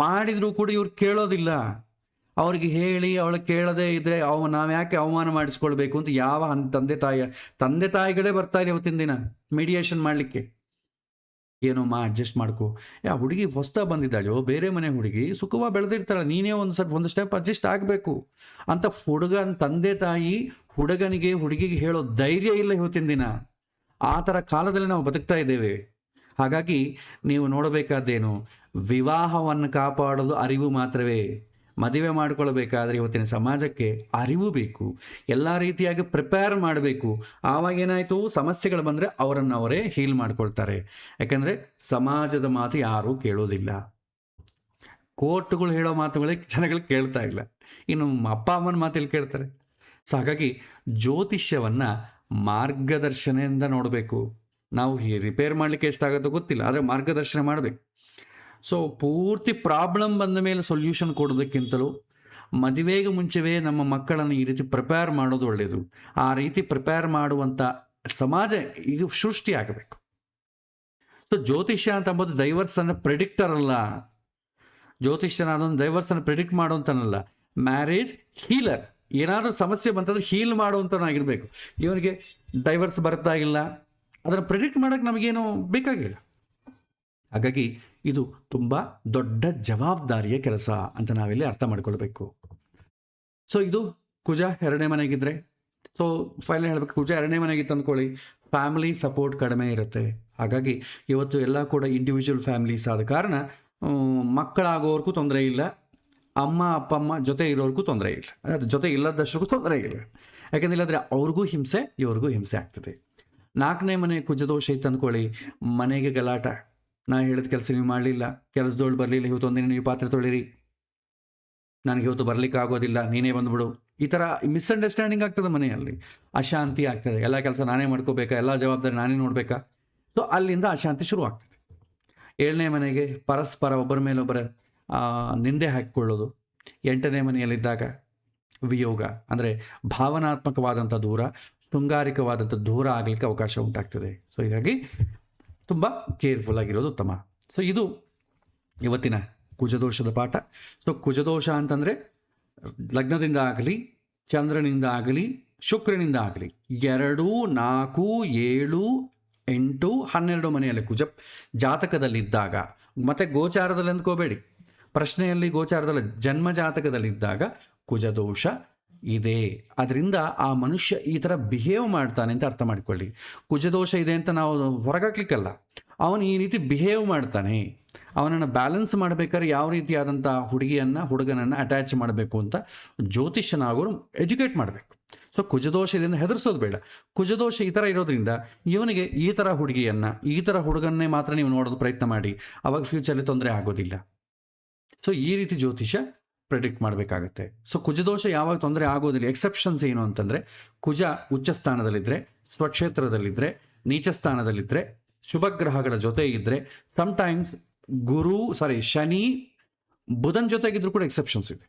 ಮಾಡಿದರೂ ಕೂಡ ಇವ್ರು ಕೇಳೋದಿಲ್ಲ. ಅವ್ರಿಗೆ ಹೇಳಿ ಅವಳು ಕೇಳದೇ ಇದ್ದರೆ ನಾವು ಯಾಕೆ ಅವಮಾನ ಮಾಡಿಸ್ಕೊಳ್ಬೇಕು ಅಂತ ಯಾವ ತಂದೆ ತಾಯಿಗಳೇ ಬರ್ತಾರೆ ಇವತ್ತಿನ ದಿನ ಮೀಡಿಯೇಷನ್ ಮಾಡಲಿಕ್ಕೆ. ಏನೋಮ್ಮ ಅಡ್ಜಸ್ಟ್ ಮಾಡ್ಕೊ, ಆ ಹುಡುಗಿ ಹೊಸ್ತಾ ಬಂದಿದ್ದಾಳೋ, ಬೇರೆ ಮನೆ ಹುಡುಗಿ ಸುಖವಾಗಿ ಬೆಳೆದಿರ್ತಾಳೆ, ನೀನೇ ಒಂದು ಸ್ಟೆಪ್ ಅಡ್ಜಸ್ಟ್ ಆಗಬೇಕು ಅಂತ ತಂದೆ ತಾಯಿ ಹುಡುಗಿಗೆ ಹೇಳೋ ಧೈರ್ಯ ಇಲ್ಲ ಇವತ್ತಿನ ದಿನ. ಆ ಥರ ಕಾಲದಲ್ಲಿ ನಾವು ಬದುಕ್ತಾ ಇದ್ದೇವೆ. ಹಾಗಾಗಿ ನೀವು ನೋಡಬೇಕಾದ್ದೇನು, ವಿವಾಹವನ್ನು ಕಾಪಾಡೋದು ಅರಿವು ಮಾತ್ರವೇ. ಮದುವೆ ಮಾಡಿಕೊಳ್ಬೇಕಾದ್ರೆ ಇವತ್ತಿನ ಸಮಾಜಕ್ಕೆ ಅರಿವು ಬೇಕು. ಎಲ್ಲ ರೀತಿಯಾಗಿ ಪ್ರಿಪೇರ್ ಮಾಡಬೇಕು. ಆವಾಗೇನಾಯಿತು, ಸಮಸ್ಯೆಗಳು ಬಂದರೆ ಅವರೇ ಹೀಲ್ ಮಾಡ್ಕೊಳ್ತಾರೆ. ಯಾಕಂದರೆ ಸಮಾಜದ ಮಾತು ಯಾರೂ ಕೇಳೋದಿಲ್ಲ. ಕೋರ್ಟ್ಗಳು ಹೇಳೋ ಮಾತುಗಳಿಗೆ ಜನಗಳು ಕೇಳ್ತಾ ಇಲ್ಲ, ಇನ್ನು ಅಪ್ಪ ಅಮ್ಮನ ಮಾತಲ್ಲಿ ಕೇಳ್ತಾರೆ. ಸೊ ಹಾಗಾಗಿ ಜ್ಯೋತಿಷ್ಯವನ್ನು ಮಾರ್ಗದರ್ಶನದಿಂದ ನೋಡಬೇಕು. ನಾವು ರಿಪೇರ್ ಮಾಡಲಿಕ್ಕೆ ಎಷ್ಟಾಗುತ್ತೋ ಗೊತ್ತಿಲ್ಲ, ಆದರೆ ಮಾರ್ಗದರ್ಶನ ಮಾಡಬೇಕು. ಸೊ ಪೂರ್ತಿ ಪ್ರಾಬ್ಲಮ್ ಬಂದ ಮೇಲೆ ಸೊಲ್ಯೂಷನ್ ಕೊಡೋದಕ್ಕಿಂತಲೂ ಮದುವೆಗೆ ಮುಂಚೆವೇ ನಮ್ಮ ಮಕ್ಕಳನ್ನು ಈ ರೀತಿ ಪ್ರಿಪೇರ್ ಮಾಡೋದು ಒಳ್ಳೆಯದು. ಆ ರೀತಿ ಪ್ರಿಪೇರ್ ಮಾಡುವಂಥ ಸಮಾಜ ಇದು ಸೃಷ್ಟಿ ಆಗಬೇಕು. ಸೊ ಜ್ಯೋತಿಷ್ಯ ಅಂತ ಅಂಬೋದು ಡೈವರ್ಸನ್ನು ಪ್ರೆಡಿಕ್ಟರ್ ಅಲ್ಲ. ಜ್ಯೋತಿಷ್ಯನ ಅದೊಂದು ಡೈವರ್ಸನ್ನು ಪ್ರೆಡಿಕ್ಟ್ ಮಾಡುವಂತನಲ್ಲ, ಮ್ಯಾರೇಜ್ ಹೀಲರ್. ಏನಾದರೂ ಸಮಸ್ಯೆ ಬಂತಂದ್ರೆ ಹೀಲ್ ಮಾಡುವಂಥನಾಗಿರಬೇಕು. ಇವನಿಗೆ ಡೈವರ್ಸ್ ಬರ್ತಾ ಇಲ್ಲ, ಅದನ್ನು ಪ್ರೆಡಿಕ್ಟ್ ಮಾಡೋಕ್ಕೆ ನಮಗೇನು ಬೇಕಾಗಿಲ್ಲ. ಹಾಗಾಗಿ ಇದು ತುಂಬ ದೊಡ್ಡ ಜವಾಬ್ದಾರಿಯ ಕೆಲಸ ಅಂತ ನಾವಿಲ್ಲಿ ಅರ್ಥ ಮಾಡ್ಕೊಳ್ಬೇಕು. ಸೊ ಇದು ಕುಜ 2ನೇ ಮನೆಗಿದ್ರೆ, ಸೊ ಫೈನಲ್ ಹೇಳಬೇಕು, ಕುಜ 2ನೇ ಮನೆಗಿತ್ತು ಅಂದ್ಕೊಳ್ಳಿ, ಫ್ಯಾಮಿಲಿ ಸಪೋರ್ಟ್ ಕಡಿಮೆ ಇರುತ್ತೆ. ಹಾಗಾಗಿ ಇವತ್ತು ಎಲ್ಲ ಕೂಡ ಇಂಡಿವಿಜುವಲ್ ಫ್ಯಾಮಿಲೀಸ್ ಆದ ಕಾರಣ ಮಕ್ಕಳಾಗೋರ್ಗೂ ತೊಂದರೆ ಇಲ್ಲ, ಅಪ್ಪ ಜೊತೆ ಇರೋರ್ಗೂ ತೊಂದರೆ ಇಲ್ಲ, ಅದು ಜೊತೆ ಇಲ್ಲದಷ್ಟರಿಗೂ ತೊಂದರೆ ಇಲ್ಲ. ಯಾಕೆಂದ್ರೆ ಇಲ್ಲಾಂದರೆ ಅವ್ರಿಗೂ ಹಿಂಸೆ, ಇವ್ರಿಗೂ ಹಿಂಸೆ ಆಗ್ತದೆ. 4ನೇ ಮನೆ ಕುಜದೋಷ ಇತ್ತು ಅಂದ್ಕೊಳ್ಳಿ, ಮನೆಗೆ ಗಲಾಟ. ನಾ ಹೇಳಿದ ಕೆಲಸ ನೀವು ಮಾಡಲಿಲ್ಲ, ಕೆಲಸದೋಳು ಬರಲಿಲ್ಲ, ಇವತ್ತೊಂದಿನ ನೀವು ಪಾತ್ರೆ ತೊಳಿರಿ, ನನಗೆ ಇವತ್ತು ಬರಲಿಕ್ಕೆ ಆಗೋದಿಲ್ಲ, ನೀನೇ ಬಂದುಬಿಡು. ಈ ಥರ ಮಿಸ್ಅಂಡರ್ಸ್ಟ್ಯಾಂಡಿಂಗ್ ಆಗ್ತದೆ ಮನೆಯಲ್ಲಿ, ಅಶಾಂತಿ ಆಗ್ತದೆ. ಎಲ್ಲ ಕೆಲಸ ನಾನೇ ಮಾಡ್ಕೋಬೇಕಾ, ಎಲ್ಲ ಜವಾಬ್ದಾರಿ ನಾನೇ ನೋಡಬೇಕಾ. ಸೊ ಅಲ್ಲಿಂದ ಅಶಾಂತಿ ಶುರು ಆಗ್ತದೆ. 7ನೇ ಮನೆಗೆ ಪರಸ್ಪರ ಒಬ್ಬರ ಮೇಲೊಬ್ಬರ ನಿಂದೆ ಹಾಕಿಕೊಳ್ಳೋದು. 8ನೇ ಮನೆಯಲ್ಲಿದ್ದಾಗ ವಿಯೋಗ, ಅಂದರೆ ಭಾವನಾತ್ಮಕವಾದಂಥ ದೂರ, ಶೃಂಗಾರಿಕವಾದಂಥ ದೂರ ಆಗಲಿಕ್ಕೆ ಅವಕಾಶ ಉಂಟಾಗ್ತದೆ. ಸೊ ಹೀಗಾಗಿ ತುಂಬ ಕೇರ್ಫುಲ್ ಆಗಿರೋದು ಉತ್ತಮ. ಸೊ ಇದು ಇವತ್ತಿನ ಕುಜದೋಷದ ಪಾಠ. ಸೊ ಕುಜದೋಷ ಅಂತಂದರೆ ಲಗ್ನದಿಂದ ಆಗಲಿ, ಚಂದ್ರನಿಂದ ಆಗಲಿ, ಶುಕ್ರನಿಂದ ಆಗಲಿ, 2, 4, 7, 8, 12 ಮನೆಯಲ್ಲಿ ಕುಜ ಜಾತಕದಲ್ಲಿದ್ದಾಗ, ಮತ್ತು ಗೋಚಾರದಲ್ಲಿ ಅಂದ್ಕೋಬೇಡಿ, ಪ್ರಶ್ನೆಯಲ್ಲಿ ಗೋಚಾರದಲ್ಲಿ ಜನ್ಮ ಜಾತಕದಲ್ಲಿದ್ದಾಗ ಕುಜದೋಷ ಇದೆ. ಅದರಿಂದ ಆ ಮನುಷ್ಯ ಈ ಥರ ಬಿಹೇವ್ ಮಾಡ್ತಾನೆ ಅಂತ ಅರ್ಥ ಮಾಡಿಕೊಳ್ಳಿ. ಕುಜದೋಷ ಇದೆ ಅಂತ ನಾವು ಹೊರಗಾಕ್ಲಿಕ್ಕಲ್ಲ, ಅವನು ಈ ರೀತಿ ಬಿಹೇವ್ ಮಾಡ್ತಾನೆ. ಅವನನ್ನು ಬ್ಯಾಲೆನ್ಸ್ ಮಾಡಬೇಕಾದ್ರೆ ಯಾವ ರೀತಿಯಾದಂಥ ಹುಡುಗನನ್ನು ಅಟ್ಯಾಚ್ ಮಾಡಬೇಕು ಅಂತ ಜ್ಯೋತಿಷ್ಯನಾಗೋರು ಎಜುಕೇಟ್ ಮಾಡಬೇಕು. ಸೊ ಕುಜದೋಷ ಇದನ್ನು ಹೆದರ್ಸೋದು ಬೇಡ. ಕುಜದೋಷ ಈ ಥರ ಇರೋದ್ರಿಂದ ಇವನಿಗೆ ಈ ಥರ ಈ ಥರ ಹುಡುಗನ್ನೇ ಮಾತ್ರ ನೀವು ನೋಡೋದು ಪ್ರಯತ್ನ ಮಾಡಿ, ಅವಾಗ ಫ್ಯೂಚರಲ್ಲಿ ತೊಂದರೆ ಆಗೋದಿಲ್ಲ. ಸೊ ಈ ರೀತಿ ಜ್ಯೋತಿಷ್ಯ ಪ್ರೆಡಿಕ್ಟ್ ಮಾಡಬೇಕಾಗತ್ತೆ. ಸೊ ಕುಜದೋಷ ಯಾವಾಗ ತೊಂದರೆ ಆಗೋದಿಲ್ಲ. ಎಕ್ಸೆಪ್ಷನ್ಸ್ ಏನು ಅಂತಂದರೆ, ಕುಜ ಉಚ್ಚ ಸ್ಥಾನದಲ್ಲಿದ್ದರೆ, ಸ್ವಕ್ಷೇತ್ರದಲ್ಲಿದ್ದರೆ, ನೀಚ ಸ್ಥಾನದಲ್ಲಿದ್ದರೆ, ಶುಭಗ್ರಹಗಳ ಜೊತೆ ಇದ್ದರೆ, ಸಮ್ಟೈಮ್ಸ್ ಶನಿ ಬುಧನ ಜೊತೆಗಿದ್ರೂ ಕೂಡ ಎಕ್ಸೆಪ್ಷನ್ಸ್ ಇದೆ,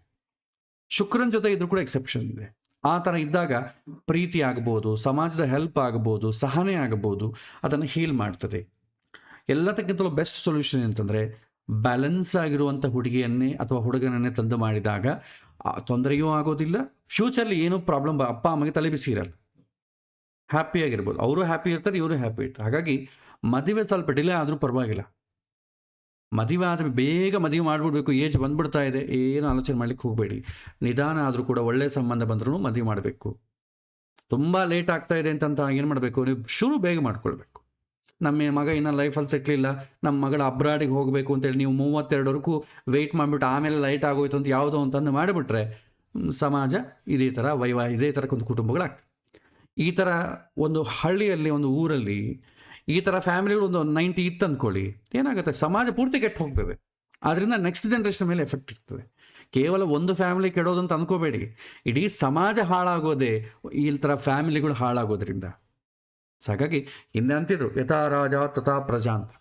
ಶುಕ್ರನ ಜೊತೆ ಇದ್ರೂ ಕೂಡ ಎಕ್ಸೆಪ್ಷನ್ ಇದೆ. ಆ ಥರ ಇದ್ದಾಗ ಪ್ರೀತಿ ಆಗ್ಬೋದು, ಸಮಾಜದ ಹೆಲ್ಪ್ ಆಗ್ಬೋದು, ಸಹನೆ ಆಗ್ಬೋದು, ಅದನ್ನು ಹೀಲ್ ಮಾಡ್ತದೆ. ಎಲ್ಲದಕ್ಕಿಂತಲೂ ಬೆಸ್ಟ್ ಸೊಲ್ಯೂಷನ್ ಅಂತಂದರೆ ಬ್ಯಾಲೆನ್ಸ್ ಆಗಿರುವಂಥ ಹುಡುಗಿಯನ್ನೇ ಅಥವಾ ಹುಡುಗನನ್ನೇ ತಂದು ಮಾಡಿದಾಗ ತೊಂದರೆಯೂ ಆಗೋದಿಲ್ಲ. ಫ್ಯೂಚರ್ಲಿ ಏನೂ ಪ್ರಾಬ್ಲಮ್ ಅಪ್ಪ ಅಮ್ಮಗೆ ತಲೆ ಬಿಸಿ ಇರಲ್ಲ, ಹ್ಯಾಪಿಯಾಗಿರ್ಬೋದು. ಅವರು ಹ್ಯಾಪಿ ಇರ್ತಾರೆ, ಇವರು ಹ್ಯಾಪಿ ಇರ್ತಾರೆ. ಹಾಗಾಗಿ ಮದುವೆ ಸ್ವಲ್ಪ ಡಿಲೇ ಆದರೂ ಪರವಾಗಿಲ್ಲ, ಮದುವೆ ಆದರೆ ಬೇಗ ಮದುವೆ ಮಾಡಿಬಿಡ್ಬೇಕು, ಏಜ್ ಬಂದ್ಬಿಡ್ತಾ ಇದೆ, ಏನು ಆಲೋಚನೆ ಮಾಡ್ಲಿಕ್ಕೆ ಹೋಗಬೇಡಿ. ನಿಧಾನ ಆದರೂ ಕೂಡ ಒಳ್ಳೆಯ ಸಂಬಂಧ ಬಂದರೂ ಮದುವೆ ಮಾಡಬೇಕು. ತುಂಬ ಲೇಟ್ ಆಗ್ತಾ ಇದೆ ಅಂತ ಏನು ಮಾಡಬೇಕು, ನೀವು ಶುರು ಬೇಗ ಮಾಡ್ಕೊಳ್ಬೇಕು. ನಮ್ಮ ಮಗ ಇನ್ನೂ ಲೈಫಲ್ಲಿ ಸಿಕ್ಕಲಿಲ್ಲ, ನಮ್ಮ ಮಗಳ ಅಬ್ರಾಡಿಗೆ ಹೋಗಬೇಕು ಅಂತೇಳಿ ನೀವು 32ವರೆಗೂ ವೆಯ್ಟ್ ಮಾಡಿಬಿಟ್ಟು ಆಮೇಲೆ ಲೈಟ್ ಆಗೋಯ್ತು ಅಂತ ಯಾವುದೋ ಅಂತಂದು ಮಾಡಿಬಿಟ್ರೆ ಸಮಾಜ ಇದೇ ಥರ ಇದೇ ಥರ ಒಂದು ಕುಟುಂಬಗಳಾಗ್ತದೆ. ಈ ಥರ ಒಂದು ಹಳ್ಳಿಯಲ್ಲಿ, ಒಂದು ಊರಲ್ಲಿ ಈ ಥರ ಫ್ಯಾಮಿಲಿಗಳು ಒಂದು 90 ಇತ್ತು ಅಂದ್ಕೊಳ್ಳಿ, ಏನಾಗುತ್ತೆ, ಸಮಾಜ ಪೂರ್ತಿ ಕೆಟ್ಟು ಹೋಗ್ತದೆ. ಆದ್ದರಿಂದ ನೆಕ್ಸ್ಟ್ ಜನ್ರೇಷನ್ ಮೇಲೆ ಎಫೆಕ್ಟ್ ಇರ್ತದೆ. ಕೇವಲ ಒಂದು ಫ್ಯಾಮಿಲಿ ಕೆಡೋದು ಅಂತ ಅಂದ್ಕೋಬೇಡಿ, ಇಡೀ ಸಮಾಜ ಹಾಳಾಗೋದೇ ಈ ಥರ ಫ್ಯಾಮಿಲಿಗಳು ಹಾಳಾಗೋದ್ರಿಂದ. ಹಾಗಾಗಿ ಹಿಂದೆ ಅಂತಿದ್ರು ಯಥಾ ರಾಜ ತಥಾ ಪ್ರಜಾ ಅಂತ.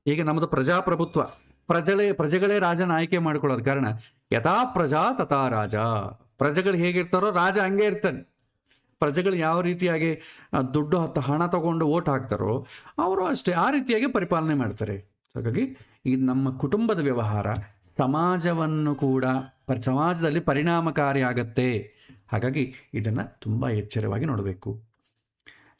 ಈಗ ನಮ್ಮದು ಪ್ರಜಾಪ್ರಭುತ್ವ, ಪ್ರಜೆಗಳೇ ರಾಜನ ಆಯ್ಕೆ ಮಾಡ್ಕೊಳ್ಳೋದು ಕಾರಣ ಯಥಾ ಪ್ರಜಾ ತಥಾ ರಾಜ. ಪ್ರಜೆಗಳು ಹೇಗಿರ್ತಾರೋ ರಾಜ ಹಂಗೆ ಇರ್ತಾನೆ. ಪ್ರಜೆಗಳು ಯಾವ ರೀತಿಯಾಗಿ ದುಡ್ಡು ಹಣ ತಗೊಂಡು ಓಟ್ ಹಾಕ್ತಾರೋ ಅವರು ಅಷ್ಟೇ ಆ ರೀತಿಯಾಗಿ ಪರಿಪಾಲನೆ ಮಾಡ್ತಾರೆ. ಹಾಗಾಗಿ ಈ ನಮ್ಮ ಕುಟುಂಬದ ವ್ಯವಹಾರ ಸಮಾಜವನ್ನು ಕೂಡ ಸಮಾಜದಲ್ಲಿ ಪರಿಣಾಮಕಾರಿ ಆಗತ್ತೆ. ಹಾಗಾಗಿ ಇದನ್ನು ತುಂಬ ಎಚ್ಚರವಾಗಿ ನೋಡಬೇಕು.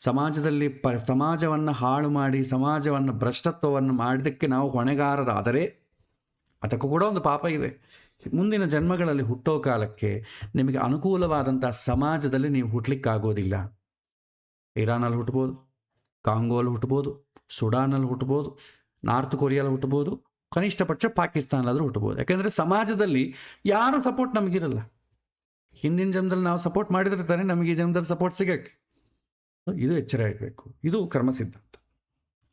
ಸಮಾಜದಲ್ಲಿ ಸಮಾಜವನ್ನು ಹಾಳು ಮಾಡಿ ಸಮಾಜವನ್ನು ಭ್ರಷ್ಟತ್ವವನ್ನು ಮಾಡಿದ್ದಕ್ಕೆ ನಾವು ಹೊಣೆಗಾರರಾದರೆ ಅದಕ್ಕೂ ಕೂಡ ಒಂದು ಪಾಪ ಇದೆ. ಮುಂದಿನ ಜನ್ಮಗಳಲ್ಲಿ ಹುಟ್ಟೋ ಕಾಲಕ್ಕೆ ನಿಮಗೆ ಅನುಕೂಲವಾದಂಥ ಸಮಾಜದಲ್ಲಿ ನೀವು ಹುಟ್ಟಲಿಕ್ಕಾಗೋದಿಲ್ಲ. ಇರಾನಲ್ಲಿ ಹುಟ್ಬೋದು, ಕಾಂಗೋಲ್ಲಿ ಹುಟ್ಬೋದು, ಸುಡಾನಲ್ಲಿ ಹುಟ್ಬೋದು, ನಾರ್ತ್ ಕೊರಿಯಲ್ಲಿ ಹುಟ್ಬೋದು, ಕನಿಷ್ಠ ಪಕ್ಷ ಪಾಕಿಸ್ತಾನಲ್ಲಾದರೂ ಹುಟ್ಬೋದು. ಯಾಕೆಂದರೆ ಸಮಾಜದಲ್ಲಿ ಯಾರೂ ಸಪೋರ್ಟ್ ನಮಗಿರಲ್ಲ. ಹಿಂದಿನ ಜನ್ಮದಲ್ಲಿ ನಾವು ಸಪೋರ್ಟ್ ಮಾಡಿದಿರ್ತಾರೆ, ನಮಗೆ ಈ ಜನ್ಮದಲ್ಲಿ ಸಪೋರ್ಟ್ ಸಿಗೋಕ್ಕೆ. ಇದು ಎಚ್ಚರ ಇರಬೇಕು. ಇದು ಕರ್ಮ ಸಿದ್ಧಾಂತ.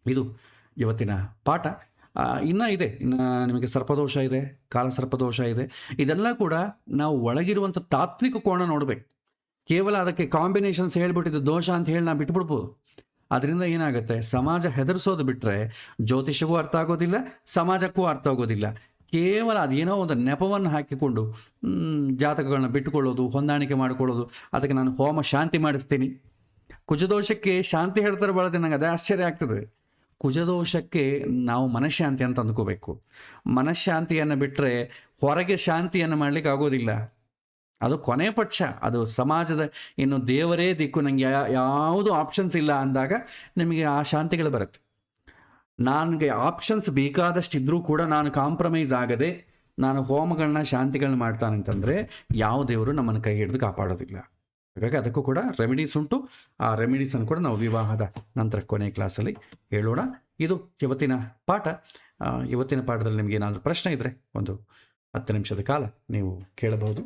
ಇದು ಇವತ್ತಿನ ಪಾಠ. ಇನ್ನೂ ಇದೆ, ಇನ್ನು ನಿಮಗೆ ಸರ್ಪದೋಷ ಇದೆ, ಕಾಲ ಸರ್ಪದೋಷ ಇದೆ. ಇದೆಲ್ಲ ಕೂಡ ನಾವು ಒಳಗಿರುವಂಥ ತಾತ್ವಿಕ ಕೋಣ ನೋಡಬೇಕು. ಕೇವಲ ಅದಕ್ಕೆ ಕಾಂಬಿನೇಷನ್ಸ್ ಹೇಳ್ಬಿಟ್ಟಿದ್ದು ದೋಷ ಅಂತ ಹೇಳಿ ನಾವು ಬಿಟ್ಬಿಡ್ಬೋದು. ಅದರಿಂದ ಏನಾಗುತ್ತೆ, ಸಮಾಜ ಹೆದರಿಸೋದು ಬಿಟ್ಟರೆ ಜ್ಯೋತಿಷಕ್ಕೂ ಅರ್ಥ ಆಗೋದಿಲ್ಲ, ಸಮಾಜಕ್ಕೂ ಅರ್ಥ ಆಗೋದಿಲ್ಲ. ಕೇವಲ ಅದೇನೋ ಒಂದು ನೆಪವನ್ನು ಹಾಕಿಕೊಂಡು ಜಾತಕಗಳನ್ನ ಬಿಟ್ಟುಕೊಳ್ಳೋದು, ಹೊಂದಾಣಿಕೆ ಮಾಡಿಕೊಳ್ಳೋದು. ಅದಕ್ಕೆ ನಾನು ಹೋಮ ಶಾಂತಿ ಮಾಡಿಸ್ತೀನಿ, ಕುಜದೋಷಕ್ಕೆ ಶಾಂತಿ ಹೇಳ್ತಾರೆ ಭಾಳ ನನಗೆ ಅದೇ ಆಶ್ಚರ್ಯ ಆಗ್ತದೆ. ಕುಜದೋಷಕ್ಕೆ ನಾವು ಮನಃಶಾಂತಿ ಅಂತ ಅಂದ್ಕೋಬೇಕು. ಮನಃಶಾಂತಿಯನ್ನು ಬಿಟ್ಟರೆ ಹೊರಗೆ ಶಾಂತಿಯನ್ನು ಮಾಡಲಿಕ್ಕೆ ಆಗೋದಿಲ್ಲ. ಅದು ಕೊನೆ ಪಕ್ಷ ಅದು ಸಮಾಜದ ಇನ್ನು ದೇವರೇ ದಿಕ್ಕು, ನನಗೆ ಯಾವುದು ಆಪ್ಷನ್ಸ್ ಇಲ್ಲ ಅಂದಾಗ ನಿಮಗೆ ಆ ಶಾಂತಿಗಳು ಬರುತ್ತೆ. ನನಗೆ ಆಪ್ಷನ್ಸ್ ಬೇಕಾದಷ್ಟು ಇದ್ದರೂ ಕೂಡ ನಾನು ಕಾಂಪ್ರಮೈಸ್ ಆಗದೆ ನಾನು ಹೋಮಗಳನ್ನ ಶಾಂತಿಗಳನ್ನ ಮಾಡ್ತಾನಂತಂದರೆ ಯಾವ ದೇವರು ನಮ್ಮನ್ನು ಕೈ ಹಿಡಿದು ಕಾಪಾಡೋದಿಲ್ಲ. ಹಾಗಾಗಿ ಅದಕ್ಕೂ ಕೂಡ ರೆಮಿಡೀಸ್ ಉಂಟು. ಆ ರೆಮಿಡೀಸನ್ನು ಕೂಡ ನಾವು ವಿವಾಹದ ನಂತರ ಕೊನೆ ಕ್ಲಾಸಲ್ಲಿ ಹೇಳೋಣ. ಇದು ಇವತ್ತಿನ ಪಾಠ. ಇವತ್ತಿನ ಪಾಠದಲ್ಲಿ ನಿಮಗೆ ಏನಾದರೂ ಪ್ರಶ್ನೆ ಇದ್ದರೆ ಒಂದು 10 ನಿಮಿಷದ ಕಾಲ ನೀವು ಕೇಳಬಹುದು.